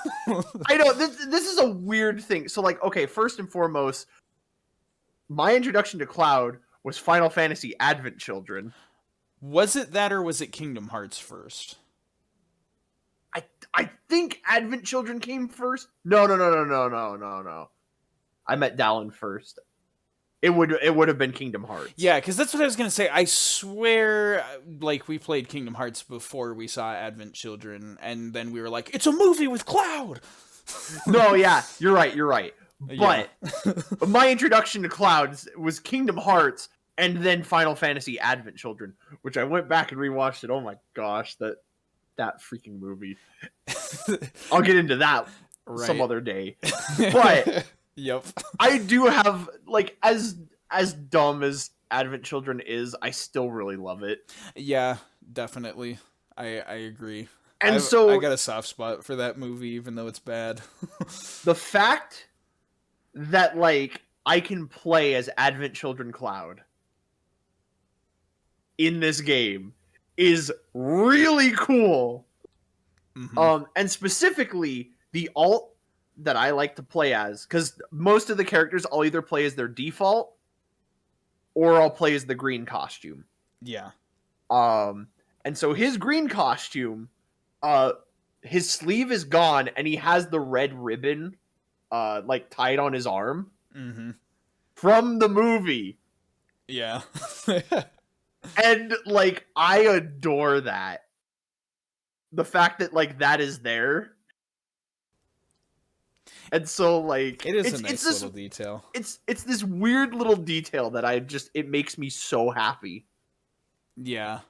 I know this is a weird thing. So like, okay, first and foremost, my introduction to Cloud was Final Fantasy Advent Children. Was it that or was it Kingdom Hearts first? I think Advent Children came first. No. I met Dallin first. It would have been Kingdom Hearts. Yeah, because that's what I was gonna say. I swear, like we played Kingdom Hearts before we saw Advent Children, and then we were like, "It's a movie with Cloud." No, yeah, you're right. But yeah. My introduction to Cloud was Kingdom Hearts, and then Final Fantasy Advent Children, which I went back and rewatched it. Oh my gosh, that freaking movie. I'll get into that some other day. But yep. I do have like as dumb as Advent Children is, I still really love it. Yeah, definitely. I agree. And I got a soft spot for that movie even though it's bad. The fact that like I can play as Advent Children Cloud in this game is really cool. And specifically the alt that I like to play as, because most of the characters I'll either play as their default or I'll play as the green costume. Yeah. And so his green costume, his sleeve is gone and he has the red ribbon like tied on his arm from the movie. Yeah. And like I adore that. The fact that like that is there. And so like it is a nice little detail. It's this weird little detail that it makes me so happy. Yeah.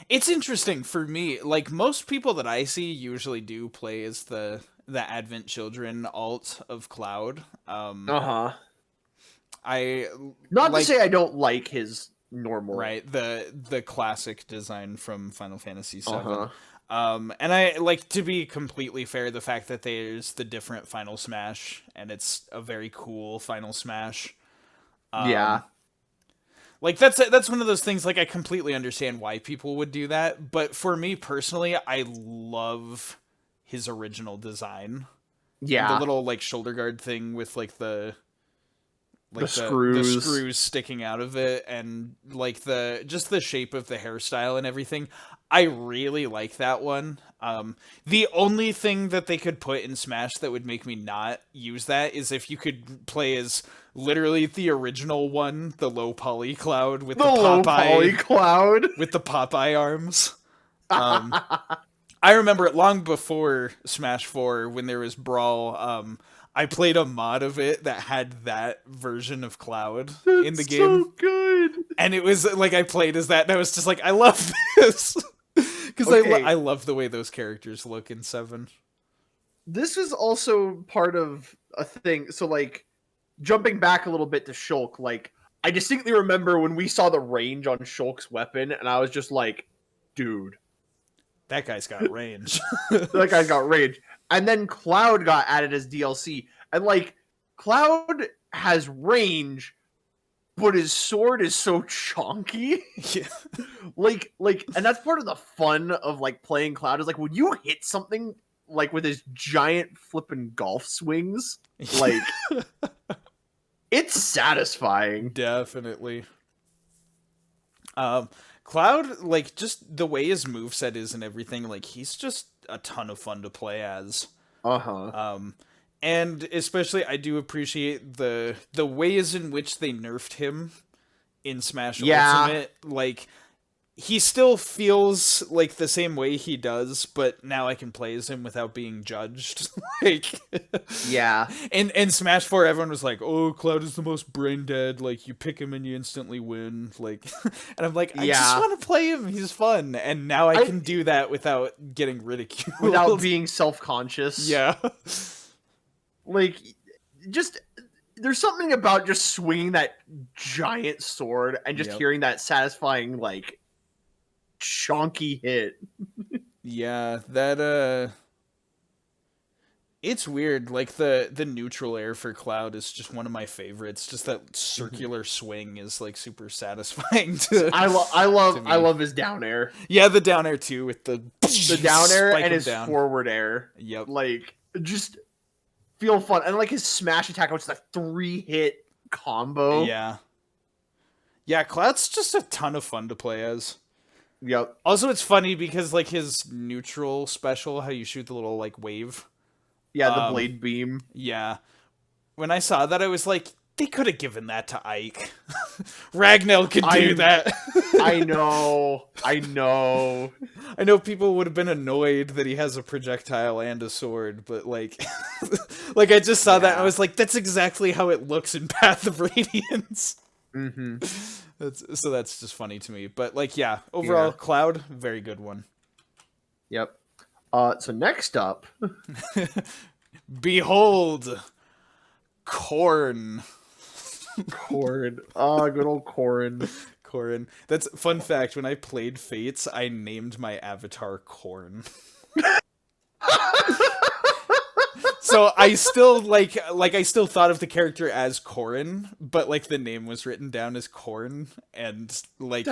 It's interesting for me. Like most people that I see usually do play as the Advent Children alt of Cloud. I not to say I don't like his normal, right, the classic design from Final Fantasy VII. And I like, to be completely fair, the fact that there's the different Final Smash and it's a very cool Final Smash. Yeah. Like that's one of those things, like I completely understand why people would do that, but for me personally, I love his original design. Yeah. The little like shoulder guard thing with like the like the screws sticking out of it, and like just the shape of the hairstyle and everything. I really like that one. The only thing that they could put in Smash that would make me not use that is if you could play as literally the original one, the low poly Cloud with the low poly Cloud with the Popeye arms. I remember it long before Smash 4 when there was Brawl. I played a mod of it that had that version of Cloud in the game. So good. And it was like I played as that, and I was just like, I love this. Because I love the way those characters look in 7. This is also part of a thing. So, like, jumping back a little bit to Shulk, like, I distinctly remember when we saw the range on Shulk's weapon, and I was just like, dude. That guy's got range. That guy's got range. And then Cloud got added as DLC. And, like, Cloud has range, but his sword is so chonky. Yeah. like, and that's part of the fun of, like, playing Cloud is, like, when you hit something, like, with his giant flippin' golf swings, like, it's satisfying. Definitely. Cloud, like, just the way his moveset is and everything, like, he's just a ton of fun to play as. And especially, I do appreciate the ways in which they nerfed him in Smash Ultimate. Like, he still feels like the same way he does, but now I can play as him without being judged. Like, yeah. In Smash 4, everyone was like, "Oh, Cloud is the most brain dead. Like, you pick him and you instantly win." Like, and I'm like, I just want to play him. He's fun, and now I can do that without getting ridiculed, without being self-conscious. Yeah. Like, just there's something about just swinging that giant sword and just hearing that satisfying, like, chonky hit. Yeah, that it's weird. Like, the neutral air for Cloud is just one of my favorites. Just that circular swing is, like, super satisfying to I love his down air. Yeah, the down air too, with the down air and his forward air. Yep. Like, just feel fun. And, like, his smash attack, which is a 3-hit combo. Yeah. Yeah, Cloud's just a ton of fun to play as. Yep. Also, it's funny because, like, his neutral special, how you shoot the little, like, wave. Yeah, the blade beam. Yeah. When I saw that, I was like, they could have given that to Ike. Ragnell could do that. I know. I know people would have been annoyed that he has a projectile and a sword, but, like, like, I just saw that and I was like, that's exactly how it looks in Path of Radiance. Mm-hmm. So that's just funny to me. But, like, yeah, overall, Cloud, very good one. Yep. So next up... Behold! Corrin. Corrin. Oh, good old Corrin. Corrin. That's fun fact. When I played Fates, I named my avatar Corrin. So I still I still thought of the character as Corrin, but, like, the name was written down as Corrin, and, like,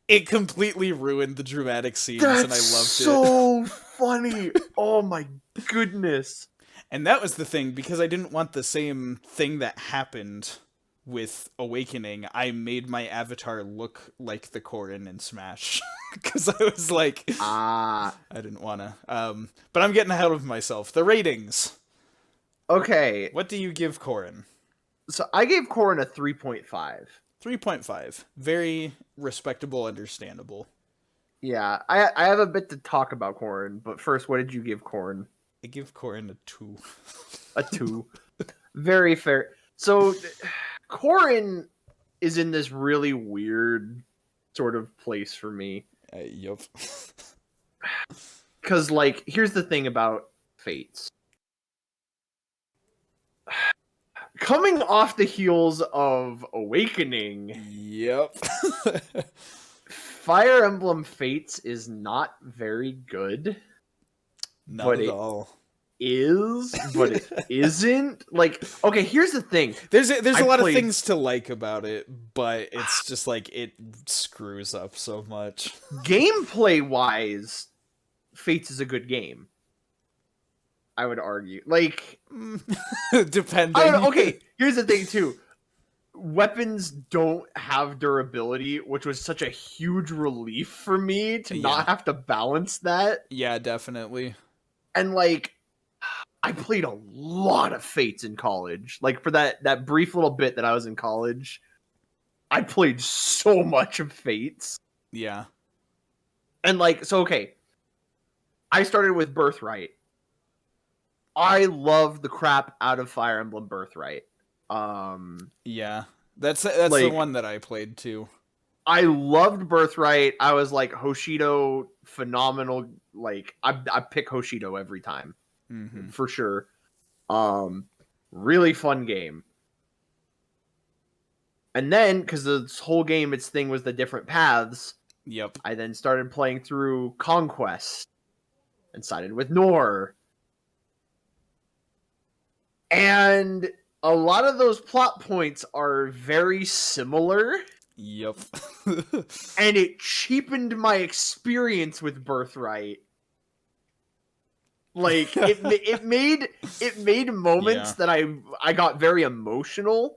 it completely ruined the dramatic scenes, and I loved it. So funny. Oh my goodness. And that was the thing, because I didn't want the same thing that happened with Awakening. I made my avatar look like the Corrin in Smash. Because I was like, I didn't want to. But I'm getting ahead of myself. The ratings. Okay. What do you give Corrin? So I gave Corrin a 3.5. 3.5. Very respectable, understandable. Yeah, I have a bit to talk about Corrin, but first, what did you give Corrin? I give Corrin a 2. A 2. Very fair. So, Corrin is in this really weird sort of place for me. Yup. Because, like, here's the thing about Fates. Coming off the heels of Awakening... Yep. Fire Emblem Fates is not very good. Not at all. But it isn't. Like, okay, here's the thing. There's a lot of things to like about it, but it's just like it screws up so much. Gameplay wise, Fates is a good game. I would argue. Like, depending. Okay, here's the thing too. weapons don't have durability, which was such a huge relief for me to not have to balance that. Yeah, definitely. And like, I played a lot of Fates in college. Like for that brief little bit that I was in college, I played so much of Fates. Yeah. And like, so okay, I started with Birthright. I love the crap out of Fire Emblem Birthright. Yeah. That's like, the one that I played too. I loved Birthright. I was like, Hoshido, phenomenal. Like, I pick Hoshido every time, for sure. Really fun game. And then, because this whole game, its thing was the different paths. Yep. I then started playing through Conquest and sided with Nor. And a lot of those plot points are very similar. Yep. And it cheapened my experience with Birthright. Like it made moments that I got very emotional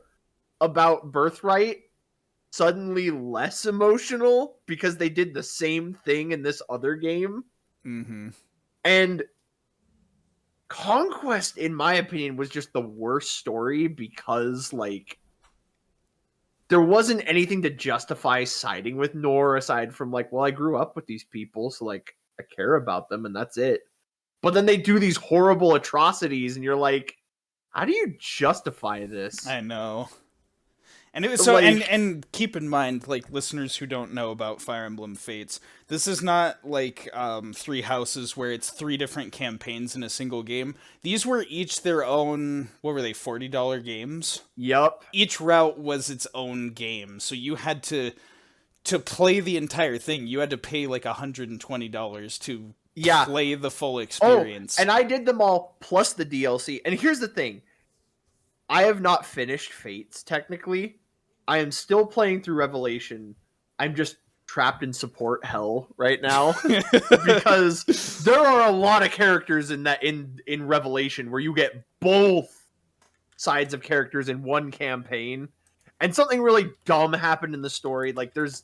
about Birthright suddenly less emotional because they did the same thing in this other game. And Conquest, in my opinion, was just the worst story because like there wasn't anything to justify siding with Nor aside from like, well, I grew up with these people, so like I care about them and that's it. But then they do these horrible atrocities and you're like, how do you justify this? I know. And it was so, like, and keep in mind, like, listeners who don't know about Fire Emblem Fates, this is not like Three Houses where it's 3 different campaigns in a single game. These were each their own, what were they, $40 games? Yep. Each route was its own game, so you had to play the entire thing. You had to pay like $120 to play the full experience. Oh, and I did them all plus the DLC. And here's the thing. I have not finished Fates, technically. I am still playing through Revelation. I'm just trapped in support hell right now. Because there are a lot of characters in that in Revelation where you get both sides of characters in one campaign. And something really dumb happened in the story. Like there's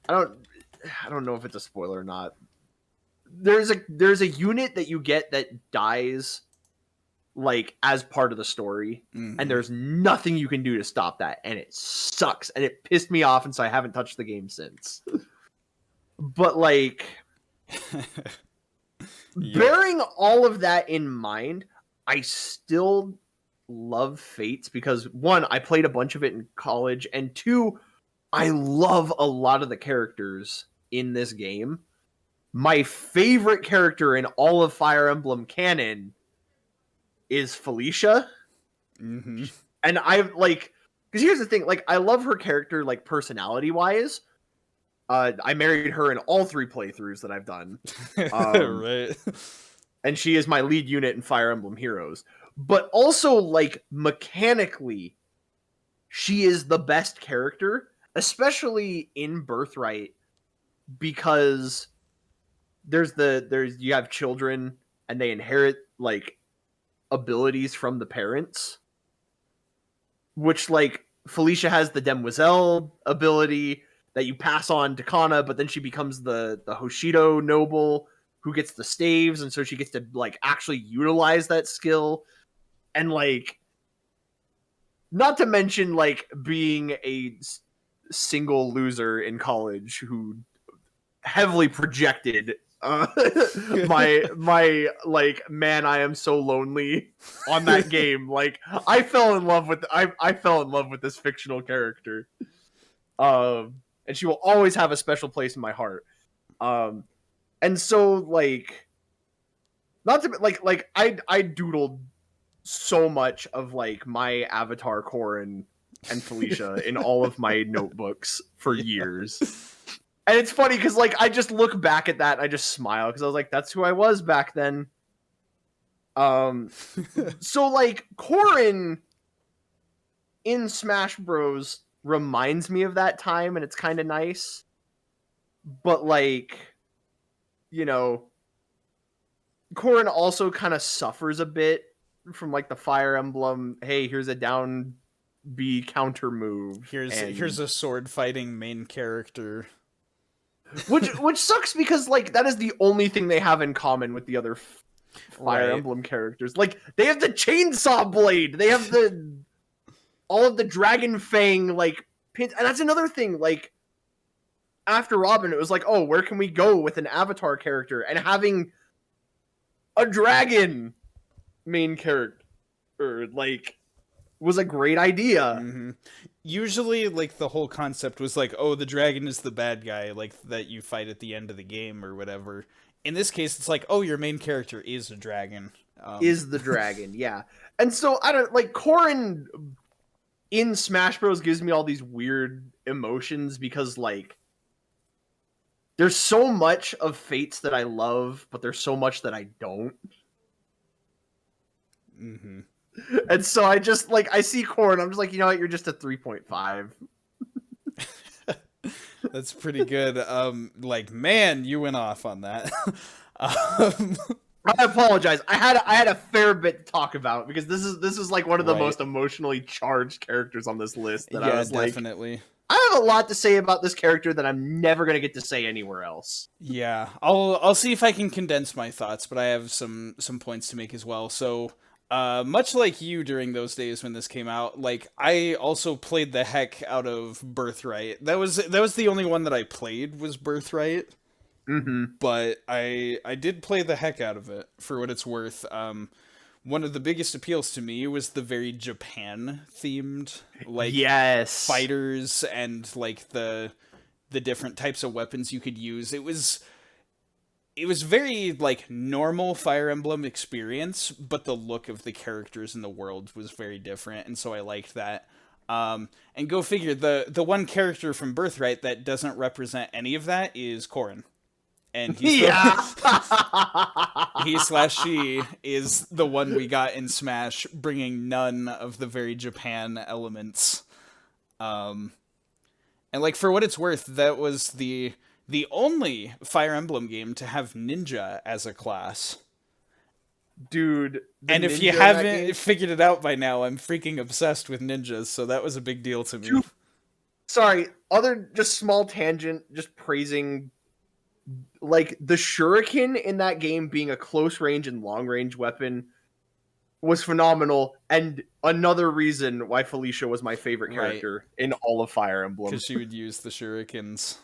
I don't know if it's a spoiler or not. There's a unit that you get that dies like as part of the story, and there's nothing you can do to stop that, and it sucks, and it pissed me off, and so I haven't touched the game since. But like bearing all of that in mind, I still love Fates because 1, I played a bunch of it in college, and 2, I love a lot of the characters in this game. My favorite character in all of Fire Emblem canon is Felicia. And I like, because here's the thing, like I love her character like personality wise. I married her in all 3 playthroughs that I've done. Right. And she is my lead unit in Fire Emblem Heroes. But also like mechanically, she is the best character, especially in Birthright, because there's you have children and they inherit like abilities from the parents, which like Felicia has the Demoiselle ability that you pass on to Kana, but then she becomes the Hoshido noble who gets the staves, and so she gets to like actually utilize that skill. And like, not to mention like being a single loser in college who heavily projected my like, man, I am so lonely on that game. Like I fell in love with this fictional character. And she will always have a special place in my heart. And so like, not to like I doodled so much of like my avatar Corrin and Felicia in all of my notebooks for years. And it's funny because like I just look back at that and I just smile because I was like, that's who I was back then. So like Corrin in Smash Bros reminds me of that time, and it's kind of nice. But like, you know, Corrin also kind of suffers a bit from like the Fire Emblem, hey, here's a down be counter move. Here's a sword fighting main character. Which sucks because like that is the only thing they have in common with the other Fire Emblem characters. Like they have the chainsaw blade, they have all of the dragon fang like pins, and that's another thing. Like after Robin, it was like, oh, where can we go with an Avatar character, and having a dragon main character like was a great idea. Mm-hmm. Usually, like, the whole concept was like, oh, the dragon is the bad guy, like, that you fight at the end of the game or whatever. In this case, it's like, oh, your main character is a dragon. Is the dragon, yeah. And so, I don't, like, Corrin in Smash Bros. Gives me all these weird emotions because, like, there's so much of Fates that I love, but there's so much that I don't. Mm-hmm. And so I just, like, I see Corrin, I'm just like, you know what, you're just a 3.5. That's pretty good. Like, man, you went off on that. I apologize. I had a fair bit to talk about because this is like one of the most emotionally charged characters on this list that I was definitely. Like, I have a lot to say about this character that I'm never gonna get to say anywhere else. Yeah, I'll see if I can condense my thoughts, but I have some points to make as well. So, much like you during those days when this came out, like I also played the heck out of Birthright. That was the only one that I played was Birthright. Mm-hmm. But I did play the heck out of it for what it's worth. One of the biggest appeals to me was the very Japan themed, like, fighters and like the different types of weapons you could use. It was very like normal Fire Emblem experience, but the look of the characters in the world was very different, and so I liked that. And go figure, the one character from Birthright that doesn't represent any of that is Corrin. And he slash she is the one we got in Smash, bringing none of the very Japan elements. And like, for what it's worth, that was the only Fire Emblem game to have ninja as a class. Dude. And if you haven't figured it out by now, I'm freaking obsessed with ninjas, so that was a big deal to me. Dude. Sorry, other just small tangent, just praising, like, the shuriken in that game being a close range and long range weapon was phenomenal, and another reason why Felicia was my favorite character in all of Fire Emblem. Because she would use the shurikens.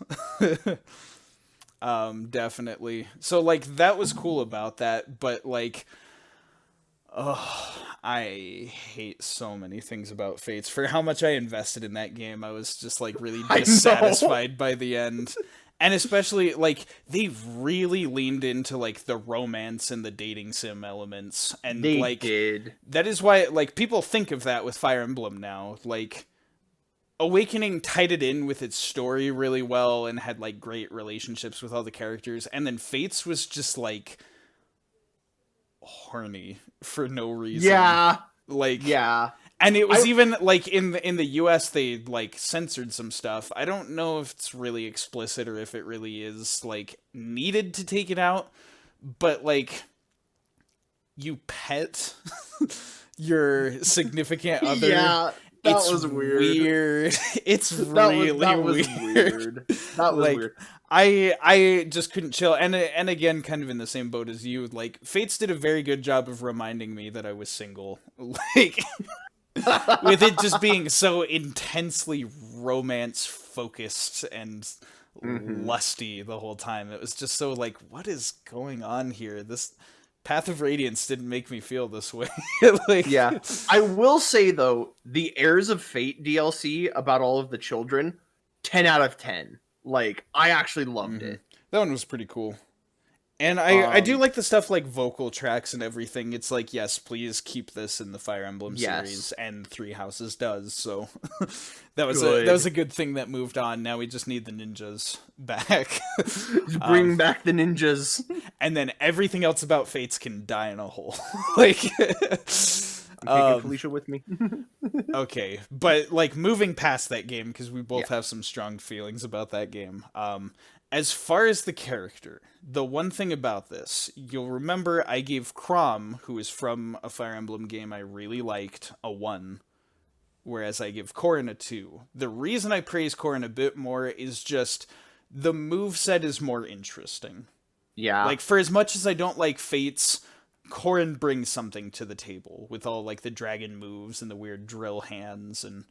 Definitely. So, like, that was cool about that, but, like, I hate so many things about Fates. For how much I invested in that game, I was just, like, really dissatisfied by the end. And especially, like, they really leaned into, like, the romance and the dating sim elements. And, they did. That is why, like, people think of that with Fire Emblem now. Like, Awakening tied it in with its story really well and had, like, great relationships with all the characters. And then Fates was just, like, horny for no reason. Yeah. Like, yeah. And it was even, like, in the US, they, like, censored some stuff. I don't know if it's really explicit or if it really is, like, needed to take it out. But, like, you pet your significant other. Yeah, that was weird. It's really weird. That was weird. Like, weird. I just couldn't chill. And again, kind of in the same boat as you. Like, Fates did a very good job of reminding me that I was single. Like... with it just being so intensely romance focused and lusty the whole time. It was just so like, what is going on here? This Path of Radiance didn't make me feel this way. Like, yeah. I will say though, the Heirs of Fate DLC about all of the children, 10 out of 10. Like, I actually loved it. That one was pretty cool. And I do like the stuff like vocal tracks and everything. It's like, yes, please keep this in the Fire Emblem series, and Three Houses does. So that was a good thing that moved on. Now we just need the ninjas back. Bring back the ninjas, and then everything else about Fates can die in a hole. Like, I'm taking Felicia with me. Okay, but like moving past that game because we both have some strong feelings about that game. As far as the character, the one thing about this, you'll remember I gave Chrom, who is from a Fire Emblem game I really liked, a 1. whereas I give Corrin a 2. The reason I praise Corrin a bit more is just the moveset is more interesting. Yeah. Like, for as much as I don't like Fates, Corrin brings something to the table with all, like, the dragon moves and the weird drill hands and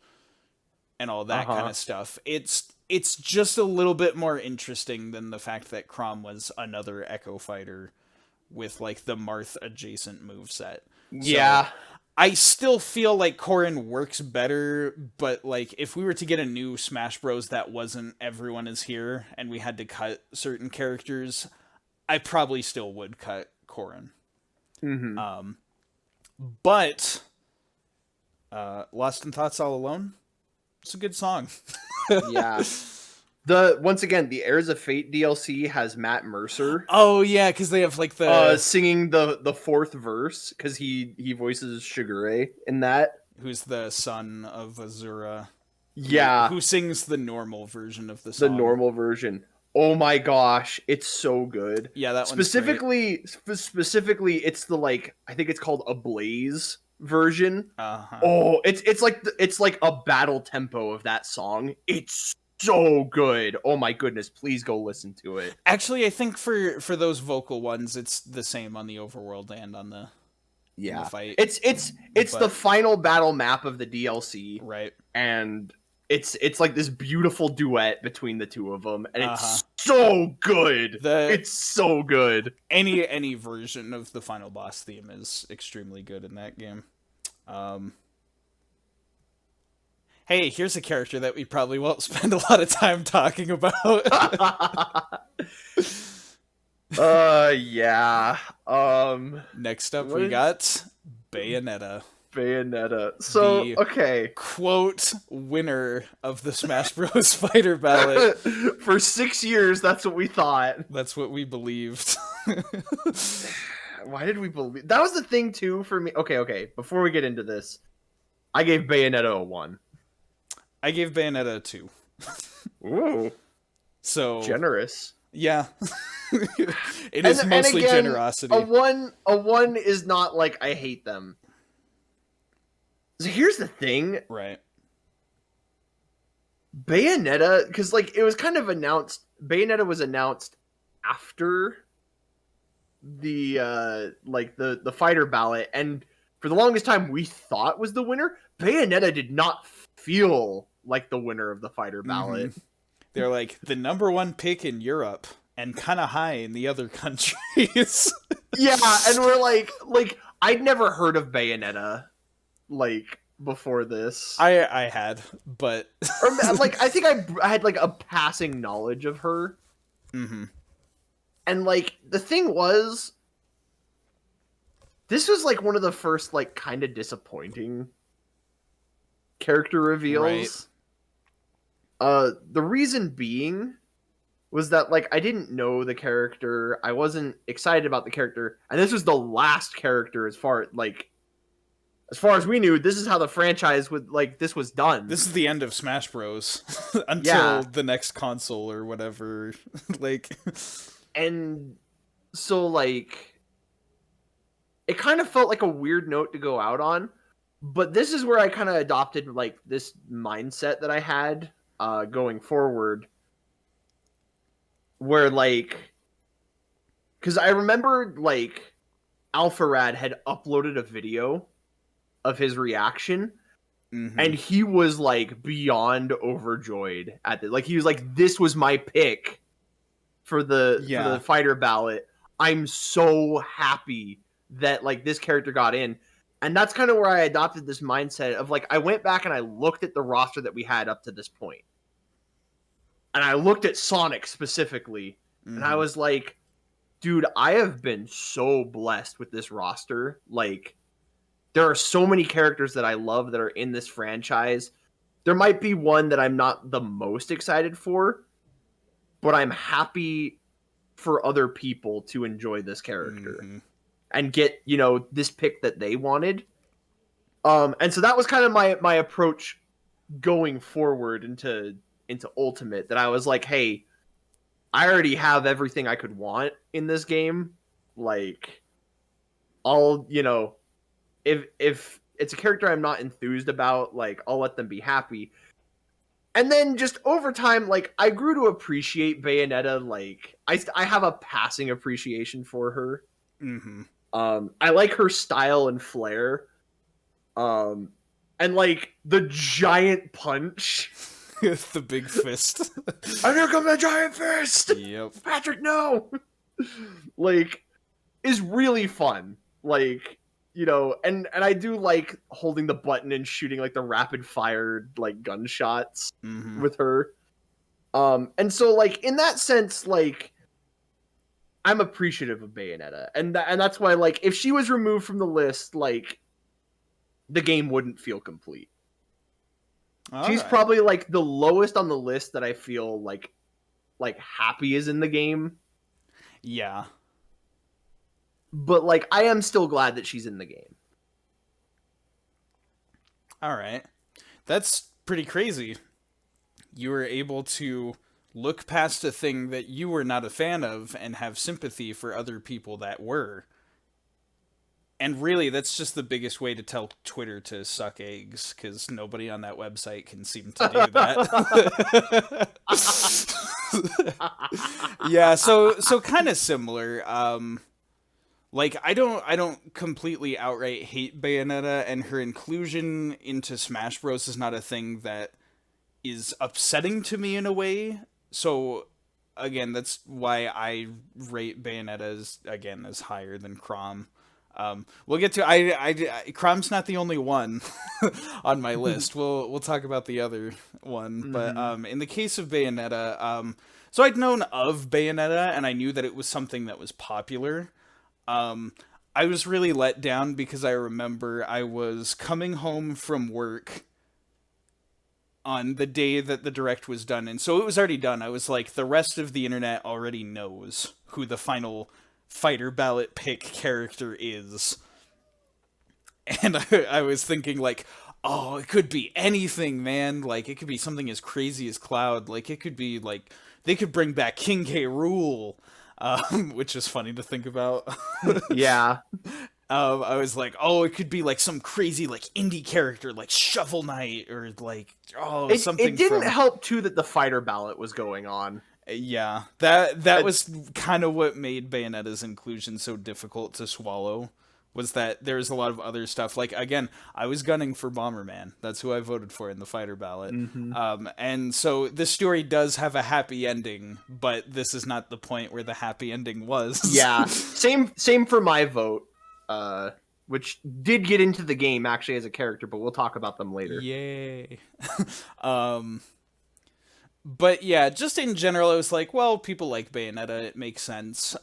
all that kind of stuff. It's just a little bit more interesting than the fact that Chrom was another Echo Fighter with, like, the Marth adjacent moveset. Yeah. So, I still feel like Corrin works better, but, like, if we were to get a new Smash Bros. That wasn't Everyone Is Here, and we had to cut certain characters, I probably still would cut Corrin. Mm-hmm. But Lost in Thoughts All Alone, it's a good song. Yeah. Once again, the Heirs of Fate DLC has Matt Mercer. Oh yeah, because they have like the singing the fourth verse, because he voices Sugar Ray in that. Who's the son of Azura? Yeah, who sings the normal version of the song? The normal version. Oh my gosh, it's so good. Yeah, that specifically, it's the like I think it's called Ablaze version. Oh, it's like a battle tempo of that song. It's so good. Oh my goodness, please go listen to it. Actually, I think for those vocal ones, it's the same on the overworld and on the fight. It's the final battle map of the DLC, right? And it's like this beautiful duet between the two of them, and it's so good. It's so good. Any version of the final boss theme is extremely good in that game. Hey, here's a character that we probably won't spend a lot of time talking about. Yeah. Next up, we got Bayonetta. So, okay. Quote, winner of the Smash Bros. Fighter ballot. For 6 years, that's what we thought. That's what we believed. Why did we believe? That was the thing, too, for me. Okay. Before we get into this, I gave Bayonetta a 1. I gave Bayonetta a 2. Ooh. So generous. Yeah. It is mostly again, generosity. A one is not like I hate them. So here's the thing. Right. Bayonetta, because like it was kind of announced, Bayonetta was announced after the the fighter ballot, and for the longest time we thought was the winner. Bayonetta did not feel like the winner of the fighter ballot. Mm-hmm. They're like the number one pick in Europe and kind of high in the other countries. Yeah, and we're like I'd never heard of Bayonetta like before this. I had, but or like I think I had like a passing knowledge of her. Mm-hmm. And like the thing was, this was like one of the first like kind of disappointing character reveals. Right. The reason being was that like I didn't know the character, I wasn't excited about the character, and this was the last character as far as we knew. This is how the franchise would like this was done. This is the end of Smash Bros. Until the next console or whatever. Like, and so like it kind of felt like a weird note to go out on, but this is where I kind of adopted like this mindset that I had going forward, where like, because I remember like Alpharad had uploaded a video of his reaction, and he was like beyond overjoyed at it. Like he was like, "This was my pick for the fighter ballot. I'm so happy that like this character got in." And that's kind of where I adopted this mindset of like, I went back and I looked at the roster that we had up to this point. And I looked at Sonic specifically, and I was like, dude, I have been so blessed with this roster. Like, there are so many characters that I love that are in this franchise. There might be one that I'm not the most excited for, but I'm happy for other people to enjoy this character and get, you know, this pick that they wanted. And so that was kind of my approach going forward into Ultimate, that I was like, hey, I already have everything I could want in this game. Like, I'll, you know, if it's a character I'm not enthused about. Like, I'll let them be happy. And then just over time, like, I grew to appreciate Bayonetta. Like, I have a passing appreciation for her. Mm-hmm. I like her style and flair. And like the giant punch. The big fist. And here comes the giant fist! Yep. Patrick, no! Like, is really fun. Like, you know, and I do like holding the button and shooting like the rapid fire like gunshots with her. And so like in that sense, like I'm appreciative of Bayonetta. And that's why, like, if she was removed from the list, like the game wouldn't feel complete. She's probably like the lowest on the list that I feel like happy is in the game. Yeah. But like I am still glad that she's in the game. All right. That's pretty crazy. You were able to look past a thing that you were not a fan of and have sympathy for other people that were. And really, that's just the biggest way to tell Twitter to suck eggs, because nobody on that website can seem to do that. Yeah, so kind of similar. Like I don't completely outright hate Bayonetta, and her inclusion into Smash Bros is not a thing that is upsetting to me in a way. So again, that's why I rate Bayonetta as higher than Chrom. We'll get to Chrom's not the only one on my list. We'll talk about the other one, but in the case of Bayonetta, so I'd known of Bayonetta and I knew that it was something that was popular. I was really let down because I remember I was coming home from work on the day that the direct was done, and so it was already done. I was like, the rest of the internet already knows who the final fighter ballot pick character is. And I was thinking like, oh, it could be anything, man. Like, it could be something as crazy as Cloud. Like, it could be like, they could bring back King K. Rool, which is funny to think about. Yeah. I was like, oh, it could be like some crazy like indie character like Shovel Knight or like something. It didn't help too that the fighter ballot was going on. Yeah, that was kind of what made Bayonetta's inclusion so difficult to swallow, was that there's a lot of other stuff. Like, again, I was gunning for Bomberman. That's who I voted for in the fighter ballot. And so this story does have a happy ending, but this is not the point where the happy ending was. Yeah, same for my vote, which did get into the game actually as a character, but we'll talk about them later. Yay. But yeah, just in general, I was like, well, people like Bayonetta, it makes sense.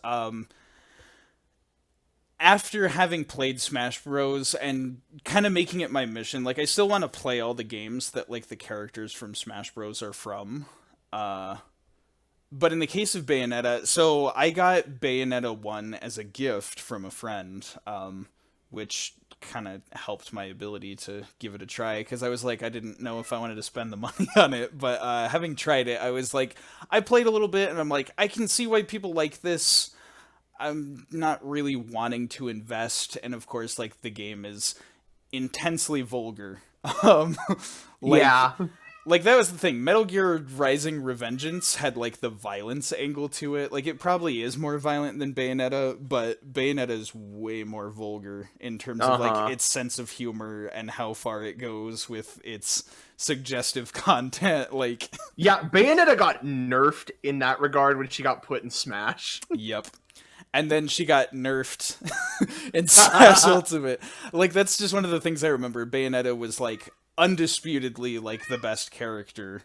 After having played Smash Bros. And kind of making it my mission, like, I still want to play all the games that, like, the characters from Smash Bros. Are from. But in the case of Bayonetta, so I got Bayonetta 1 as a gift from a friend, which kind of helped my ability to give it a try, because I was like, I didn't know if I wanted to spend the money on it, but having tried it, I was like, I played a little bit and I'm like, I can see why people like this. I'm not really wanting to invest, and of course, like, the game is intensely vulgar. Yeah. Like, that was the thing. Metal Gear Rising Revengeance had, like, the violence angle to it. Like, it probably is more violent than Bayonetta, but Bayonetta is way more vulgar in terms of, like, its sense of humor and how far it goes with its suggestive content. Like, yeah, Bayonetta got nerfed in that regard when she got put in Smash. Yep. And then she got nerfed in Smash Ultimate. Like, that's just one of the things I remember. Bayonetta was, like, undisputedly, like, the best character.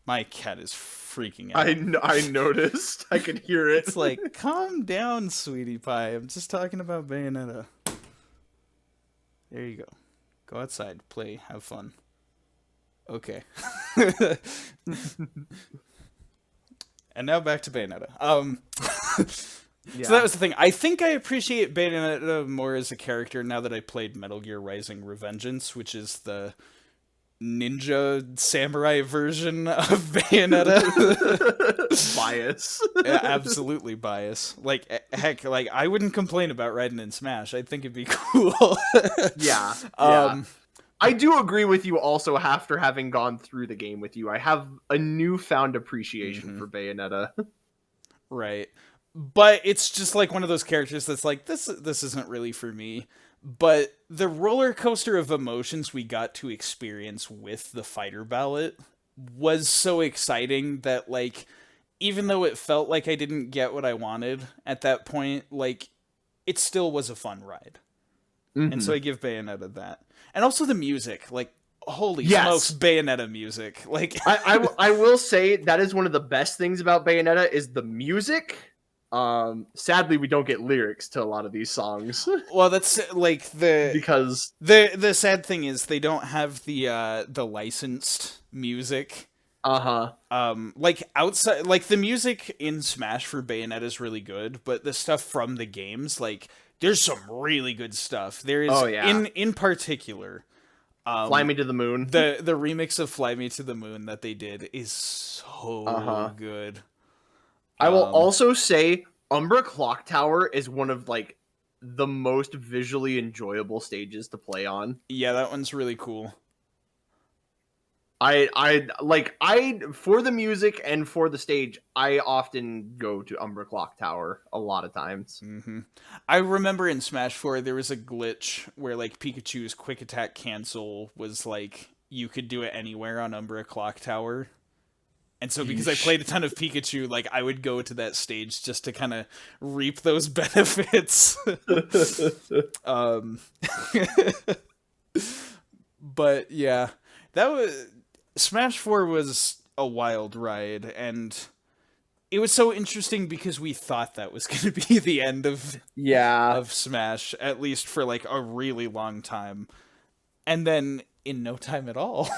My cat is freaking out. I noticed. I could hear it. It's like, calm down, sweetie pie. I'm just talking about Bayonetta. There you go. Go outside, play, have fun. Okay. And now back to Bayonetta. Yeah. So that was the thing. I think I appreciate Bayonetta more as a character now that I played Metal Gear Rising Revengeance, which is the ninja samurai version of Bayonetta. Bias. Yeah, absolutely bias. Like, heck, like, I wouldn't complain about riding in Smash. I think it'd be cool. Yeah. Um, I do agree with you also after having gone through the game with you. I have a newfound appreciation for Bayonetta. right. But it's just like one of those characters that's like, this isn't really for me. But the roller coaster of emotions we got to experience with the fighter ballot was so exciting that, like, even though it felt like I didn't get what I wanted at that point, like, it still was a fun ride. And so I give Bayonetta that. And also the music, like, holy smokes, Bayonetta music. Like, I will say that is one of the best things about Bayonetta is the music. Sadly, we don't get lyrics to a lot of these songs. well, that's like because the sad thing is they don't have the licensed music. Like outside, like the music in Smash for Bayonetta is really good, but the stuff from the games, like, there's some really good stuff. There is, in particular, Fly Me to the Moon. The remix of Fly Me to the Moon that they did is so good. I will also say Umbra Clock Tower is one of, like, the most visually enjoyable stages to play on. Yeah, that one's really cool. I for the music and for the stage, I often go to Umbra Clock Tower a lot of times. I remember in Smash 4 there was a glitch where, like, Pikachu's quick attack cancel was like you could do it anywhere on Umbra Clock Tower. And so because I played a ton of Pikachu, like, I would go to that stage just to kind of reap those benefits. But yeah, that was Smash 4 was a wild ride, and it was so interesting because we thought that was going to be the end of Smash, at least for, like, a really long time. And then in no time at all.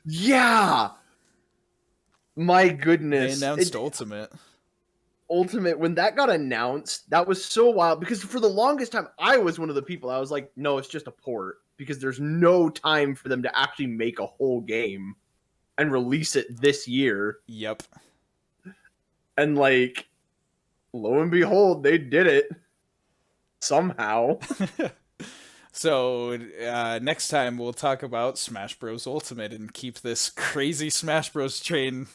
Yeah. My goodness. They announced Ultimate. Ultimate, when that got announced, that was so wild because for the longest time I was one of the people I was like, no, it's just a port because there's no time for them to actually make a whole game and release it this year. Yep. And, like, lo and behold, they did it somehow. So next time we'll talk about Smash Bros. Ultimate and keep this crazy Smash Bros. Train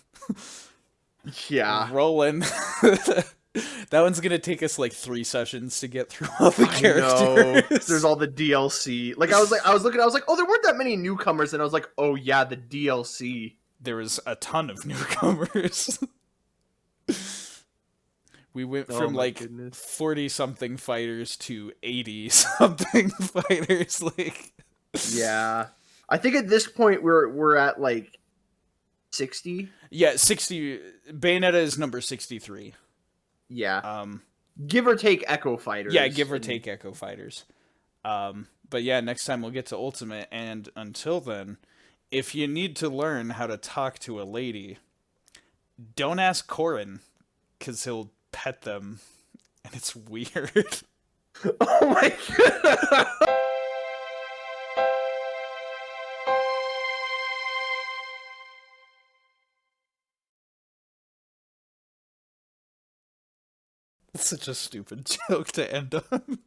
rolling. That one's gonna take us like 3 sessions to get through all the characters. There's all the DLC. Like I was looking, oh, there weren't that many newcomers, and I was like, oh yeah, the DLC. There was a ton of newcomers. We went from, like, 40-something fighters to 80-something fighters. Like, yeah, I think at this point we're at, like, 60. Yeah, 60. Bayonetta is number 63. Yeah. Give or take Echo Fighters. Yeah, give or take Echo Fighters. But yeah, next time we'll get to Ultimate, and until then, if you need to learn how to talk to a lady, don't ask CORRIN, because he'll pet them, and it's weird. Oh my god! It's such a stupid joke to end on.